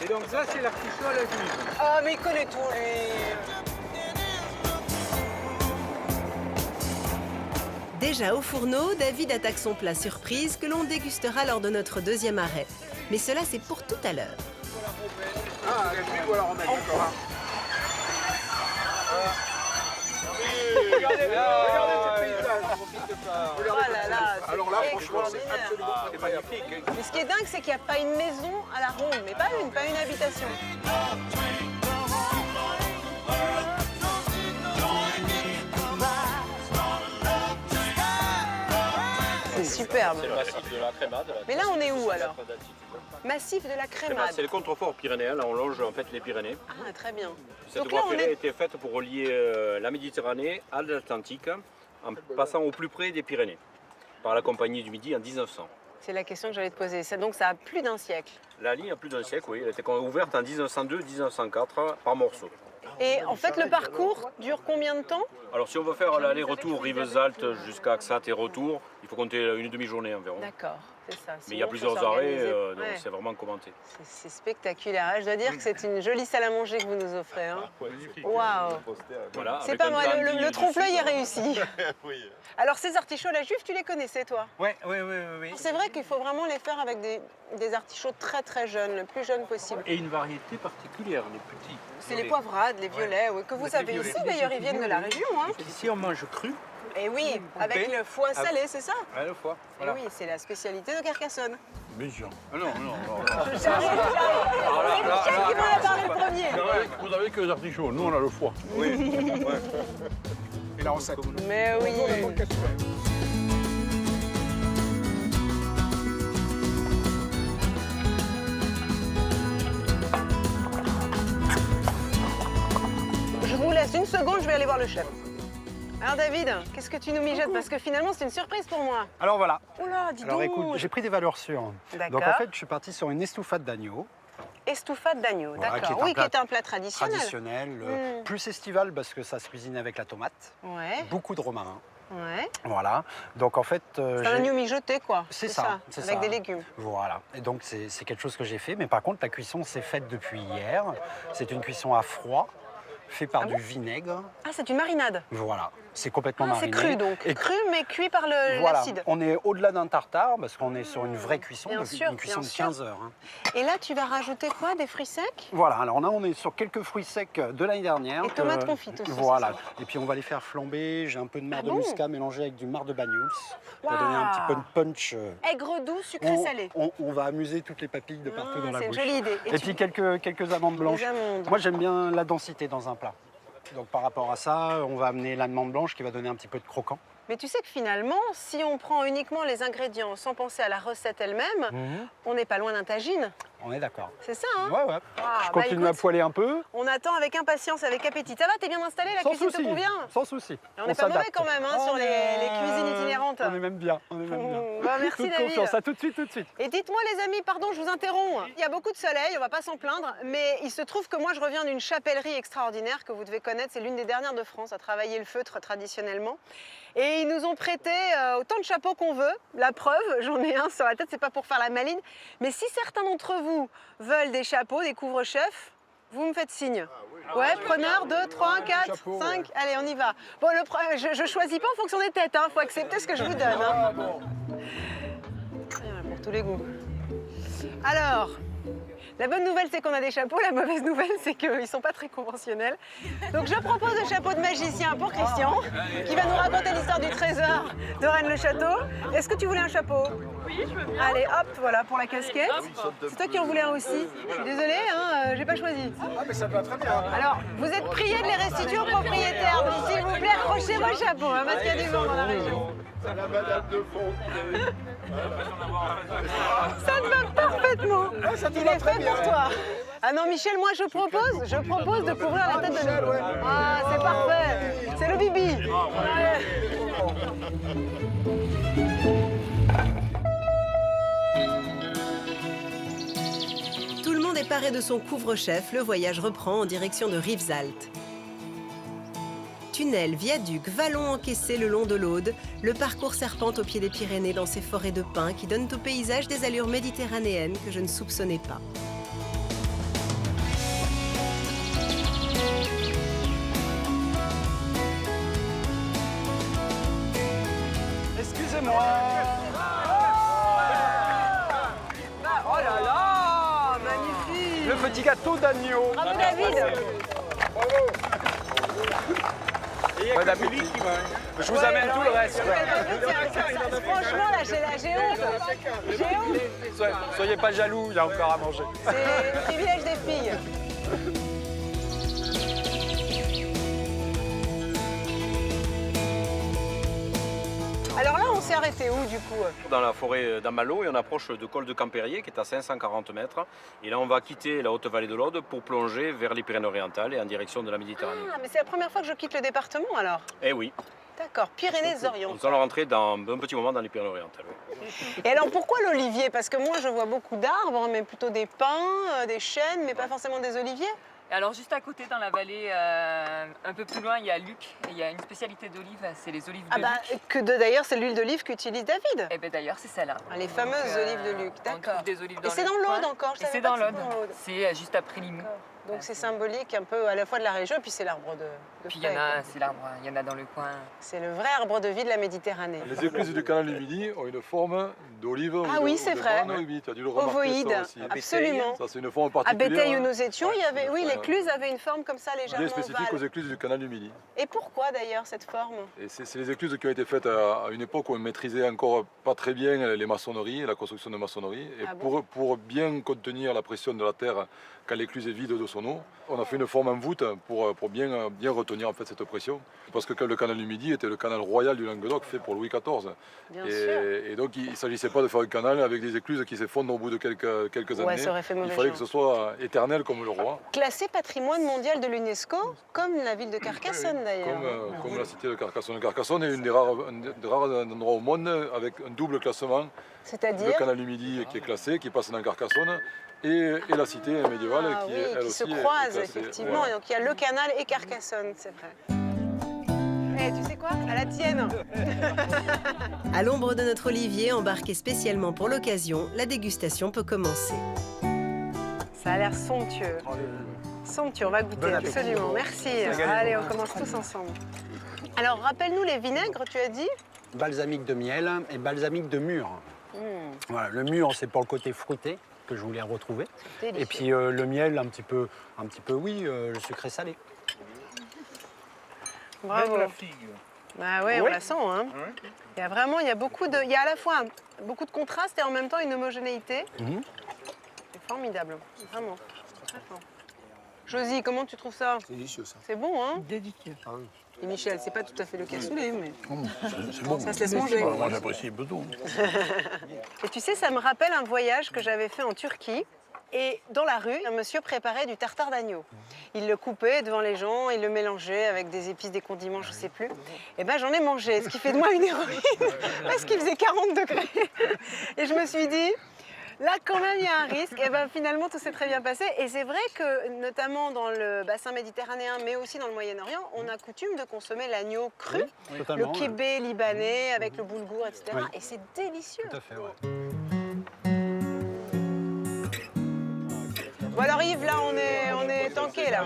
Et donc ça, c'est l'artichaut à la juive. Ah mais il connaît tout lui. Déjà au fourneau, David attaque son plat surprise que l'on dégustera lors de notre deuxième arrêt. Mais cela, c'est pour tout à l'heure. Ah, la juive ou alors on met d'accord. Regardez ce paysage. Oh là là, c'est alors là, franchement, c'est extraordinaire. absolument magnifique. Mais ce qui est dingue, c'est qu'il n'y a pas une maison à la ronde, mais pas une habitation. C'est superbe. C'est le massif de la Crémade. Mais là, on est où alors? Massif de la Crémade. C'est le contrefort pyrénéen, là on longe en fait les Pyrénées. Ah, très bien. Cette Donc là, voie on ferrée a est... été faite pour relier la Méditerranée à l'Atlantique en passant au plus près des Pyrénées par la Compagnie du Midi en 1900. C'est la question que j'allais te poser. Donc ça a plus d'un siècle. La ligne a plus d'un siècle, oui. Elle a été ouverte en 1902-1904 par morceaux. Et en fait, le parcours dure combien de temps? Alors si on veut faire l'aller-retour Rivesaltes jusqu'à Aksat et retour, il faut compter une demi-journée environ. D'accord, c'est ça. Mais il y a Sinon, plusieurs faut arrêts, s'organiser. donc Ouais. c'est vraiment commenté. C'est spectaculaire. Je dois dire que c'est une jolie salle à manger que vous nous offrez. Hein. Waouh. Voilà, C'est avec pas un moi, brandy le du trompe-l'œil est sud. réussi. Alors ces artichauts à la juive, tu les connaissais toi? Oui. C'est vrai qu'il faut vraiment les faire avec des artichauts très très jeunes, le plus jeune possible. Et une variété particulière, les petits. C'est les poivrades, les violets, oui, que vous avez ici d'ailleurs, ils viennent de la région. Hein. Ici, on mange cru. Et oui, avec le foie salé, c'est ça? Ouais, le foie. Et oui, c'est la spécialité de Carcassonne. Méchant. Non. Je cherche, c'est Michel qui m'en a parlé le premier. Vous avez que les artichauts, nous on a le foie. Oui. Et la recette. Mais oui. Je vous laisse une seconde, je vais aller voir le chef. Alors David, qu'est-ce que tu nous mijotes? Parce que finalement c'est une surprise pour moi. Alors voilà. Oula, dis Alors donc. écoute, j'ai pris des valeurs sûres. D'accord. Donc en fait, je suis parti sur une estouffade d'agneau. Estouffade d'agneau, Voilà, d'accord. Oui, qui est un plat traditionnel. Traditionnel, plus estival parce que ça se cuisine avec la tomate. Ouais. Beaucoup de romarin. Ouais. Voilà. Donc en fait. C'est un agneau mijoté, quoi. C'est ça. C'est avec ça. des légumes. Voilà. Et donc c'est quelque chose que j'ai fait. Mais par contre, la cuisson s'est faite depuis hier. C'est une cuisson à froid, fait par du vinaigre. Ah, c'est une marinade. Voilà. C'est complètement Ah, c'est mariné. cru donc. Et Cru, mais cuit par voilà. l'acide. On est au-delà d'un tartare parce qu'on est sur une vraie cuisson, Bien donc sûr, une cuisson bien de sûr. 15 heures. hein. Et là, tu vas rajouter quoi? Des fruits secs? Voilà, alors là on est sur quelques fruits secs de l'année dernière. Et tomates confites aussi, Voilà, c'est ça. et puis on va les faire flamber. J'ai un peu de marc Ah de bon muscat mélangé avec du marc de bagnols pour Waouh. donner un petit peu de punch. Aigre doux, sucré salé. On va amuser toutes les papilles de partout dans la c'est une bouche. jolie idée. Et puis quelques amandes blanches. Des amandes. Moi j'aime bien la densité dans un plat. Donc par rapport à ça, on va amener l'amande blanche qui va donner un petit peu de croquant. Mais tu sais que finalement, si on prend uniquement les ingrédients sans penser à la recette elle-même, on n'est pas loin d'un tagine. On est d'accord. C'est ça, hein? Ouais, ouais. Ah, Je bah continue à écoute, poêler un peu. on attend avec impatience, avec appétit. Ça va, t'es bien installé? La Sans cuisine souci, te convient? sans souci. On n'est pas mauvais s'adapte. quand même hein, sur les cuisines itinérantes. On est même bien. On est même bien. Bah, merci Toute David. confiance, à tout de suite, tout de suite. Et dites-moi les amis, pardon, je vous interromps. Il y a beaucoup de soleil, on va pas s'en plaindre, mais il se trouve que moi je reviens d'une chapellerie extraordinaire que vous devez connaître. C'est l'une des dernières de France à travailler le feutre traditionnellement. Et ils nous ont prêté autant de chapeaux qu'on veut. La preuve, j'en ai un sur la tête, c'est pas pour faire la maline. Mais si certains d'entre vous veulent des chapeaux, des couvre-chefs, vous me faites signe. Ouais, preneur, 2, 3, 4, 5, allez, on y va. Bon, je choisis pas en fonction des têtes, hein. Faut accepter ce que je vous donne. Hein. Il y en a pour tous les goûts. Alors, la bonne nouvelle, c'est qu'on a des chapeaux. La mauvaise nouvelle, c'est qu'ils ne sont pas très conventionnels. Donc, je propose le chapeau de magicien pour Christian, qui va nous raconter l'histoire du trésor de Rennes-le-Château. Est-ce que tu voulais un chapeau? Oui, je veux bien. Allez, hop, voilà, pour la casquette. C'est toi qui en voulais un aussi. Je suis désolée, hein, j'ai pas choisi. Ah, mais ça va très bien. Alors, vous êtes priés de les restituer aux propriétaires. Donc, s'il vous plaît, accrochez vos chapeaux, hein, parce qu'il y a du monde dans la région. C'est la madame de fond. Ça te va parfaitement. Il est fait pour toi. Ah non, Michel, moi je propose de couvrir la tête de nous. Ah, c'est parfait. C'est le bibi. Tout le monde est paré de son couvre-chef. Le voyage reprend en direction de Rivesaltes. Tunnels, viaducs, vallons encaissés le long de l'Aude, le parcours serpente au pied des Pyrénées dans ces forêts de pins qui donnent au paysage des allures méditerranéennes que je ne soupçonnais pas. Excusez-moi. Oh là là, magnifique. Le petit gâteau d'agneau. Bravo David. Bon appétit. Je vous amène tout le reste. Franchement, là, j'ai honte. J'ai honte. Soyez pas jaloux, il y a encore à manger. C'est le privilège des filles. Alors là, on s'est arrêté où du coup? Dans la forêt d'Amalot et on approche de col de Campérier qui est à 540 mètres. Et là, on va quitter la haute vallée de l'Aude pour plonger vers les Pyrénées-Orientales et en direction de la Méditerranée. Ah, mais c'est la première fois que je quitte le département alors. Eh oui, D'accord, Pyrénées-Orientales. nous allons rentrer dans un petit moment dans les Pyrénées-Orientales. Oui. Et alors pourquoi l'olivier? Parce que moi je vois beaucoup d'arbres, mais plutôt des pins, des chênes, mais pas forcément des oliviers. Et alors juste à côté dans la vallée, un peu plus loin, il y a Luc. Et il y a une spécialité d'olive, c'est les olives de Ah bah Luc. d'ailleurs c'est l'huile d'olive qu'utilise David. Et bien d'ailleurs c'est celle-là. Ah, les fameuses olives de Luc, On d'accord. trouve des olives Et c'est dans le l'Aude coin. encore, je Et savais c'est pas dans que c'était l'Aude. dans l'Aude. C'est juste après Limoux. Donc c'est symbolique un peu à la fois de la région et puis c'est l'arbre de Puis il y en feuilles, a, quoi. c'est l'arbre, il y en a dans le coin. C'est le vrai arbre de vie de la Méditerranée. Les écluses du canal du Midi ont une forme d'olive. Ah oui, c'est vrai. Oui, tu as dû le remarquer Ovoïde, ça aussi. absolument. Ça, c'est une forme À particulière. Béteil où nous étions, il y avait, oui, Ouais. l'écluse avait une forme comme ça légèrement Bien spécifique aux ovale. écluses du canal du Midi. Et pourquoi d'ailleurs cette forme? Et c'est les écluses qui ont été faites à une époque où on maîtrisait encore pas très bien les maçonneries, la construction de maçonnerie. Et Ah bon pour bien contenir la pression de la terre quand l'écluse est vide de son tonneaux. On a fait une forme en voûte pour bien retenir en fait, cette pression. Parce que le canal du Midi était le canal royal du Languedoc fait pour Louis XIV. Et donc il ne s'agissait pas de faire un canal avec des écluses qui s'effondrent au bout de quelques années. Ça aurait fait mauvais il fallait genre. que ce soit éternel comme le roi. Classé patrimoine mondial de l'UNESCO, comme la ville de Carcassonne d'ailleurs. Comme la cité de Carcassonne. Carcassonne est un des rares endroits au monde avec un double classement. C'est-à-dire le canal du Midi qui est classé, qui passe dans Carcassonne, et la cité médiévale qui, elle qui aussi, se croisent est classée. effectivement. Voilà. Et donc il y a le canal et Carcassonne, c'est vrai. Eh, tu sais quoi? À la tienne. À l'ombre de notre olivier, embarqué spécialement pour l'occasion, la dégustation peut commencer. Ça a l'air somptueux. Somptueux, on va goûter, absolument. Merci. Allez, on commence tous ensemble. Alors, rappelle-nous les vinaigres, tu as dit? Balsamique de miel et balsamique de mûre. Voilà, le mûre, c'est pour le côté fruité que je voulais retrouver. Et puis le miel, un petit peu oui, le sucré salé. Bravo. La figue. Bah ouais, on la sent. Hein. Il y a vraiment, il y a à la fois beaucoup de contraste et en même temps une homogénéité. C'est formidable, vraiment. Très fort. Josie, comment tu trouves ça? C'est délicieux ça. C'est bon, hein? Délicieux. Et Michel, c'est pas tout à fait le cassoulet, mais C'est bon. ça se laisse manger. Moi, j'apprécie un peu tout. Et tu sais, ça me rappelle un voyage que j'avais fait en Turquie. Et dans la rue, un monsieur préparait du tartare d'agneau. Il le coupait devant les gens, il le mélangeait avec des épices, des condiments, je ne sais plus. Et ben j'en ai mangé, ce qui fait de moi une héroïne, parce qu'il faisait 40 degrés. Et je me suis dit, là quand même il y a un risque. Et ben finalement tout s'est très bien passé. Et c'est vrai que notamment dans le bassin méditerranéen, mais aussi dans le Moyen-Orient, on a coutume de consommer l'agneau cru, le kébé libanais avec le boulgour, etc. Oui. Et c'est délicieux. Tout à fait, ouais. Bon alors Yves, là on est tanké là.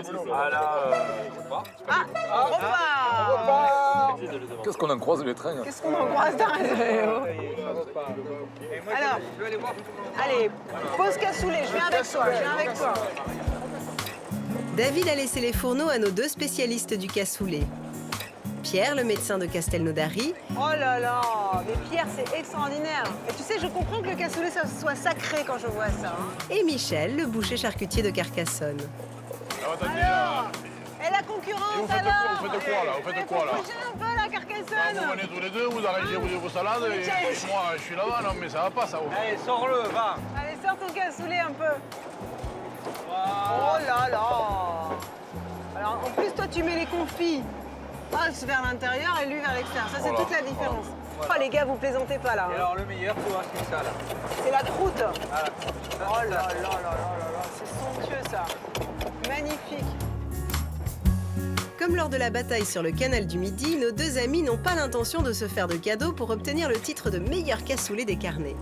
Ah, on repart. Qu'est-ce qu'on en croise les trains? Qu'est-ce qu'on en croise dans Alors, allez, pause cassoulet, je viens avec toi, David a laissé les fourneaux à nos deux spécialistes du cassoulet. Pierre, le médecin de Castelnaudary. Oh là là, mais Pierre, c'est extraordinaire. Et tu sais, je comprends que le cassoulet soit sacré quand je vois ça. Hein. Et Michel, le boucher charcutier de Carcassonne. Alors, et la concurrence alors? Vous faites quoi là? Bougez un peu la Carcassonne. Vous venez tous les deux, vous arrangez vos salades et moi je suis là-bas, non mais ça va pas ça. Allez, sors-le, va. Allez, sors ton cassoulet un peu. Oh là là. Alors, en plus, toi, tu mets les confits vers l'intérieur et lui vers l'extérieur. Ça, c'est toute la différence. Voilà. Oh, les gars, vous plaisantez pas, là. Et alors, le meilleur, tu vois, c'est ça, là. C'est la croûte. Voilà. Oh là là là là là là, c'est somptueux, ça. Magnifique. Comme lors de la bataille sur le canal du Midi, nos deux amis n'ont pas l'intention de se faire de cadeaux pour obtenir le titre de meilleur cassoulet décarné.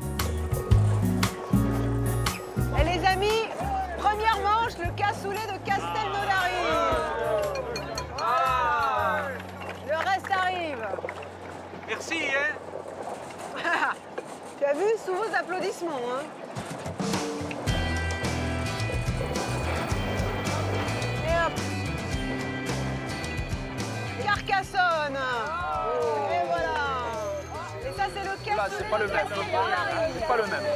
Et les amis, première manche, le cassoulet de Castelnaudary. Le reste arrive. Merci, hein. Tu as vu, sous vos applaudissements, hein. Et hop. Carcassonne. Et voilà. Et ça, c'est le cassoulet. Là, c'est pas le même. C'est pas le même.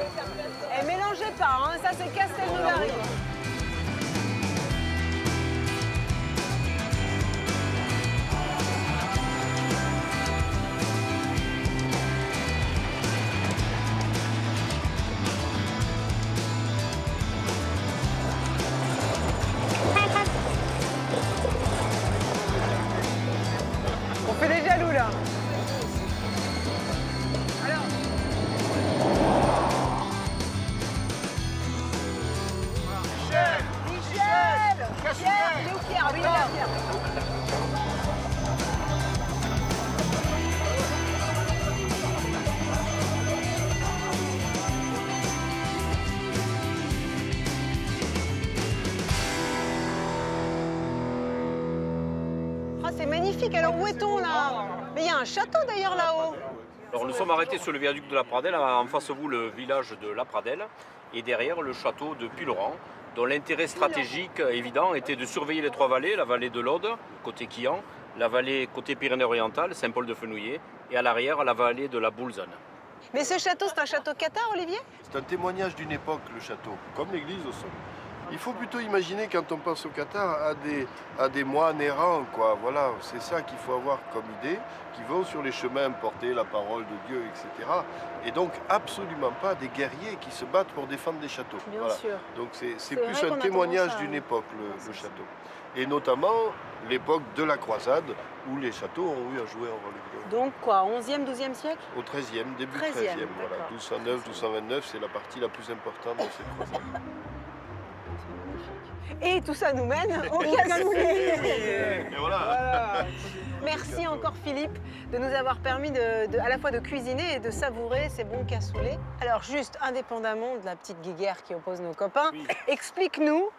Et mélangez pas, hein. Ça, c'est Castelnaudary. On fait des jaloux là. Alors. Michel. Pierre, il est où Pierre? Oui, il est là, Pierre. Ah, c'est magnifique. Alors où est-on là? Mais il y a un château d'ailleurs là-haut. Alors nous sommes arrêtés sur le viaduc de la Pradelle, en face de vous le village de la Pradelle et derrière le château de Puylaurens, dont l'intérêt stratégique évident était de surveiller les trois vallées, la vallée de l'Aude, côté Quillan, la vallée côté Pyrénées-Orientales, Saint-Paul-de-Fenouillet, et à l'arrière la vallée de la Boulzonne. Mais ce château, c'est un château cathare, Olivier? C'est un témoignage d'une époque, le château, comme l'église aussi. Il faut plutôt imaginer, quand on pense au Qatar, à des moines errants, quoi. Voilà, c'est ça qu'il faut avoir comme idée, qui vont sur les chemins porter la parole de Dieu, etc. Et donc absolument pas des guerriers qui se battent pour défendre des châteaux. Bien voilà. sûr. Donc c'est C'est plus vrai qu'on un a témoignage tendance à- d'une époque, le château. Et notamment l'époque de la croisade, où les châteaux ont eu à jouer un rôle évident. Donc quoi, 11e, 12e siècle? Au 13e, début 13e, 13e, voilà. d'accord. 1209, 1229, c'est la partie la plus importante de cette croisade. Et tout ça nous mène au cassoulet. Et voilà. Merci encore Philippe de nous avoir permis à la fois de cuisiner et de savourer ces bons cassoulets. Alors juste indépendamment de la petite guéguerre qui oppose nos copains, explique-nous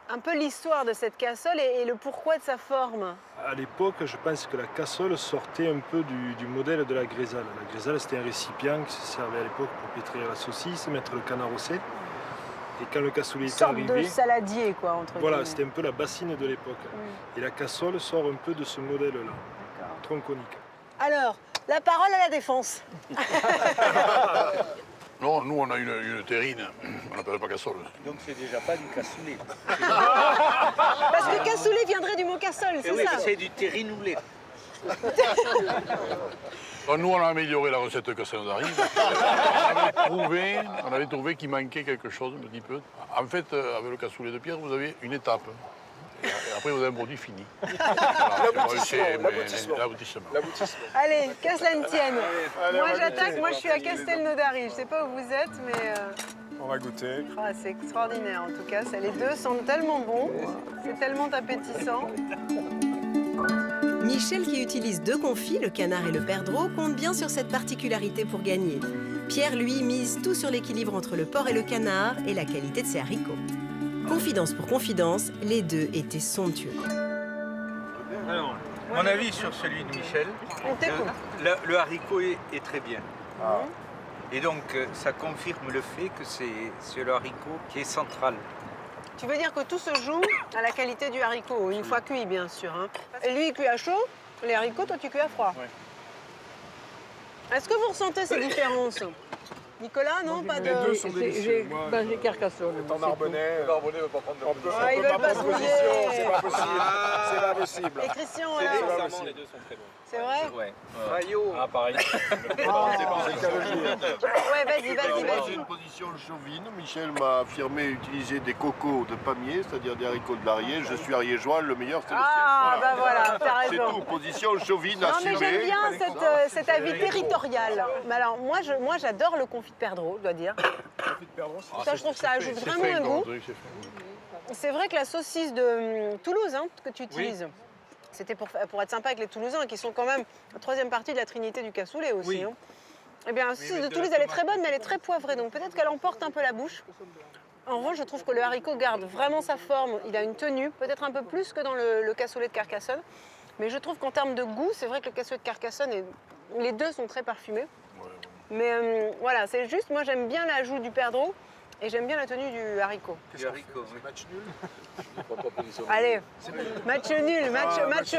un peu l'histoire de cette cassole et le pourquoi de sa forme. À l'époque, je pense que la cassole sortait un peu du modèle de la grézale. La grézale, c'était un récipient qui se servait à l'époque pour pétrir la saucisse, mettre le canard au sel. Et quand le cassoulet Une est sorte arrivé, de saladier quoi, entre voilà, guillemets. c'était un peu la bassine de l'époque. Et la cassole sort un peu de ce modèle-là, tronconique. Alors, la parole à la défense. Non, nous on a une terrine, on n'appelle pas cassole. Donc c'est déjà pas du cassoulet. Parce que cassoulet viendrait du mot cassole, Eh c'est oui, ça? c'est du terrinoulé. Donc, nous on a amélioré la recette que ça nous arrive. On avait trouvé qu'il manquait quelque chose un petit peu. En fait, avec le cassoulet de pierre, vous avez une étape. Et après, vous avez un produit fini. L'aboutissement. Allez, qu'à cela ne tienne. Allez, Moi on va j'attaque, goûter. moi je suis à Castelnaudary. Je sais pas où vous êtes, mais On va goûter. c'est extraordinaire en tout cas. Les deux sentent tellement bon, c'est tellement appétissant. Michel, qui utilise deux confits, le canard et le perdreau, compte bien sur cette particularité pour gagner. Pierre, lui, mise tout sur l'équilibre entre le porc et le canard et la qualité de ses haricots. Confidence pour confidence, les deux étaient somptueux. Alors, mon avis sur celui de Michel, On t'écoute. le haricot est très bien. Et donc, ça confirme le fait que c'est le haricot qui est central. Tu veux dire que tout se joue à la qualité du haricot, une fois cuit bien sûr. Hein. Et lui il cuit à chaud, les haricots, toi tu cuis à froid. Est-ce que vous ressentez ces différences? Nicolas, non? Pas de... Les deux sont délicieux. Moi, J'ai Carcassonne. en Arbonnais, Arbonnais ne veut pas prendre de on Ah, ils peut veulent pas pas prendre se position, mouiller. c'est pas possible. C'est pas possible. Et Christian, C'est alors sincèrement, les deux sont très bons. C'est vrai? Ouais. Maillot. Ah, pareil. Ouais, vas-y. Moi, j'ai une position chauvine. Michel m'a affirmé utiliser des cocos de pamiers, c'est-à-dire des haricots de l'Ariège. Je suis ariégeois, le meilleur c'est le sien. Ah, bah voilà, t'as C'est raison. tout, position chauvine Non assumée. mais j'aime bien cet avis territorial. Mais alors moi j'adore le confit de perdreau, je dois dire. Ça je trouve que ça ajoute vraiment un goût. C'est vrai que la saucisse de Toulouse hein, que tu utilises, c'était pour être sympa avec les Toulousains qui sont quand même la troisième partie de la trinité du cassoulet aussi. Oui. Hein. Eh bien la saucisse de Toulouse elle est très bonne mais elle est très poivrée donc peut-être qu'elle emporte un peu la bouche. En revanche je trouve que le haricot garde vraiment sa forme, il a une tenue, peut-être un peu plus que dans le cassoulet de Carcassonne. Mais je trouve qu'en termes de goût, c'est vrai que le cassoulet de Carcassonne, les deux sont très parfumés. Mais voilà, c'est juste, moi j'aime bien l'ajout du perdreau et j'aime bien la tenue du haricot. Du haricot, oui. Match nul. Allez, match nul, match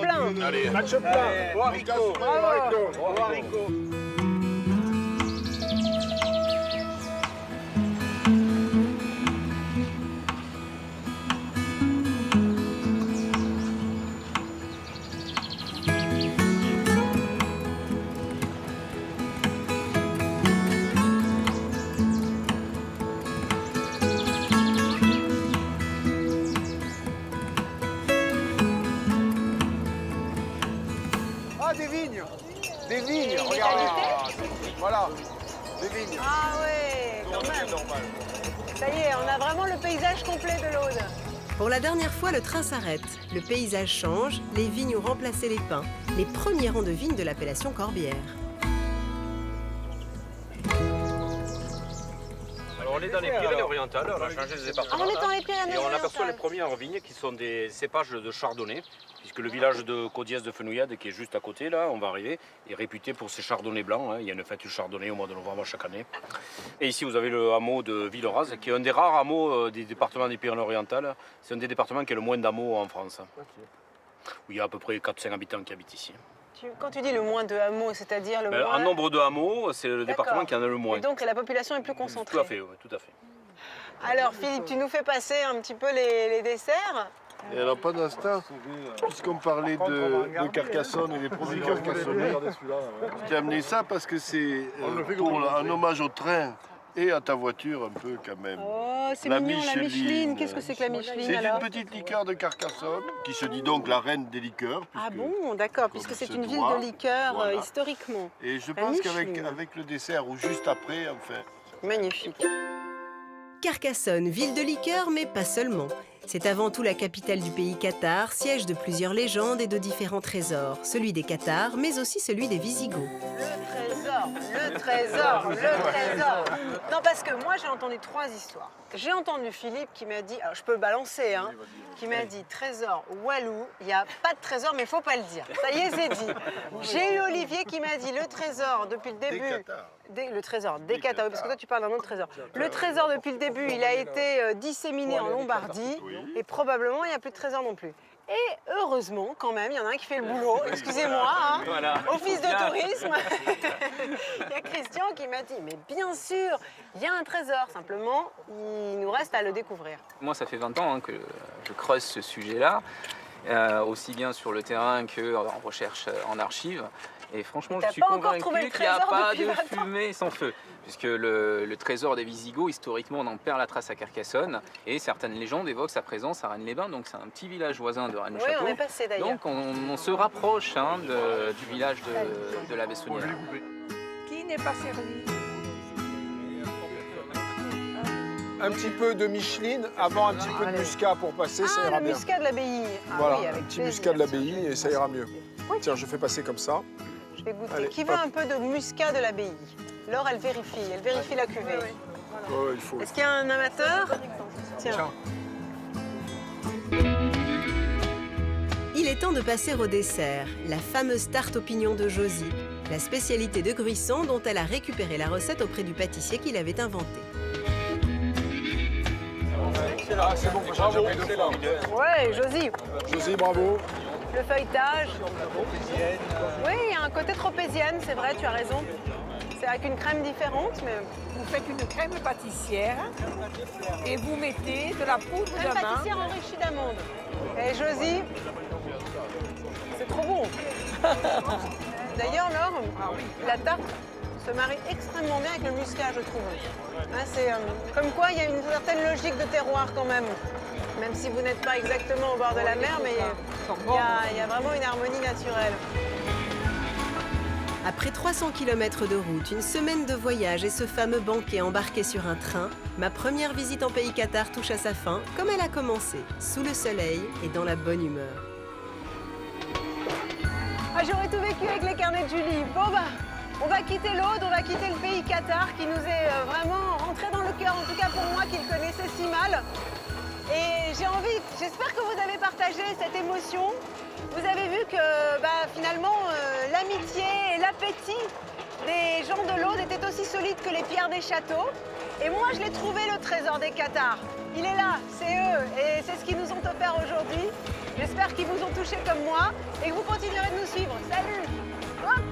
plein. Allez, Match plein. au haricot. Bravo. Au haricot. Ah, des vignes. Des vignes, regarde. Voilà, des vignes. Ah ouais, quand même. Ça y est, on a vraiment le paysage complet de l'Aude. Pour la dernière fois, le train s'arrête. Le paysage change, les vignes ont remplacé les pins. Les premiers rangs de vignes de l'appellation Corbière. Alors on est dans les Pyrénées-Orientales, on a changé de département. Ah, on est dans les Et on Pyrénées-Orientales. aperçoit les premières vignes qui sont des cépages de chardonnay, puisque le village de Caudiès de Fenouillade, qui est juste à côté, là, on va arriver, est réputé pour ses chardonnays blancs. Hein. Il y a une fête du chardonnay au mois de novembre chaque année. Et ici, vous avez le hameau de Villeraz, qui est un des rares hameaux des départements des Pyrénées-Orientales. C'est un des départements qui a le moins d'hameaux en France. Où il y a à peu près 400 habitants qui habitent ici. Quand tu dis le moins de hameaux, c'est-à-dire le moins... En nombre de hameaux, c'est le département D'accord. qui en a le moins. Et donc la population est plus concentrée. Tout à fait, oui, tout à fait. Alors Philippe, tu nous fais passer un petit peu les desserts. Et alors pendant ce temps, puisqu'on parlait de Carcassonne et des produits carcassonnais, je t'ai amené ça parce que c'est un hommage au train et à ta voiture un peu quand même. Oh, c'est mignon, la Micheline. Qu'est-ce que c'est que la Micheline alors? C'est une petite liqueur de Carcassonne qui se dit donc la reine des liqueurs. Ah bon, d'accord, puisque c'est une ville de liqueurs historiquement. Et je pense qu'avec le dessert ou juste après, enfin... Magnifique. Carcassonne, ville de liqueurs, mais pas seulement. C'est avant tout la capitale du pays Cathare, siège de plusieurs légendes et de différents trésors. Celui des Cathares, mais aussi celui des Visigoths. Le trésor. Non, parce que moi, j'ai entendu 3 histoires. J'ai entendu Philippe qui m'a dit, alors je peux balancer, hein, qui m'a dit trésor Walou, il n'y a pas de trésor, mais il ne faut pas le dire. Ça y est, c'est dit. J'ai eu Olivier qui m'a dit le trésor depuis le début. Le trésor des Cathares, parce que toi tu parles d'un autre trésor. Le trésor depuis le début, il a été disséminé en Lombardie, et probablement il n'y a plus de trésor non plus. Et heureusement, quand même, il y en a un qui fait le boulot, excusez-moi, hein, office de tourisme. Il y a Christian qui m'a dit, mais bien sûr, il y a un trésor, simplement, il nous reste à le découvrir. Moi, ça fait 20 ans que je creuse ce sujet-là, aussi bien sur le terrain qu'en recherche en archives. Et franchement, je suis convaincu qu'il n'y a pas de fumée sans feu. Puisque le trésor des Visigoths, historiquement, on en perd la trace à Carcassonne. Et certaines légendes évoquent sa présence à Rennes-les-Bains. Donc c'est un petit village voisin de Rennes-le-Château. Oui, on est passé d'ailleurs. Donc on se rapproche du village de la Bessonnière. Qui n'est pas servi? Un petit peu de Micheline avant un petit peu de muscat pour passer, ça ira bien. Le muscat de l'abbaye. Voilà, oui, avec un petit plaisir, muscat de l'abbaye et ça ira mieux. Oui. Tiens, je fais passer comme ça. Je vais goûter. Allez, Qui veut un peu de muscat de l'abbaye? Laure, elle vérifie la cuvée. Oh, il faut. Est-ce qu'il y a un amateur? Tiens. Il est temps de passer au dessert, la fameuse tarte aux pignons de Josie, la spécialité de Gruissan dont elle a récupéré la recette auprès du pâtissier qui l'avait inventée. Ah, c'est bon, bravo. Ouais, Josie. Josie, bravo. Le feuilletage. Oui, il y a un côté tropézienne, c'est vrai, tu as raison. C'est avec une crème différente, mais... Vous faites une crème pâtissière et vous mettez de la poudre crème de main. pâtissière enrichie d'amandes. Et Josie, c'est trop bon. D'ailleurs, Laure, la tarte se marie extrêmement bien avec le muscat, je trouve. Hein, c'est comme quoi il y a une certaine logique de terroir quand même. Même si vous n'êtes pas exactement au bord de la mer, mais il y a vraiment une harmonie naturelle. Après 300 km de route, une semaine de voyage et ce fameux banquet embarqué sur un train, ma première visite en pays Cathare touche à sa fin, comme elle a commencé, sous le soleil et dans la bonne humeur. Ah, j'aurais tout vécu avec les carnets de Julie. Bon bah, on va quitter l'Aude, on va quitter le pays Cathare qui nous est vraiment rentré dans le cœur, en tout cas pour moi qui le connaissais si mal. Et j'espère que vous avez partagé cette émotion. Vous avez vu que finalement l'amitié et l'appétit des gens de l'Aude étaient aussi solides que les pierres des châteaux. Et moi je l'ai trouvé, le trésor des Cathares. Il est là, c'est eux, et c'est ce qu'ils nous ont offert aujourd'hui. J'espère qu'ils vous ont touché comme moi et que vous continuerez de nous suivre. Salut! Hop